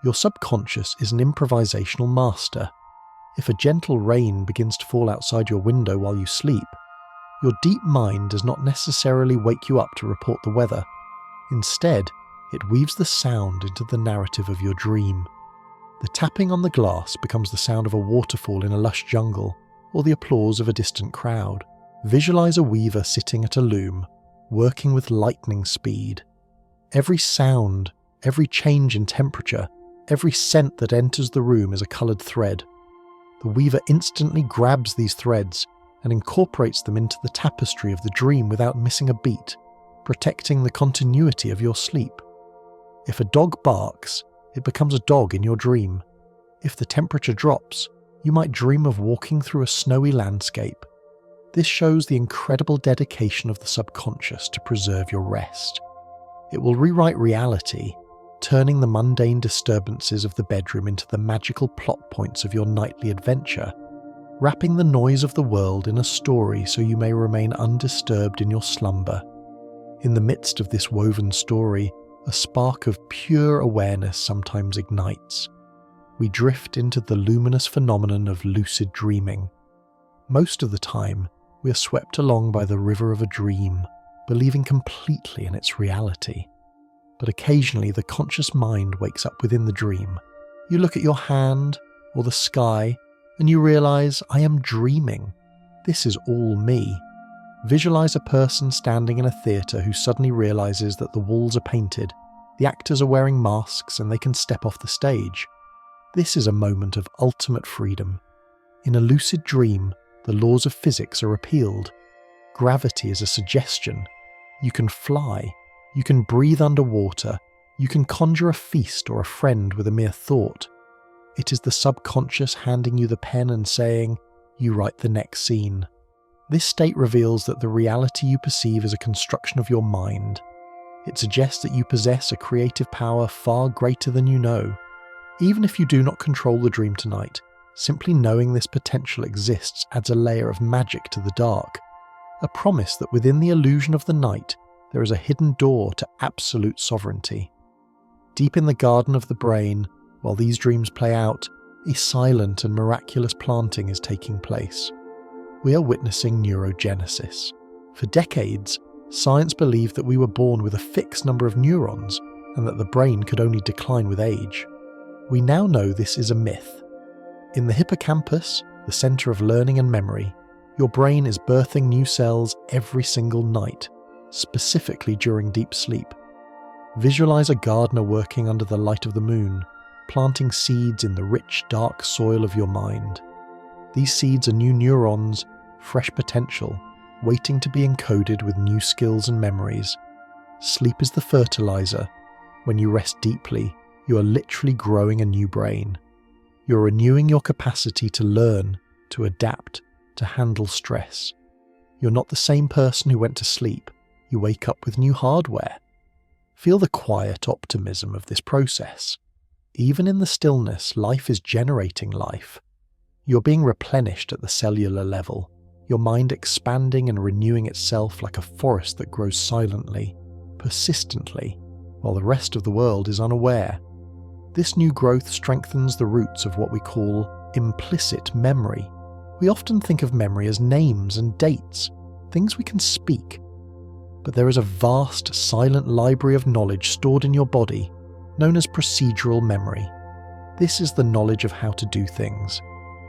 Your subconscious is an improvisational master. If a gentle rain begins to fall outside your window while you sleep, your deep mind does not necessarily wake you up to report the weather. Instead, it weaves the sound into the narrative of your dream. The tapping on the glass becomes the sound of a waterfall in a lush jungle, or the applause of a distant crowd. Visualize a weaver sitting at a loom, working with lightning speed. Every sound, every change in temperature, every scent that enters the room is a coloured thread. The weaver instantly grabs these threads and incorporates them into the tapestry of the dream without missing a beat. protecting the continuity of your sleep. If a dog barks, it becomes a dog in your dream. If the temperature drops, you might dream of walking through a snowy landscape. This shows the incredible dedication of the subconscious to preserve your rest. It will rewrite reality, turning the mundane disturbances of the bedroom into the magical plot points of your nightly adventure, wrapping the noise of the world in a story so you may remain undisturbed in your slumber. In the midst of this woven story, a spark of pure awareness sometimes ignites. We drift into the luminous phenomenon of lucid dreaming. Most of the time, we are swept along by the river of a dream, believing completely in its reality. But occasionally the conscious mind wakes up within the dream. You look at your hand or the sky and you realize, I am dreaming. This is all me. Visualize a person standing in a theatre who suddenly realizes that the walls are painted, the actors are wearing masks and they can step off the stage. This is a moment of ultimate freedom. In a lucid dream, the laws of physics are repealed. Gravity is a suggestion. You can fly. You can breathe underwater. You can conjure a feast or a friend with a mere thought. It is the subconscious handing you the pen and saying, you write the next scene. This state reveals that the reality you perceive is a construction of your mind. It suggests that you possess a creative power far greater than you know. Even if you do not control the dream tonight, simply knowing this potential exists adds a layer of magic to the dark, a promise that within the illusion of the night, there is a hidden door to absolute sovereignty. Deep in the garden of the brain, while these dreams play out, a silent and miraculous planting is taking place. We are witnessing neurogenesis. For decades, science believed that we were born with a fixed number of neurons and that the brain could only decline with age. We now know this is a myth. In the hippocampus, the center of learning and memory, your brain is birthing new cells every single night, specifically during deep sleep. Visualize a gardener working under the light of the moon, planting seeds in the rich, dark soil of your mind. These seeds are new neurons, fresh potential, waiting to be encoded with new skills and memories. Sleep is the fertilizer. When you rest deeply, you are literally growing a new brain. You're renewing your capacity to learn, to adapt, to handle stress. You're not the same person who went to sleep. You wake up with new hardware. Feel the quiet optimism of this process. Even in the stillness, life is generating life. You're being replenished at the cellular level, your mind expanding and renewing itself like a forest that grows silently, persistently, while the rest of the world is unaware. This new growth strengthens the roots of what we call implicit memory. We often think of memory as names and dates, things we can speak. But there is a vast, silent library of knowledge stored in your body, known as procedural memory. This is the knowledge of how to do things.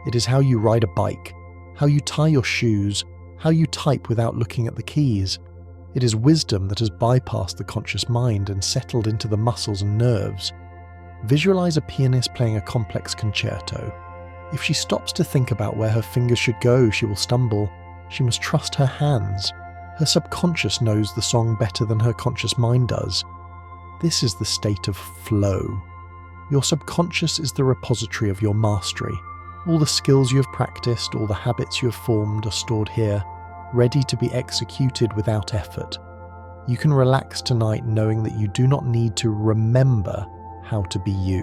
It is how you ride a bike, how you tie your shoes, how you type without looking at the keys. It is wisdom that has bypassed the conscious mind and settled into the muscles and nerves. Visualize a pianist playing a complex concerto. If she stops to think about where her fingers should go, she will stumble. She must trust her hands. Her subconscious knows the song better than her conscious mind does. This is the state of flow. Your subconscious is the repository of your mastery. All the skills you have practiced, all the habits you have formed are stored here, ready to be executed without effort. You can relax tonight knowing that you do not need to remember how to be you.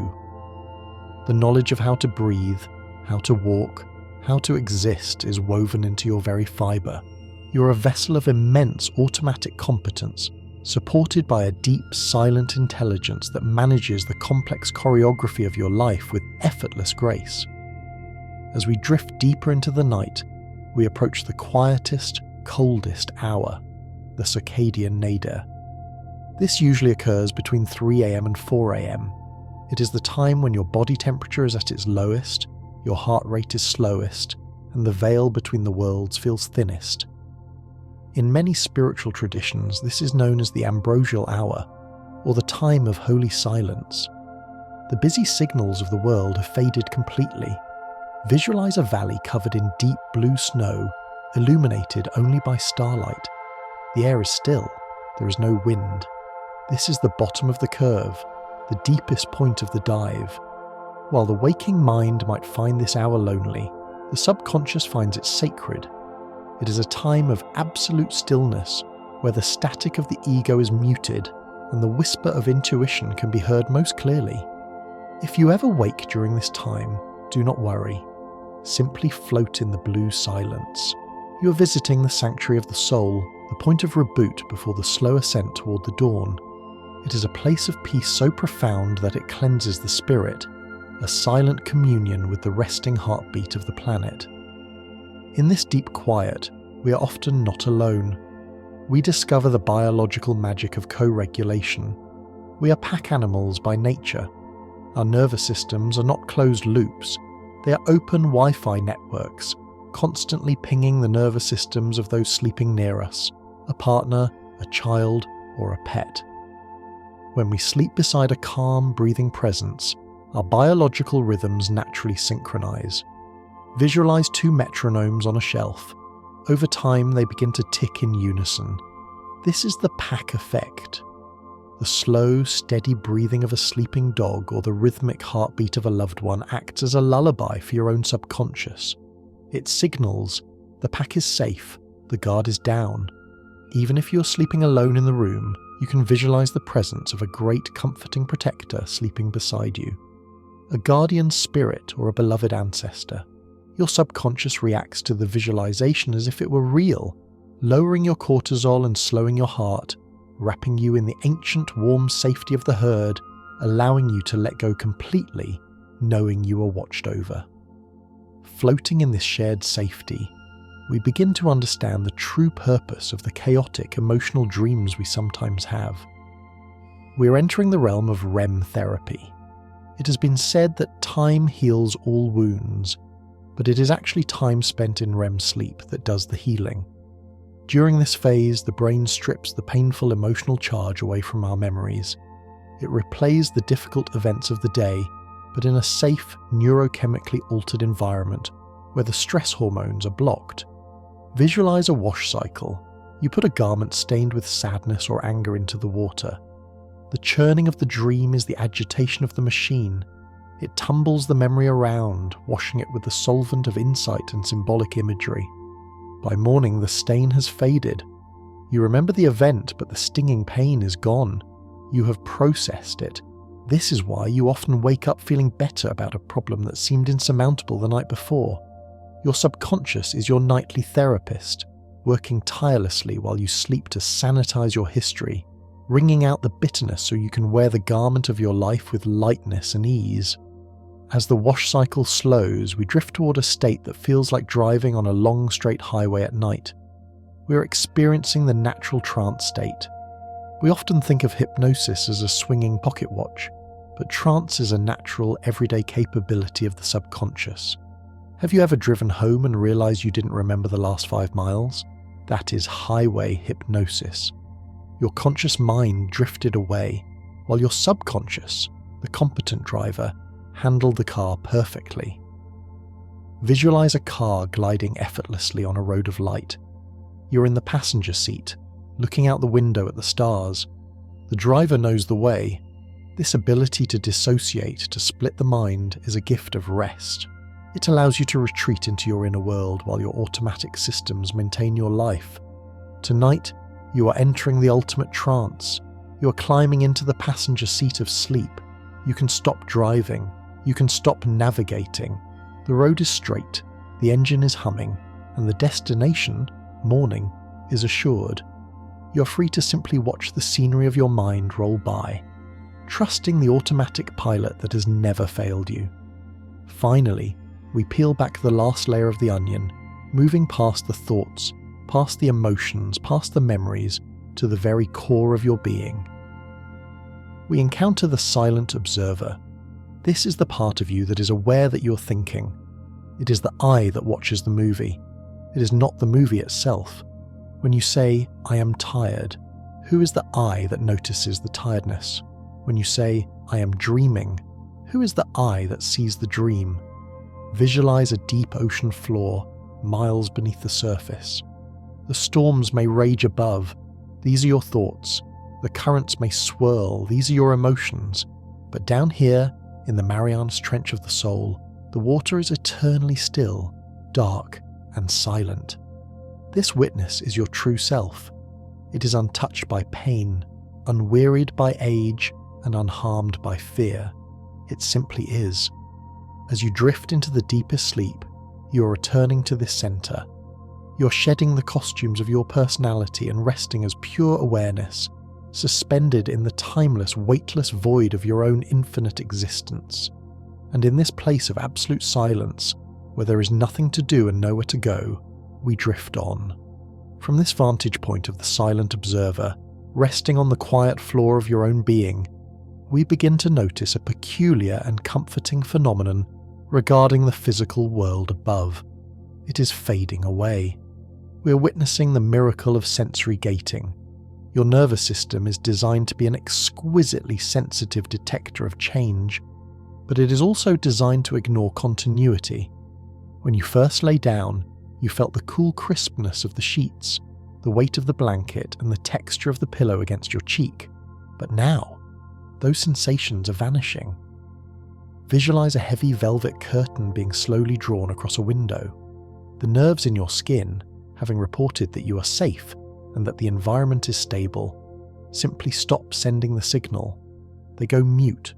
The knowledge of how to breathe, how to walk, how to exist is woven into your very fibre. You're a vessel of immense automatic competence, supported by a deep, silent intelligence that manages the complex choreography of your life with effortless grace. As we drift deeper into the night, we approach the quietest, coldest hour, the circadian nadir. This usually occurs between 3 a.m. and 4 a.m. It is the time when your body temperature is at its lowest, your heart rate is slowest, and the veil between the worlds feels thinnest. In many spiritual traditions, this is known as the ambrosial hour, or the time of holy silence. The busy signals of the world have faded completely. Visualize a valley covered in deep blue snow, illuminated only by starlight. The air is still. there is no wind. This is the bottom of the curve, the deepest point of the dive. While the waking mind might find this hour lonely, the subconscious finds it sacred. It is a time of absolute stillness, where the static of the ego is muted and the whisper of intuition can be heard most clearly. If you ever wake during this time, do not worry. Simply float in the blue silence. You are visiting the sanctuary of the soul, the point of reboot before the slow ascent toward the dawn. It is a place of peace so profound that it cleanses the spirit, a silent communion with the resting heartbeat of the planet. In this deep quiet, we are often not alone. We discover the biological magic of co-regulation. We are pack animals by nature. Our nervous systems are not closed loops. They are open Wi-Fi networks, constantly pinging the nervous systems of those sleeping near us, a partner, a child, or a pet. When we sleep beside a calm, breathing presence, our biological rhythms naturally synchronize. Visualize two metronomes on a shelf. Over time, they begin to tick in unison. This is the pack effect. The slow, steady breathing of a sleeping dog or the rhythmic heartbeat of a loved one acts as a lullaby for your own subconscious. It signals the pack is safe, the guard is down. Even if you're sleeping alone in the room, you can visualize the presence of a great comforting protector sleeping beside you. A guardian spirit or a beloved ancestor. Your subconscious reacts to the visualization as if it were real, lowering your cortisol and slowing your heart, wrapping you in the ancient warm safety of the herd, allowing you to let go completely, knowing you are watched over. Floating in this shared safety, we begin to understand the true purpose of the chaotic emotional dreams we sometimes have. We are entering the realm of REM therapy. It has been said that time heals all wounds, but it is actually time spent in REM sleep that does the healing. During this phase, the brain strips the painful emotional charge away from our memories. It replays the difficult events of the day, but in a safe, neurochemically altered environment where the stress hormones are blocked. Visualize a wash cycle. You put a garment stained with sadness or anger into the water. The churning of the dream is the agitation of the machine. It tumbles the memory around, washing it with the solvent of insight and symbolic imagery. By morning, the stain has faded. You remember the event, but the stinging pain is gone. You have processed it. This is why you often wake up feeling better about a problem that seemed insurmountable the night before. Your subconscious is your nightly therapist, working tirelessly while you sleep to sanitize your history, wringing out the bitterness so you can wear the garment of your life with lightness and ease. As the wash cycle slows, we drift toward a state that feels like driving on a long straight highway at night. We are experiencing the natural trance state. We often think of hypnosis as a swinging pocket watch, but trance is a natural, everyday capability of the subconscious. Have you ever driven home and realized you didn't remember the last 5 miles? That is highway hypnosis. Your conscious mind drifted away, while your subconscious, the competent driver, handled the car perfectly. Visualize a car gliding effortlessly on a road of light. You're in the passenger seat, looking out the window at the stars. The driver knows the way. This ability to dissociate, to split the mind, is a gift of rest. It allows you to retreat into your inner world while your automatic systems maintain your life. Tonight, you are entering the ultimate trance. You are climbing into the passenger seat of sleep. You can stop driving. You can stop navigating. The road is straight, the engine is humming, and the destination, morning, is assured. You're free to simply watch the scenery of your mind roll by, trusting the automatic pilot that has never failed you. Finally, we peel back the last layer of the onion, moving past the thoughts, past the emotions, past the memories, to the very core of your being. We encounter the silent observer. This is the part of you that is aware that you're thinking. It is the I that watches the movie. It is not the movie itself. When you say, "I am tired," who is the I that notices the tiredness? When you say, "I am dreaming," who is the I that sees the dream? Visualize a deep ocean floor, miles beneath the surface. The storms may rage above. These are your thoughts. The currents may swirl, these are your emotions. But down here, in the Marianas Trench of the soul, the water is eternally still, dark, and silent. This witness is your true self. It is untouched by pain, unwearied by age, and unharmed by fear. It simply is. As you drift into the deepest sleep, you are returning to this center. You're shedding the costumes of your personality and resting as pure awareness, suspended in the timeless, weightless void of your own infinite existence. And in this place of absolute silence, where there is nothing to do and nowhere to go, we drift on. From this vantage point of the silent observer, resting on the quiet floor of your own being, we begin to notice a peculiar and comforting phenomenon regarding the physical world above. It is fading away. We are witnessing the miracle of sensory gating. Your nervous system is designed to be an exquisitely sensitive detector of change, but it is also designed to ignore continuity. When you first lay down, you felt the cool crispness of the sheets, the weight of the blanket, and the texture of the pillow against your cheek. But now, those sensations are vanishing. Visualize a heavy velvet curtain being slowly drawn across a window. The nerves in your skin, having reported that you are safe and that the environment is stable, simply stop sending the signal. They go mute.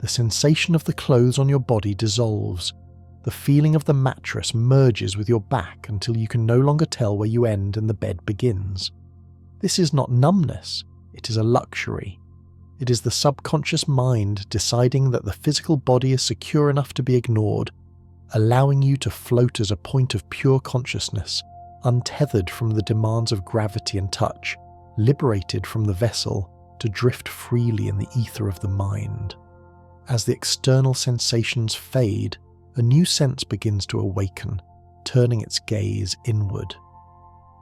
The sensation of the clothes on your body dissolves. The feeling of the mattress merges with your back until you can no longer tell where you end and the bed begins. This is not numbness, it is a luxury. It is the subconscious mind deciding that the physical body is secure enough to be ignored, allowing you to float as a point of pure consciousness, untethered from the demands of gravity and touch, liberated from the vessel to drift freely in the ether of the mind. As the external sensations fade, a new sense begins to awaken, turning its gaze inward.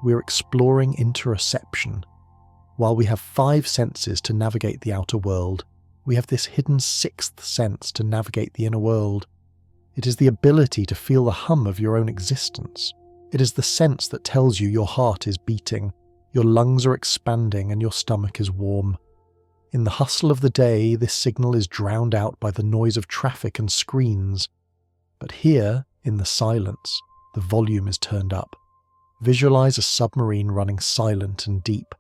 We're exploring interoception. While we have 5 senses to navigate the outer world, we have this hidden 6th sense to navigate the inner world. It is the ability to feel the hum of your own existence. It is the sense that tells you your heart is beating, your lungs are expanding, and your stomach is warm. In the hustle of the day, this signal is drowned out by the noise of traffic and screens. But here, in the silence, the volume is turned up. Visualize a submarine running silent and deep.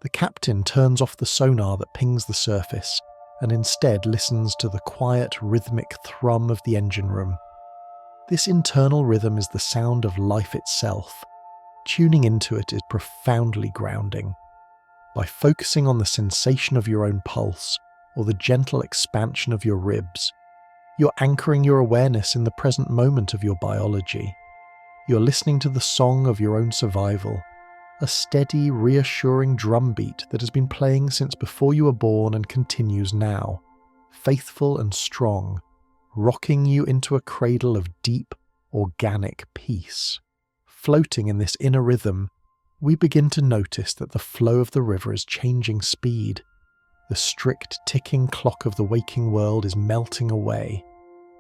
The captain turns off the sonar that pings the surface and instead listens to the quiet, rhythmic thrum of the engine room. This internal rhythm is the sound of life itself. Tuning into it is profoundly grounding. By focusing on the sensation of your own pulse or the gentle expansion of your ribs, you're anchoring your awareness in the present moment of your biology. You're listening to the song of your own survival, a steady, reassuring drumbeat that has been playing since before you were born and continues now, faithful and strong, rocking you into a cradle of deep, organic peace. Floating in this inner rhythm, we begin to notice that the flow of the river is changing speed. The strict ticking clock of the waking world is melting away.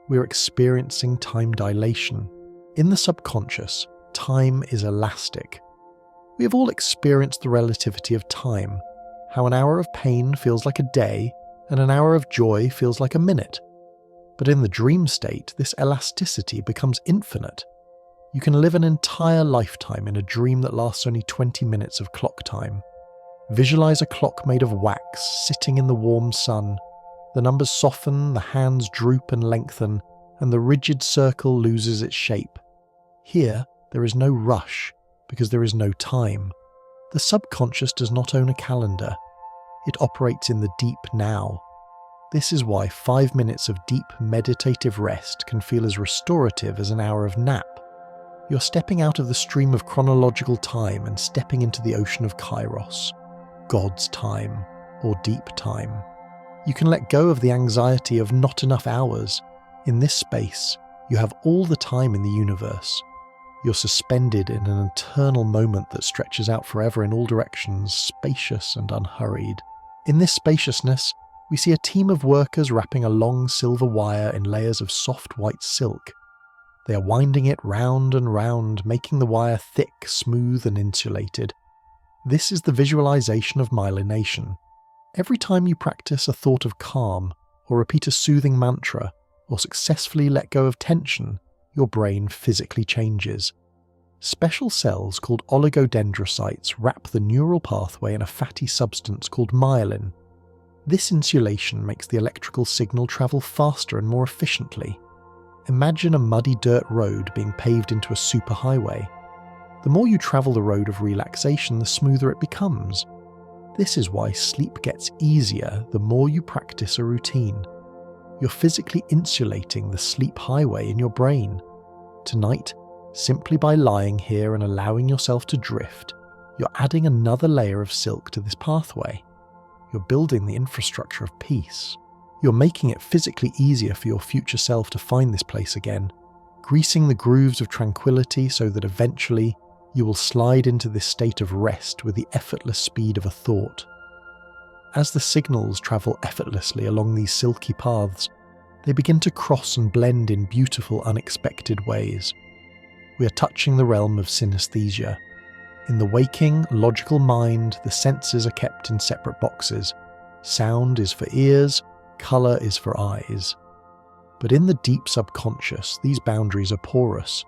We're experiencing time dilation. In the subconscious, time is elastic. We have all experienced the relativity of time, how an hour of pain feels like a day and an hour of joy feels like a minute. But in the dream state, this elasticity becomes infinite. You can live an entire lifetime in a dream that lasts only 20 minutes of clock time. Visualize a clock made of wax sitting in the warm sun. The numbers soften, the hands droop and lengthen, and the rigid circle loses its shape. Here, there is no rush, because there is no time. The subconscious does not own a calendar. It operates in the deep now. This is why 5 minutes of deep meditative rest can feel as restorative as an hour of nap. You're stepping out of the stream of chronological time and stepping into the ocean of kairos, God's time, or deep time. You can let go of the anxiety of not enough hours. In this space, you have all the time in the universe. You're suspended in an eternal moment that stretches out forever in all directions, spacious and unhurried. In this spaciousness, we see a team of workers wrapping a long silver wire in layers of soft white silk. They are winding it round and round, making the wire thick, smooth and insulated. This is the visualization of myelination. Every time you practice a thought of calm, or repeat a soothing mantra, or successfully let go of tension, your brain physically changes. Special cells called oligodendrocytes wrap the neural pathway in a fatty substance called myelin. This insulation makes the electrical signal travel faster and more efficiently. Imagine a muddy dirt road being paved into a superhighway. The more you travel the road of relaxation, the smoother it becomes. This is why sleep gets easier the more you practice a routine. You're physically insulating the sleep highway in your brain. Tonight, simply by lying here and allowing yourself to drift, you're adding another layer of silk to this pathway. You're building the infrastructure of peace. You're making it physically easier for your future self to find this place again, greasing the grooves of tranquility so that eventually you will slide into this state of rest with the effortless speed of a thought. As the signals travel effortlessly along these silky paths, they begin to cross and blend in beautiful, unexpected ways. We are touching the realm of synesthesia. In the waking, logical mind, the senses are kept in separate boxes. Sound is for ears, colour is for eyes. But in the deep subconscious, these boundaries are porous.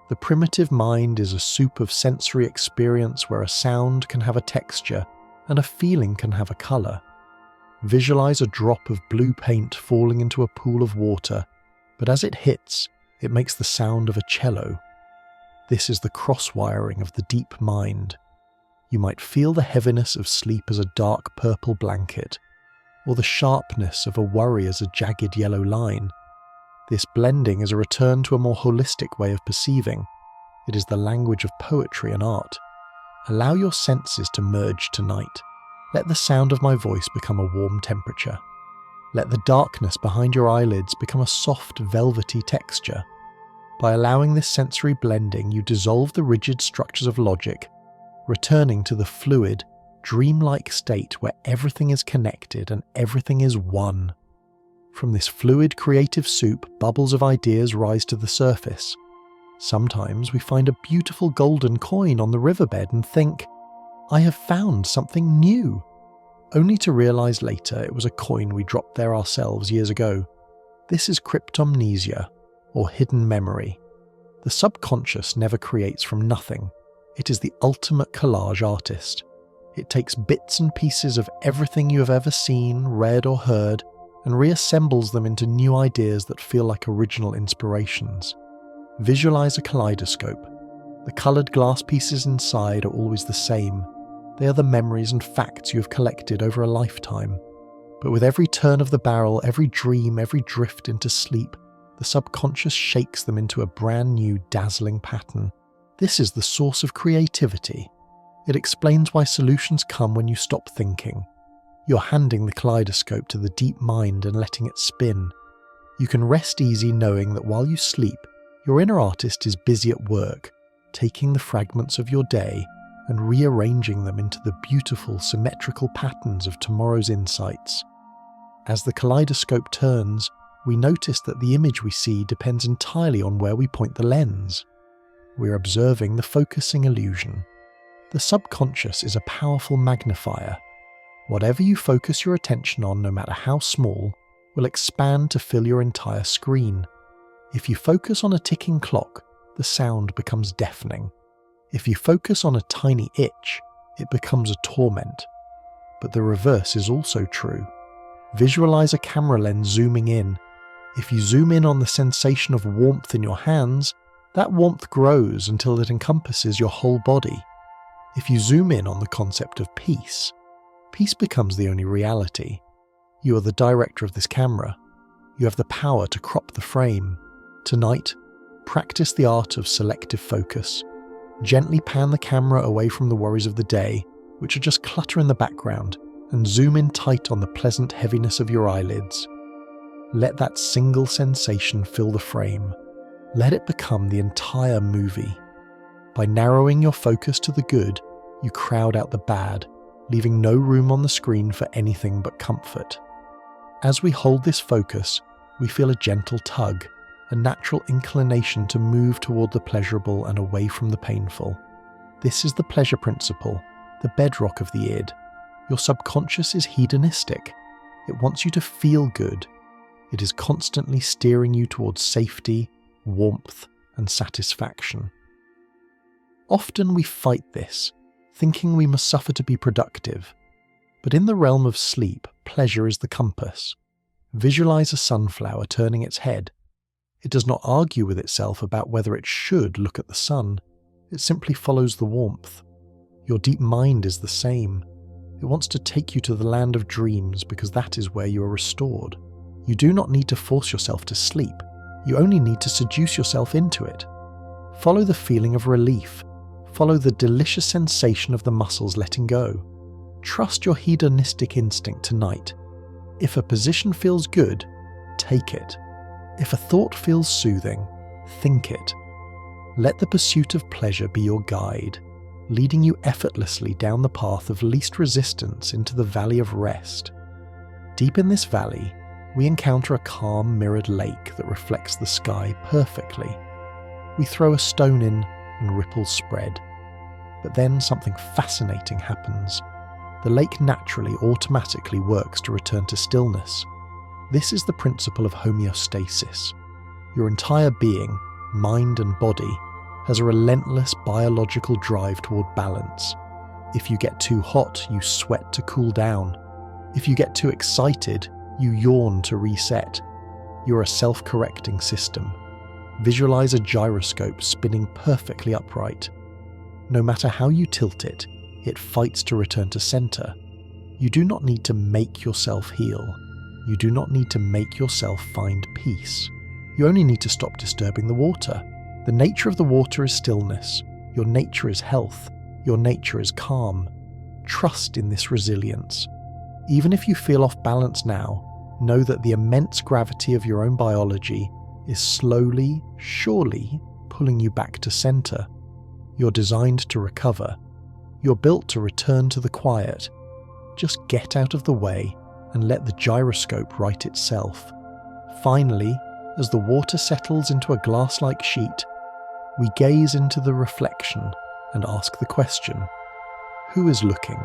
The primitive mind is a soup of sensory experience where a sound can have a texture and a feeling can have a colour. Visualize a drop of blue paint falling into a pool of water, but as it hits, it makes the sound of a cello. This is the cross-wiring of the deep mind. You might feel the heaviness of sleep as a dark purple blanket, or the sharpness of a worry as a jagged yellow line. This blending is a return to a more holistic way of perceiving. It is the language of poetry and art. Allow your senses to merge tonight. Let the sound of my voice become a warm temperature. Let the darkness behind your eyelids become a soft, velvety texture. By allowing this sensory blending, you dissolve the rigid structures of logic, returning to the fluid, dreamlike state where everything is connected and everything is one. From this fluid creative soup, bubbles of ideas rise to the surface. Sometimes we find a beautiful golden coin on the riverbed and think, I have found something new, only to realize later it was a coin we dropped there ourselves years ago. This is cryptomnesia, or hidden memory. The subconscious never creates from nothing. It is the ultimate collage artist. It takes bits and pieces of everything you have ever seen, read or heard, and reassembles them into new ideas that feel like original inspirations. Visualize a kaleidoscope. The coloured glass pieces inside are always the same. They are the memories and facts you have collected over a lifetime. But with every turn of the barrel, every dream, every drift into sleep, the subconscious shakes them into a brand new, dazzling pattern. This is the source of creativity. It explains why solutions come when you stop thinking. You're handing the kaleidoscope to the deep mind and letting it spin. You can rest easy knowing that while you sleep, your inner artist is busy at work, taking the fragments of your day and rearranging them into the beautiful, symmetrical patterns of tomorrow's insights. As the kaleidoscope turns, we notice that the image we see depends entirely on where we point the lens. We're observing the focusing illusion. The subconscious is a powerful magnifier. Whatever you focus your attention on, no matter how small, will expand to fill your entire screen. If you focus on a ticking clock, the sound becomes deafening. If you focus on a tiny itch, it becomes a torment. But the reverse is also true. Visualize a camera lens zooming in. If you zoom in on the sensation of warmth in your hands, that warmth grows until it encompasses your whole body. If you zoom in on the concept of peace, peace becomes the only reality. You are the director of this camera. You have the power to crop the frame. Tonight, practice the art of selective focus. Gently pan the camera away from the worries of the day, which are just clutter in the background, and zoom in tight on the pleasant heaviness of your eyelids. Let that single sensation fill the frame. Let it become the entire movie. By narrowing your focus to the good, you crowd out the bad, leaving no room on the screen for anything but comfort. As we hold this focus, we feel a gentle tug, a natural inclination to move toward the pleasurable and away from the painful. This is the pleasure principle, the bedrock of the id. Your subconscious is hedonistic. It wants you to feel good. It is constantly steering you towards safety, warmth, and satisfaction. Often we fight this, thinking we must suffer to be productive. But in the realm of sleep, pleasure is the compass. Visualize a sunflower turning its head. It does not argue with itself about whether it should look at the sun. It simply follows the warmth. Your deep mind is the same. It wants to take you to the land of dreams because that is where you are restored. You do not need to force yourself to sleep. You only need to seduce yourself into it. Follow the feeling of relief. Follow the delicious sensation of the muscles letting go. Trust your hedonistic instinct tonight. If a position feels good, take it. If a thought feels soothing, think it. Let the pursuit of pleasure be your guide, leading you effortlessly down the path of least resistance into the valley of rest. Deep in this valley, we encounter a calm mirrored lake that reflects the sky perfectly. We throw a stone in and ripples spread. But then something fascinating happens. The lake naturally, automatically works to return to stillness. This is the principle of homeostasis. Your entire being, mind and body, has a relentless biological drive toward balance. If you get too hot, you sweat to cool down. If you get too excited, you yawn to reset. You're a self-correcting system. Visualize a gyroscope spinning perfectly upright. No matter how you tilt it, it fights to return to center. You do not need to make yourself heal. You do not need to make yourself find peace. You only need to stop disturbing the water. The nature of the water is stillness. Your nature is health. Your nature is calm. Trust in this resilience. Even if you feel off balance now, know that the immense gravity of your own biology is slowly, surely pulling you back to center. You're designed to recover. You're built to return to the quiet. Just get out of the way and let the gyroscope right itself. Finally, as the water settles into a glass-like sheet, we gaze into the reflection and ask the question, who is looking?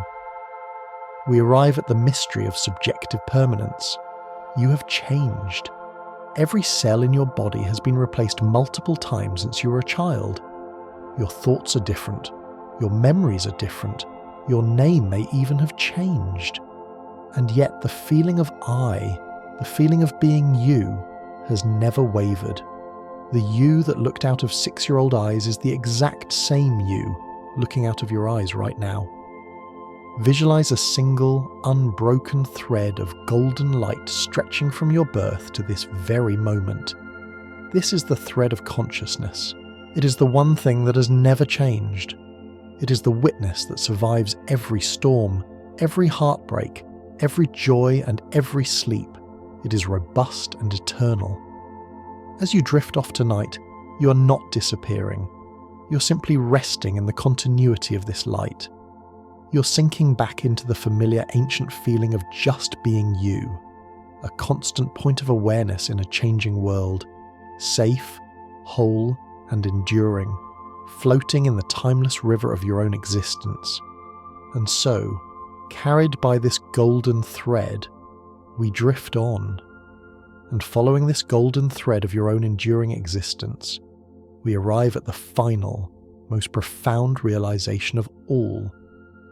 We arrive at the mystery of subjective permanence. You have changed. Every cell in your body has been replaced multiple times since you were a child. Your thoughts are different. Your memories are different. Your name may even have changed. And yet the feeling of I, the feeling of being you, has never wavered. The you that looked out of 6-year-old eyes is the exact same you looking out of your eyes right now. Visualize a single, unbroken thread of golden light stretching from your birth to this very moment. This is the thread of consciousness. It is the one thing that has never changed. It is the witness that survives every storm, every heartbreak, every joy and every sleep. It is robust and eternal. As you drift off tonight, you are not disappearing. You're simply resting in the continuity of this light. You're sinking back into the familiar ancient feeling of just being you, a constant point of awareness in a changing world, safe, whole, and enduring, floating in the timeless river of your own existence. And so, carried by this golden thread, we drift on. And following this golden thread of your own enduring existence, we arrive at the final, most profound realization of all,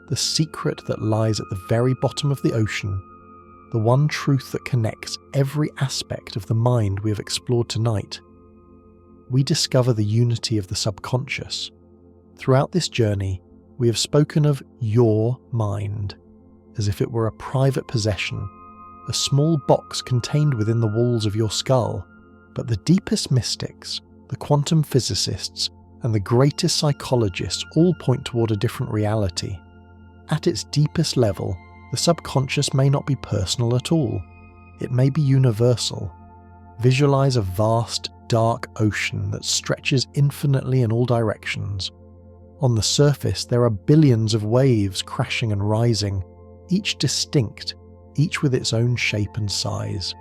the secret that lies at the very bottom of the ocean, the one truth that connects every aspect of the mind we have explored tonight. We discover the unity of the subconscious. Throughout this journey, we have spoken of your mind, as if it were a private possession, a small box contained within the walls of your skull. But the deepest mystics, the quantum physicists, and the greatest psychologists all point toward a different reality. At its deepest level, the subconscious may not be personal at all. It may be universal. Visualize a vast, dark ocean that stretches infinitely in all directions. On the surface, there are billions of waves crashing and rising, each distinct, each with its own shape and size.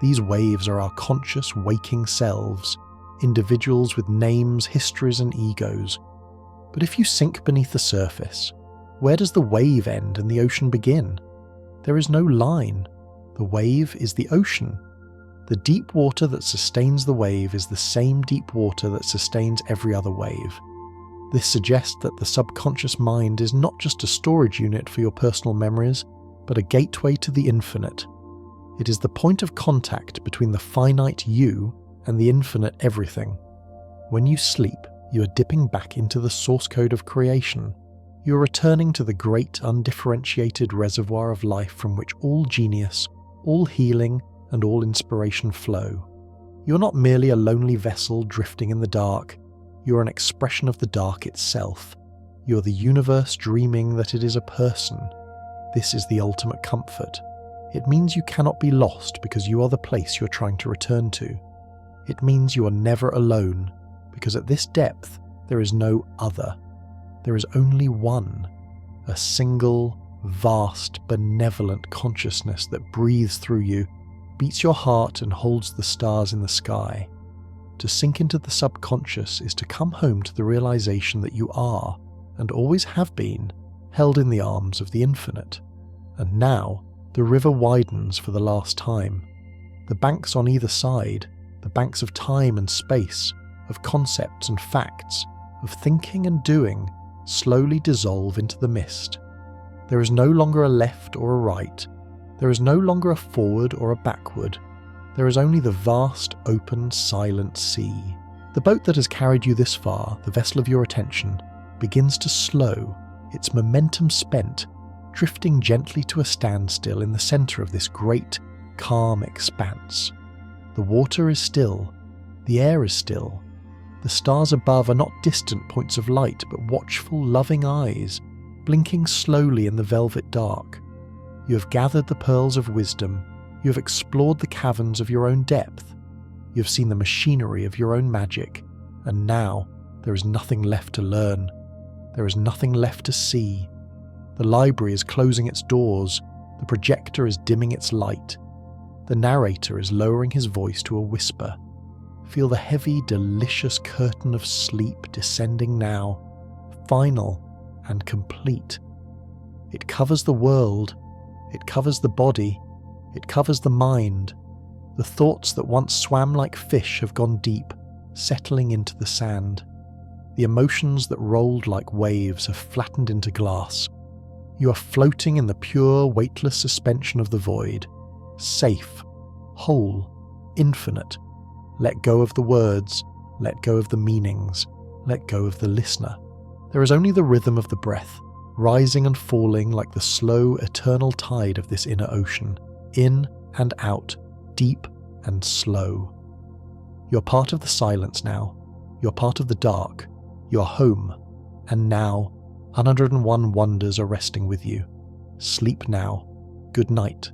These waves are our conscious, waking selves, individuals with names, histories, and egos. But if you sink beneath the surface, Where does the wave end and the ocean begin? There is no line. The wave is the ocean. The deep water that sustains the wave is the same deep water that sustains every other wave. This suggests that the subconscious mind is not just a storage unit for your personal memories, but a gateway to the infinite. It is the point of contact between the finite you and the infinite everything. When you sleep, you are dipping back into the source code of creation. You are returning to the great undifferentiated reservoir of life from which all genius, all healing, and all inspiration flow. You're not merely a lonely vessel drifting in the dark. You're an expression of the dark itself. You're the universe dreaming that it is a person. This is the ultimate comfort. It means you cannot be lost because you are the place you're trying to return to. It means you are never alone, because at this depth there is no other. There is only one, a single, vast, benevolent consciousness that breathes through you, beats your heart and holds the stars in the sky. To sink into the subconscious is to come home to the realization that you are, and always have been, held in the arms of the infinite. And now, the river widens for the last time. The banks on either side, the banks of time and space, of concepts and facts, of thinking and doing, slowly dissolve into the mist. There is no longer a left or a right. There is no longer a forward or a backward. There is only the vast, open, silent sea. The boat that has carried you this far, the vessel of your attention, begins to slow, its momentum spent, drifting gently to a standstill in the centre of this great, calm expanse. The water is still. The air is still. The stars above are not distant points of light, but watchful, loving eyes, blinking slowly in the velvet dark. You have gathered the pearls of wisdom. You have explored the caverns of your own depth. You have seen the machinery of your own magic. And now there is nothing left to learn. There is nothing left to see. The library is closing its doors. The projector is dimming its light. The narrator is lowering his voice to a whisper. Feel the heavy, delicious curtain of sleep descending now, final and complete. It covers the world. It covers the body. It covers the mind. The thoughts that once swam like fish have gone deep, settling into the sand. The emotions that rolled like waves have flattened into glass. You are floating in the pure, weightless suspension of the void, safe, whole, infinite. Let go of the words, let go of the meanings, let go of the listener. There is only the rhythm of the breath, rising and falling like the slow, eternal tide of this inner ocean, in and out, deep and slow. You're part of the silence now. You're part of the dark. You're home. And now, 101 wonders are resting with you. Sleep now. Good night.